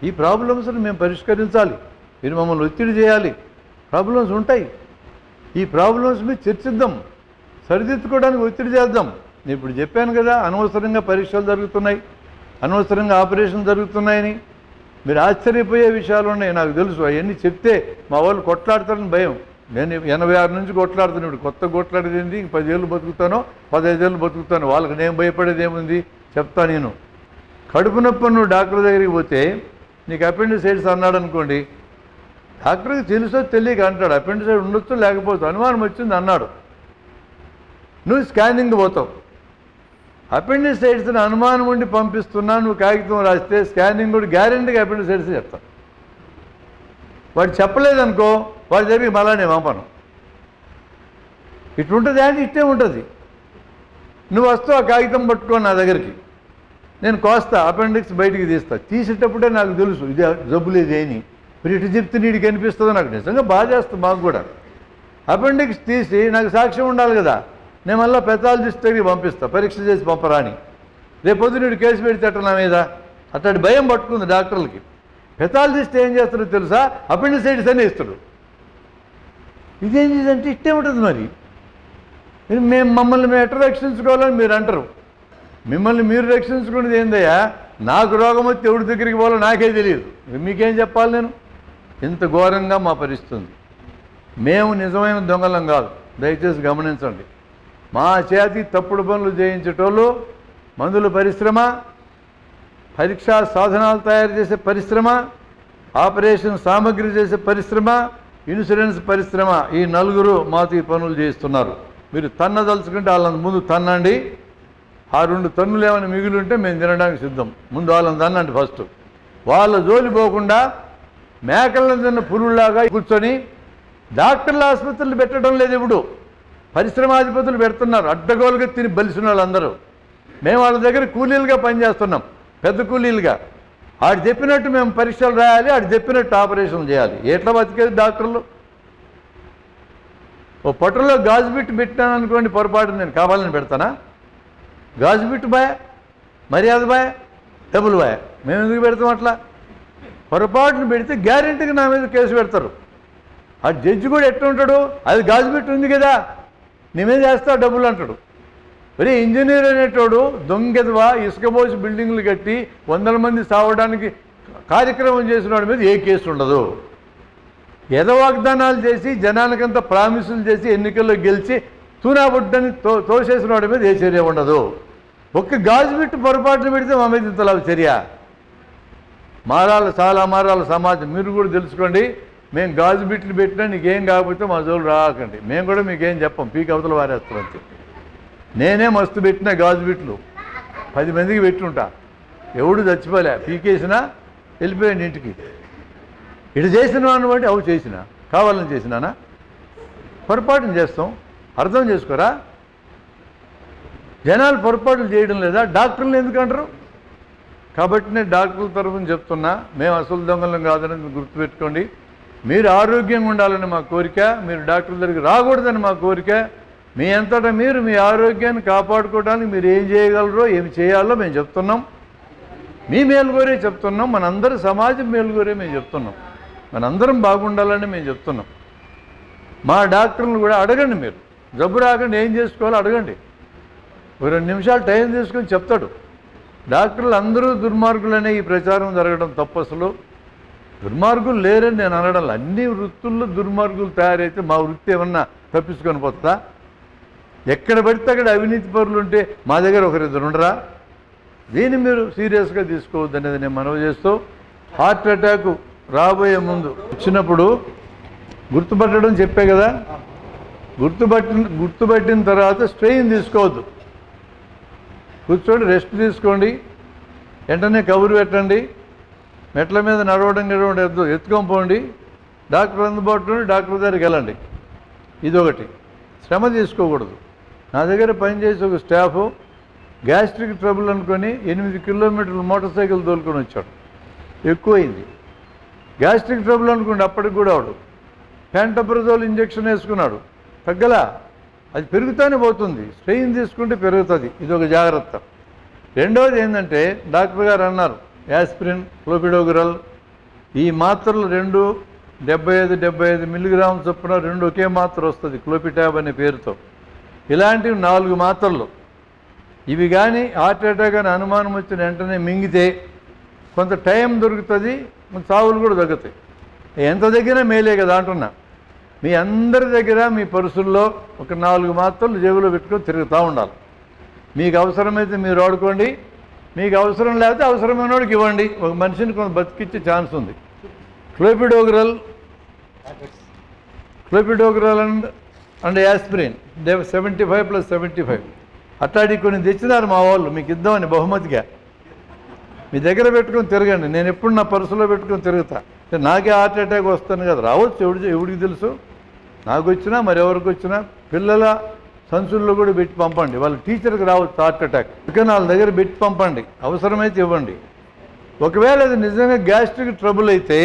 ఈ ప్రాబ్లమ్స్ని మేము పరిష్కరించాలి, మీరు మమ్మల్ని ఒత్తిడి చేయాలి. ప్రాబ్లమ్స్ ఉంటాయి, ఈ ప్రాబ్లమ్స్ మీద చర్చిద్దాం, సరిదిద్దుకోవడానికి ఒత్తిడి చేద్దాం. నేను ఇప్పుడు చెప్పాను కదా, అనవసరంగా పరీక్షలు జరుగుతున్నాయి, అనవసరంగా ఆపరేషన్ జరుగుతున్నాయని. మీరు ఆశ్చర్యపోయే విషయాలు ఉన్నాయి, నాకు తెలుసు. అవన్నీ చెప్తే మా వాళ్ళు కొట్లాడతారని భయం. నేను 86 నుంచి కొట్లాడుతున్నాను. ఇప్పుడు కొత్త కొట్లాడేది ఏంటి? 10 ఏళ్ళు బతుకుతానో 15 ఏళ్ళు బతుకుతాను. వాళ్ళకి నేను భయపడేది ఏముంది చెప్తా. నేను కడుపు నొప్పి నువ్వు డాక్టర్ దగ్గరికి పోతే నీకు అపెండిసైటిస్ అన్నాడు అనుకోండి, డాక్టర్కి తెలుసో తెలియక అంటాడు. అపెండిసైడ్ ఉండొచ్చు లేకపోతే అనుమానం వచ్చింది అన్నాడు, నువ్వు స్కానింగ్ పోతావు. అపెండిసైటిస్ని అనుమానం ఉండి పంపిస్తున్నా, నువ్వు కాగితం రాస్తే స్కానింగ్ కూడా గ్యారెంటీగా అపెండిసైటిస్ చెప్తాను. వాడు చెప్పలేదనుకో, వాడి దగ్గరికి మళ్ళా నేను పంపను. ఇట్లుంటుంది అంటే ఇట్టే ఉంటుంది. నువ్వు వస్తావు ఆ కాగితం పట్టుకో నా దగ్గరికి, నేను కోస్తా, అపెండిక్స్ బయటికి తీస్తా. తీసేటప్పుడే నాకు తెలుసు ఇది జబ్బులు ఇదేని. మీరు ఇటు చెప్తే నీడికి అనిపిస్తుందో నాకు నిజంగా బాగా చేస్తుంది. మాకు కూడా అపెండిక్స్ తీసి నాకు సాక్ష్యం ఉండాలి కదా. నేను మళ్ళీ పెథాలజిస్ట్ దగ్గరికి పంపిస్తా, పరీక్ష చేసి పంపరా అని. రేపొద్దు నీడు కేసు పెడితే అట్ట నా మీద అట్లాంటి భయం పట్టుకుంది డాక్టర్లకి. పెథాలజిస్ట్ ఏం చేస్తాడో తెలుసా? అపెండిసైటిస్ అని ఇస్తాడు. ఇదేంటిదంటే ఇట్టే ఉంటుంది. మరి మమ్మల్ని మేము ఎట్లా రక్షించుకోవాలని మీరు అంటారు. మిమ్మల్ని మీరు రక్షించుకునేది ఏందయ్యా? నాకు రోగం వచ్చి ఎవరి దగ్గరికి పోవాలో నాకే తెలియదు, మీకేం చెప్పాలి నేను? ఇంత ఘోరంగా మా పరిస్థితి. మేము నిజమైన దొంగలం కాదు, దయచేసి గమనించండి. మా చేతి తప్పుడు పనులు చేయించేటోళ్ళు, మందుల పరిశ్రమ, పరీక్షా సాధనాలు తయారు చేసే పరిశ్రమ, ఆపరేషన్ సామగ్రి చేసే పరిశ్రమ, ఇన్సూరెన్స్ పరిశ్రమ, ఈ నలుగురు మాతో ఈ పనులు చేస్తున్నారు. మీరు తన్నదలుచుకుంటే వాళ్ళని ముందు తన్నండి. ఆ 2 టన్నులు ఏమైనా మిగిలి ఉంటే మేము తినడానికి సిద్ధం. ముందు వాళ్ళని తన్నండి ఫస్ట్. వాళ్ళ జోలి పోకుండా మేకలను తిన్న పురుల్లాగా కూర్చొని డాక్టర్ల ఆసుపత్రులు పెట్టడం లేదు. ఇప్పుడు పరిశ్రమాధిపతులు పెడుతున్నారు, అడ్డగోలుగా తిని బలిసిన వాళ్ళందరూ. మేము వాళ్ళ దగ్గర కూలీలుగా పనిచేస్తున్నాం, పెద్ద కూలీలుగా. ఆడు చెప్పినట్టు మేము పరీక్షలు రాయాలి, ఆడు చెప్పినట్టు ఆపరేషన్ చేయాలి. ఎట్లా బతికేది డాక్టర్లు? ఓ పొట్టలో గాజు బిట్టు పెట్టాను అనుకోండి, పొరపాటు నేను కావాలని పెడతానా? గాజు బిట్టు బాయ్, మర్యాద బాయ్, డబ్బులు బాయ్, మేము ఎందుకు పెడతాం అట్లా? పొరపాటును పెడితే గ్యారెంటీగా నా మీద కేసు పెడతారు. ఆ జడ్జి కూడా ఎట్లా ఉంటాడు? అది గాజు బిట్టు ఉంది కదా, నీ మీద చేస్తా డబ్బులు అంటాడు. మరి ఇంజనీర్ అనేటోడు దొంగెదవా ఇసుక పోసి బిల్డింగ్లు కట్టి 100 మంది సావడానికి కార్యక్రమం చేసిన వాడి మీద ఏ కేసు ఉండదు. ఎద వాగ్దానాలు చేసి జనానికంతా ప్రామిసులు చేసి ఎన్నికల్లో గెలిచి తూనాబుడ్డని తోసేసిన వాడి మీద ఏ చర్య ఉండదు. ఒక్క గాజు బిట్టు పొరపాటును పెడితే మా మీద ఇంతలా చర్య. మారాలి, చాలా మారాలి సమాజం. మీరు కూడా తెలుసుకోండి. మేము గాజు బిట్లు పెట్టినా నీకేం కాకపోతే మా జోలు రాకండి. మేము కూడా మీకేం చెప్పం, పీక్ అవతల వారేస్తాం అంతే. నేనే మస్తు పెట్టిన గాజు బిట్లు 10 మందికి పెట్టుంటా, ఎవడు చచ్చిపోలే, పీకేసినా వెళ్ళిపోయాడు ఇంటికి. ఇటు చేసిన వాడిని బట్టి అవు చేసినా, కావాలని చేసినానా? పొరపాటును చేస్తాం, అర్థం చేసుకోరా? జనాలు పొరపాట్లు చేయడం లేదా? డాక్టర్లు ఎందుకు అంటారు? కాబట్టి నేను డాక్టర్ల తరఫున చెప్తున్నా, మేము అసలు దొంగలం కాదని గుర్తుపెట్టుకోండి. మీరు ఆరోగ్యంగా ఉండాలని మా కోరిక, మీరు డాక్టర్ దగ్గరికి రాకూడదని మా కోరిక. మీ అంతటా మీరు మీ ఆరోగ్యాన్ని కాపాడుకోవడానికి మీరు ఏం చేయగలరో ఏమి చేయాలో మేము చెప్తున్నాం. మీ మేలుగోరే చెప్తున్నాం, మనందరి సమాజం మేలుగోరే మేము చెప్తున్నాం, మనందరం బాగుండాలని మేము చెప్తున్నాం. మా డాక్టర్లను కూడా అడగండి, మీరు జబ్బు రాకుండా ఏం చేసుకోవాలో అడగండి. 2 నిమిషాలు టైం తీసుకొని చెప్తాడు. డాక్టర్లు అందరూ దుర్మార్గులనే ఈ ప్రచారం జరగడం తప్పు. అసలు దుర్మార్గులు లేరని నేను అనడం, అన్ని వృత్తుల్లో దుర్మార్గులు తయారైతే మా వృత్తి ఏమన్నా తప్పించుకొని పోతా? ఎక్కడ పడితే అక్కడ అవినీతి పరులు ఉంటే మా దగ్గర 1-2 ఉండరా? దీన్ని మీరు సీరియస్గా తీసుకోవద్దు అనేది నేను మనవి చేస్తూ, హార్ట్ అటాక్ రాబోయే ముందు వచ్చినప్పుడు గుర్తుపట్టడం చెప్పే కదా, గుర్తుపట్టిన తర్వాత స్ట్రెయిన్ తీసుకోవద్దు. కూర్చోండి, రెస్ట్ తీసుకోండి, వెంటనే కబురు పెట్టండి, మెట్ల మీద నడవడం ఎత్తుకొని పోండి, డాక్టర్ అందుబాటులో డాక్టర్ దగ్గరికి వెళ్ళండి. ఇదొకటి. శ్రమ తీసుకోకూడదు. నా దగ్గర పనిచేసి ఒక స్టాఫ్ గ్యాస్ట్రిక్ ట్రబుల్ అనుకొని 8 కిలోమీటర్లు మోటార్ సైకిల్ తోలుకొని వచ్చాడు. ఎక్కువైంది. గ్యాస్ట్రిక్ ట్రబుల్ అనుకోండి, అప్పటికి కూడా వాడు ప్యాంటోప్రజోల్ ఇంజెక్షన్ వేసుకున్నాడు, తగ్గలా. అది పెరుగుతూనే పోతుంది, స్ట్రెయిన్ తీసుకుంటే పెరుగుతుంది. ఇదొక జాగ్రత్త. రెండవది ఏంటంటే, డాక్టర్ గారు అన్నారు యాస్పిరిన్, క్లోపిడోగ్రల్, ఈ మాత్రలు 2 75 మిల్లీగ్రాముల చొప్పున 2 ఒకే మాత్ర వస్తుంది, క్లోపిటాబ్ అనే పేరుతో. ఇలాంటివి 4 మాత్రలు. ఇవి కానీ హార్ట్ అటాక్ అని అనుమానం వచ్చిన వెంటనే మింగితే కొంత టైం దొరుకుతుంది, చావులు కూడా తగ్గుతాయి. ఎంత తగ్గినా మేలే కదా అంటున్నా. మీ అందరి దగ్గర మీ పర్సుల్లో ఒక 4 మాత్రలు జేబులో పెట్టుకొని తిరుగుతూ ఉండాలి. మీకు అవసరమైతే మీరు వాడుకోండి, మీకు అవసరం లేకపోతే అవసరమైన వాడికి ఇవ్వండి. ఒక మనిషిని కొంత బతికిచ్చే ఛాన్స్ ఉంది. క్లోపిడోగ్రల్ అండ్ యాస్పిరిన్ 75+75 అట్లాంటి కొన్ని తెచ్చినారు మా వాళ్ళు, మీకు ఇద్దామని బహుమతిగా. మీ దగ్గర పెట్టుకొని తిరగండి. నేను ఎప్పుడు నా పర్సులో పెట్టుకొని తిరుగుతా. నాకే హార్ట్ అటాక్ వస్తాను కదా, రావచ్చు, ఎవడికి తెలుసు? నాకు వచ్చినా మరెవరికి వచ్చినా పిల్లల సంచుల్లో కూడా పెట్టి పంపండి. వాళ్ళ టీచర్కి రావచ్చు హార్ట్ అటాక్, ఇక వాళ్ళ దగ్గర పెట్టి పంపండి, అవసరమైతే ఇవ్వండి. ఒకవేళ అది నిజంగా గ్యాస్ట్రిక్ ట్రబుల్ అయితే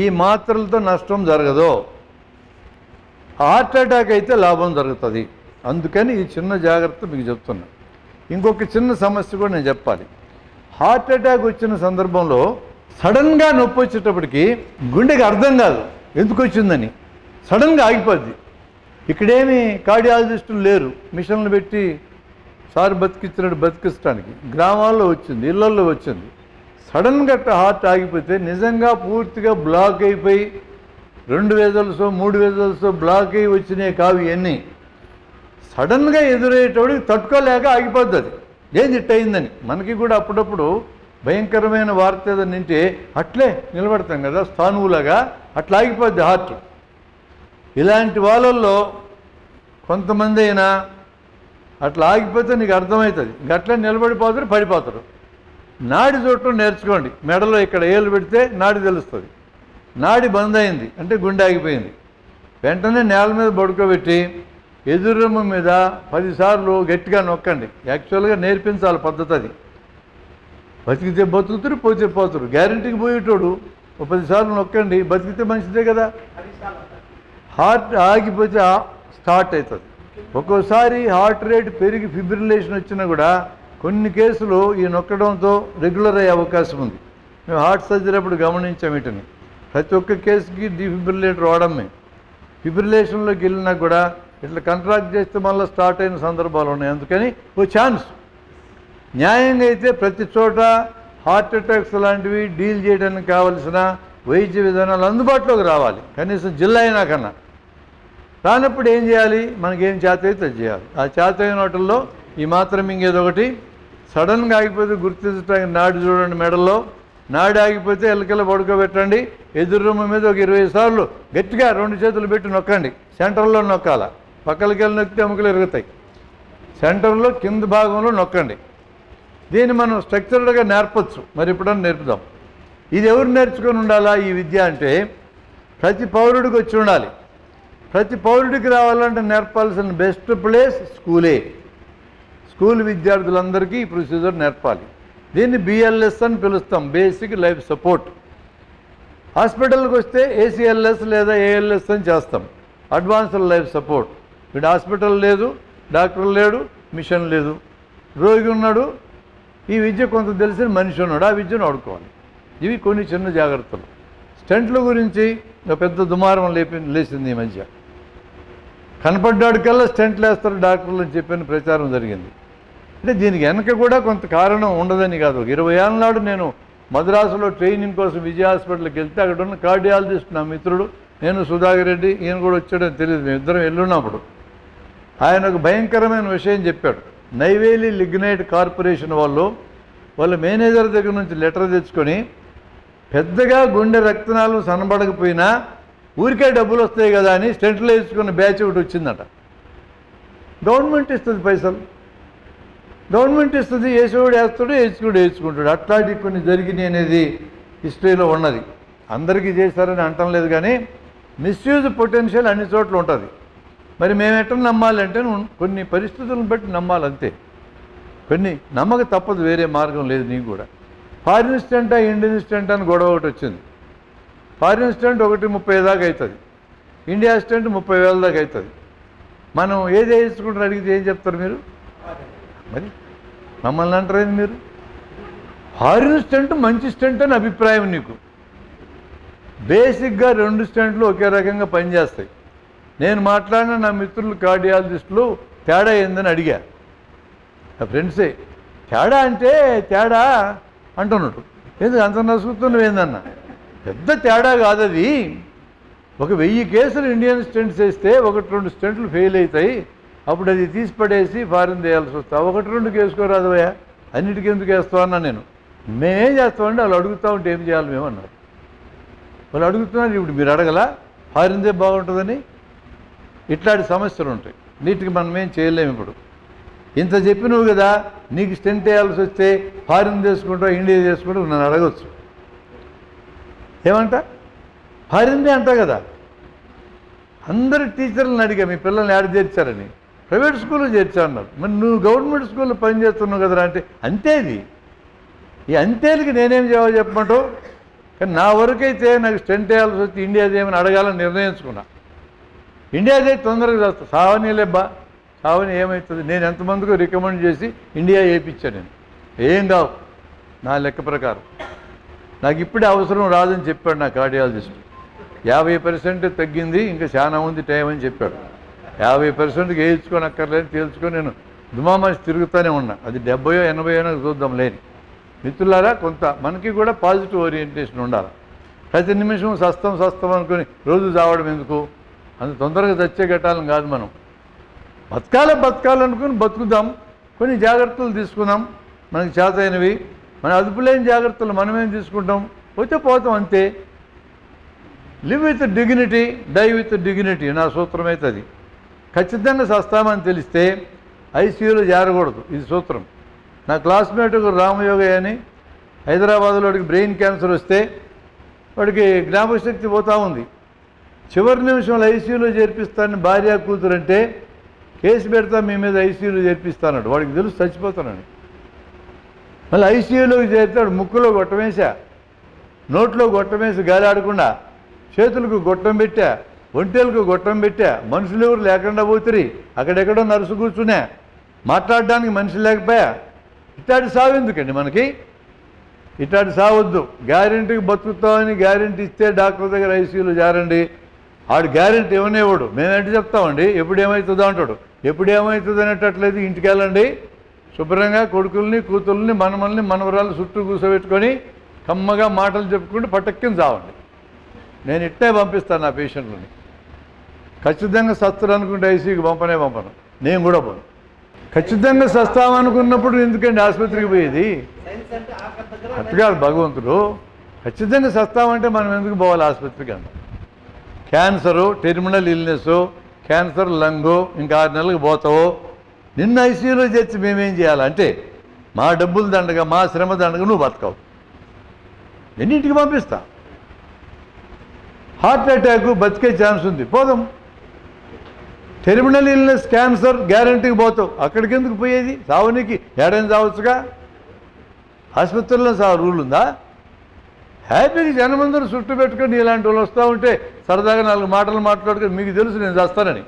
ఈ మాత్రలతో నష్టం జరగదు, హార్ట్ అటాక్ అయితే లాభం జరుగుతుంది. అందుకని ఈ చిన్న జాగ్రత్త మీకు చెప్తున్నా. ఇంకొక చిన్న సమస్య కూడా నేను చెప్పాలి. హార్ట్ అటాక్ వచ్చిన సందర్భంలో సడన్గా నొప్పి వచ్చేటప్పటికి గుండెకి అర్థం కాదు ఎందుకు వచ్చిందని, సడన్గా ఆగిపోద్ది. ఇక్కడేమి కార్డియాలజిస్టులు లేరు, మిషన్లు పెట్టి సార్ బతికిచ్చినట్టు బతికించడానికి. గ్రామాల్లో వచ్చింది, ఇళ్లల్లో వచ్చింది. సడన్గా హార్ట్ ఆగిపోతే నిజంగా పూర్తిగా బ్లాక్ అయిపోయి 2 వెజల్సో 3 వెజల్సో బ్లాక్ అయ్యి వచ్చినాయి కావు. ఇవన్నీ సడన్గా ఎదురయ్యేటోడికి తట్టుకోలేక ఆగిపోద్ది. అది ఏం అయిందని మనకి కూడా అప్పుడప్పుడు భయంకరమైన వార్త ఏదైనా నింటే అట్లే నిలబడతాం కదా స్థానువులాగా, అట్లా ఆగిపోద్ది హార్ట్. ఇలాంటి వాళ్ళల్లో కొంతమంది అయినా అట్లా ఆగిపోతే నీకు అర్థమవుతుంది, అట్లా నిలబడిపోతారు, పడిపోతారు. నాడి చూడటం నేర్చుకోండి. మెడలో ఇక్కడ ఏళ్ళు పెడితే నాడి తెలుస్తుంది. నాడి బంద్ అయింది అంటే గుండె ఆగిపోయింది. వెంటనే నేల మీద పడుకోబెట్టి ఎదురొమ్ము మీద 10 సార్లు గట్టిగా నొక్కండి. యాక్చువల్గా నేర్పించాలి పద్ధతి అది. బతికితే బతుకుతారు, పోతే పోతారు. గ్యారంటీకి పోయేటోడు 10 సార్లు నొక్కండి, బతికితే మంచిదే కదా. హార్ట్ ఆగిపోతే స్టార్ట్ అవుతుంది. ఒక్కోసారి హార్ట్ రేట్ పెరిగి ఫిబ్రిలేషన్ వచ్చినా కూడా కొన్ని కేసులు ఈ నొక్కడంతో రెగ్యులర్ అయ్యే అవకాశం ఉంది. మేము హార్ట్ సర్జరీ అప్పుడు గమనించాం వీటిని. ప్రతి ఒక్క కేసుకి డిఫిబ్రిలేటర్ వాడడం మేము. ఫిబ్రిలేషన్లోకి వెళ్ళినా కూడా ఇట్లా కంట్రాక్ట్ చేస్తే మళ్ళీ స్టార్ట్ అయిన సందర్భాలు ఉన్నాయి. అందుకని ఓ ఛాన్స్ న్యాయంగా అయితే ప్రతి చోట హార్ట్ అటాక్స్ లాంటివి డీల్ చేయడానికి కావలసిన వైద్య విధానాలు అందుబాటులోకి రావాలి. కనీసం జిల్లా అయినా కన్నా రానప్పుడు ఏం చేయాలి? మనకేం చేత అయితే అది చేయాలి. ఆ చేత అయిన వాటిల్లో ఈ మాత్రం ఇంకేదో ఒకటి. సడన్గా ఆగిపోతే గుర్తించడానికి నాడి చూడండి, మెడల్లో నాడి ఆగిపోతే ఎల్లకెళ్ళ పడుకోబెట్టండి. ఎదురు రొమ్ము మీద ఒక 20 సార్లు గట్టిగా 2 చేతులు పెట్టి నొక్కండి. సెంటర్లో నొక్కాల, పక్కలకి వెళ్ళి నొక్కితే ఎముకలు ఇరుగుతాయి. సెంటర్లో కింద భాగంలో నొక్కండి. దీన్ని మనం స్ట్రక్చర్డ్గా నేర్పచ్చు. మరి ఎప్పుడన్నా నేర్పుదాం. ఇది ఎవరు నేర్చుకొని ఉండాలా ఈ విద్య అంటే ప్రతి పౌరుడికి వచ్చి ఉండాలి. ప్రతి పౌరుడికి రావాలంటే నేర్పాల్సిన బెస్ట్ ప్లేస్ స్కూలే. స్కూల్ విద్యార్థులందరికీ ఈ ప్రొసీజర్ నేర్పాలి. దీన్ని బిఎల్ఎస్ అని పిలుస్తాం, బేసిక్ లైఫ్ సపోర్ట్. హాస్పిటల్కి వస్తే ఏసీఎల్ఎస్ లేదా ఏఎల్ఎస్ అని చేస్తాం, అడ్వాన్స్డ్ లైఫ్ సపోర్ట్. వీడు హాస్పిటల్ లేదు, డాక్టర్ లేడు, మిషన్ లేదు, రోగి ఉన్నాడు, ఈ విద్య కొంత తెలిసిన మనిషి ఉన్నాడు, ఆ విద్యను వాడుకోవాలి. ఇవి కొన్ని చిన్న జాగ్రత్తలు. స్టెంట్ల గురించి ఒక పెద్ద దుమారం లేచింది ఈ మధ్య. కనపడ్డాడికల్లా స్టెంట్లు వేస్తారు డాక్టర్లు అని చెప్పిన ప్రచారం జరిగింది. అంటే దీనికి వెనక కూడా కొంత కారణం ఉండదని కాదు. 20 ఏళ్ళ నాడు నేను మద్రాసులో ట్రైనింగ్ కోసం విజయ హాస్పిటల్కి వెళ్తే అక్కడ ఉన్న కార్డియాలజిస్ట్ నా మిత్రుడు, నేను సుధాకర్ రెడ్డి, ఈయన కూడా వచ్చాడని తెలియదు, మేము ఇద్దరం వెళ్ళున్నప్పుడు ఆయన ఒక భయంకరమైన విషయం చెప్పాడు. నైవేలి లిగ్నైట్ కార్పొరేషన్ వాళ్ళ మేనేజర్ దగ్గర నుంచి లెటర్ తెచ్చుకొని పెద్దగా గుండె రక్తనాళం సన్నబడకపోయినా ఊరికే డబ్బులు వస్తాయి కదా అని స్టెంట్లు వేసుకున్న బ్యాచ్ ఒకటి వచ్చిందట. గవర్నమెంట్ ఇస్తుంది పైసలు, గవర్నమెంట్ ఇస్తుంది, వేసేవాడు వేస్తాడు, వేసుకుంటాడు. అట్లాంటి కొన్ని జరిగినాయి అనేది హిస్టరీలో ఉన్నది. అందరికీ చేశారని అంటం లేదు, కానీ మిస్యూజ్ పొటెన్షియల్ అన్ని చోట్ల ఉంటుంది. మరి మేము ఎట్లా నమ్మాలంటే కొన్ని పరిస్థితులను బట్టి నమ్మాలంతే. కొన్ని నమ్మక తప్పదు, వేరే మార్గం లేదు. నీకు కూడా ఫారిన్ స్టెంటా ఇండియన్ స్టెంట్ అని గొడవ ఒకటి వచ్చింది. ఫారిన్ స్టెంట్ 1:30 దాకా అవుతుంది, ఇండియా స్టెంట్ 30,000 దాకా అవుతుంది. మనం ఏది వేసుకుంటారు అడిగితే ఏం చెప్తారు మీరు? మరి మమ్మల్ని అంటారేంది మీరు? ఫారిన్ స్టెంట్ మంచి స్టెంట్ అని అభిప్రాయం నీకు. బేసిక్గా 2 స్టెంట్లు ఒకే రకంగా పనిచేస్తాయి. నేను మాట్లాడిన నా మిత్రులు కార్డియాలజిస్టులు తేడా ఏందని అడిగా. నా ఫ్రెండ్సే తేడా అంటే తేడా అంటున్నాడు. ఎందుకు అంత నసుకుతున్నావు ఏందన్నా? పెద్ద తేడా కాదు అది. ఒక 1000 కేసులు ఇండియన్ స్టెంట్స్ వేస్తే 1-2 స్టెంట్లు ఫెయిల్ అవుతాయి. అప్పుడు అది తీసి పడేసి ఫారిన్ వేయాల్సి వస్తా. 1-2 వేసుకోరాదు భయ్యా, అన్నిటికీ ఎందుకు వేస్తావు అన్నా నేను. మేమేం చేస్తామంటే వాళ్ళు అడుగుతూ ఉంటే ఏం చేయాలి మేము అన్నారు. వాళ్ళు అడుగుతున్నారు, ఇప్పుడు మీరు అడగలా ఫారిన్దే బాగుంటుందని? ఇట్లాంటి సమస్యలు ఉంటాయి. నీటికి మనం ఏం చేయలేము. ఇప్పుడు ఇంత చెప్పినవు కదా, నీకు స్టెంట్ వేయాల్సి వస్తే ఫారిన్ చేసుకుంటావు ఇండియా చేసుకుంటావు నన్ను అడగచ్చు. ఏమంట? ఫారిన్దే అంటా కదా. అందరు టీచర్లను అడిగా మీ పిల్లల్ని యాడ్ చేర్చారని. ప్రైవేట్ స్కూల్లో చేర్చారన్నారు. మరి నువ్వు గవర్నమెంట్ స్కూల్లో పనిచేస్తున్నావు కదరా అంటే అంతేది. ఈ అంతేలకి నేనేం జవాబు చెప్పమంటావు? కానీ నా వరకైతే నాకు స్టెంట్ వేయాల్సి వచ్చి ఇండియాది ఏమని అడగాలని నిర్ణయించుకున్నా. ఇండియాదే తొందరగా చేస్తా. సావని లేబ్బా, సావని ఏమవుతుంది? నేను ఎంతమందికో రికమెండ్ చేసి ఇండియా వేయించాను. నేను ఏం కావు నా లెక్క ప్రకారం. నాకు ఇప్పుడే అవసరం రాదని చెప్పాడు నా కార్డియాలజిస్ట్. 50% తగ్గింది, ఇంకా చాలా ఉంది టైం అని చెప్పాడు. 50%కి వేయించుకోనక్కర్లేని తేల్చుకొని నేను దుమామాసి తిరుగుతూనే ఉన్నా. అది 70-80 చూద్దాం లేని. మిత్రులారా, కొంత మనకి కూడా పాజిటివ్ ఓరియంటేషన్ ఉండాలి. ప్రతి నిమిషం సస్తం అనుకుని రోజు చావడం ఎందుకు? అంత తొందరగా చచ్చే ఘట్టాలను కాదు. మనం బతకాలనుకుని బతుకుదాం. కొన్ని జాగ్రత్తలు తీసుకుందాం, మనకి చేతైనవి. మన అదుపులేని జాగ్రత్తలు మనమేం తీసుకుంటాం, పోతే పోతాం అంతే. Live with dignity, die with dignity నా సూత్రం అయితే అది. ఖచ్చితంగా సస్తామని తెలిస్తే ఐసీయూలో చేరకూడదు, ఇది సూత్రం. నా క్లాస్మేట్ రామయోగయ్య అని హైదరాబాద్లో వాడికి బ్రెయిన్ క్యాన్సర్ వస్తే వాడికి జ్ఞాపకశక్తి పోతూ ఉంది. చివరి నిమిషంలో ఐసీయూలో చేర్పిస్తానని భార్య కూతురంటే కేసు పెడతా మీ మీద ఐసీయూలో చేర్పిస్తానన్నాడు. వాడికి తెలుసు చచ్చిపోతానని. మళ్ళీ ఐసీయూలోకి చేర్చాడు. ముక్కులో గొట్టం వేసా, నోట్లో గొట్టం వేసి గాలి ఆడకుండా, చేతులకు గొట్టం పెట్టా, ఒంటేలకు గొట్టం పెట్టా. మనుషులు ఎవరు లేకుండా పోతురి. అక్కడెక్కడో నర్సు కూర్చున్నా, మాట్లాడడానికి మనిషి లేకపోయా. ఇట్లాంటి సావు ఎందుకండి మనకి? ఇట్లాంటి సావద్దు. గ్యారెంటీకి బతుకుతామని గ్యారెంటీ ఇస్తే డాక్టర్ దగ్గర ఐసీయూలో జారండి. ఆడు గ్యారెంటీ ఇవ్వనేవాడు. మేమేంటి చెప్తామండి, ఎప్పుడు ఏమవుతుందో అంటాడు. ఎప్పుడు ఏమవుతుంది అనేటట్లయితే ఇంటికి వెళ్ళండి, శుభ్రంగా కొడుకుల్ని కూతుల్ని మనమల్ని మనవరాలు చుట్టూ కూర్చోబెట్టుకొని కమ్మగా మాటలు చెప్పుకుంటూ పట్టక్కిని చావండి. నేను ఇట్టే పంపిస్తాను నా పేషెంట్లని. ఖచ్చితంగా సస్తారు అనుకుంటే ఐసీయూకి పంపను. నేను కూడా పోను. ఖచ్చితంగా సస్తామనుకున్నప్పుడు ఎందుకండి ఆసుపత్రికి పోయేది? అట్టుగా భగవంతుడు ఖచ్చితంగా సస్తామంటే మనం ఎందుకు పోవాలి ఆసుపత్రికి అంట. Cancer, terminal illness, cancer lung, ఇంకా 6 నెలలకు పోతావో, నిన్ను ఐసీయూలో చేర్చి మేమేం చేయాలంటే మా డబ్బులు దండగా మా శ్రమ దండగా నువ్వు బతకవు, ఎన్నింటికి పంపిస్తా. హార్ట్ అటాక్ బతికే ఛాన్స్ ఉంది, పోదాం. టెర్మినల్ ఇల్నెస్ క్యాన్సర్ గ్యారంటీకి పోతావు, అక్కడికి ఎందుకు పోయేది? సావునికి ఏడైనా చావచ్చుగా, ఆసుపత్రిలో రూల్ ఉందా? హ్యాపీగా జనమందరూ చుట్టూ పెట్టుకొని ఇలాంటి వాళ్ళు వస్తూ ఉంటే సరదాగా 4 మాటలు మాట్లాడుకొని మీకు తెలుసు నేను చేస్తానని.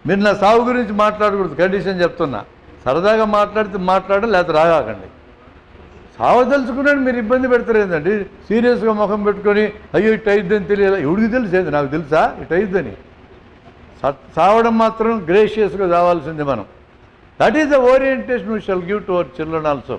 మీరు నా సాగు గురించి మాట్లాడకూడదు, కండిషన్ చెప్తున్నా. సరదాగా మాట్లాడితే మాట్లాడడం, లేకపోతే రాగాకండి. సావ తెలుసుకున్నాను మీరు ఇబ్బంది పెడతారు ఏంటండి? సీరియస్గా ముఖం పెట్టుకొని అయ్యో ఇటు అయిద్దని తెలియదు. ఎవడికి తెలిసేది? నాకు తెలుసా ఇటు అయిద్దని? సావడం మాత్రం గ్రేషియస్గా చావాల్సింది మనం. That is the orientation we shall give to our children also.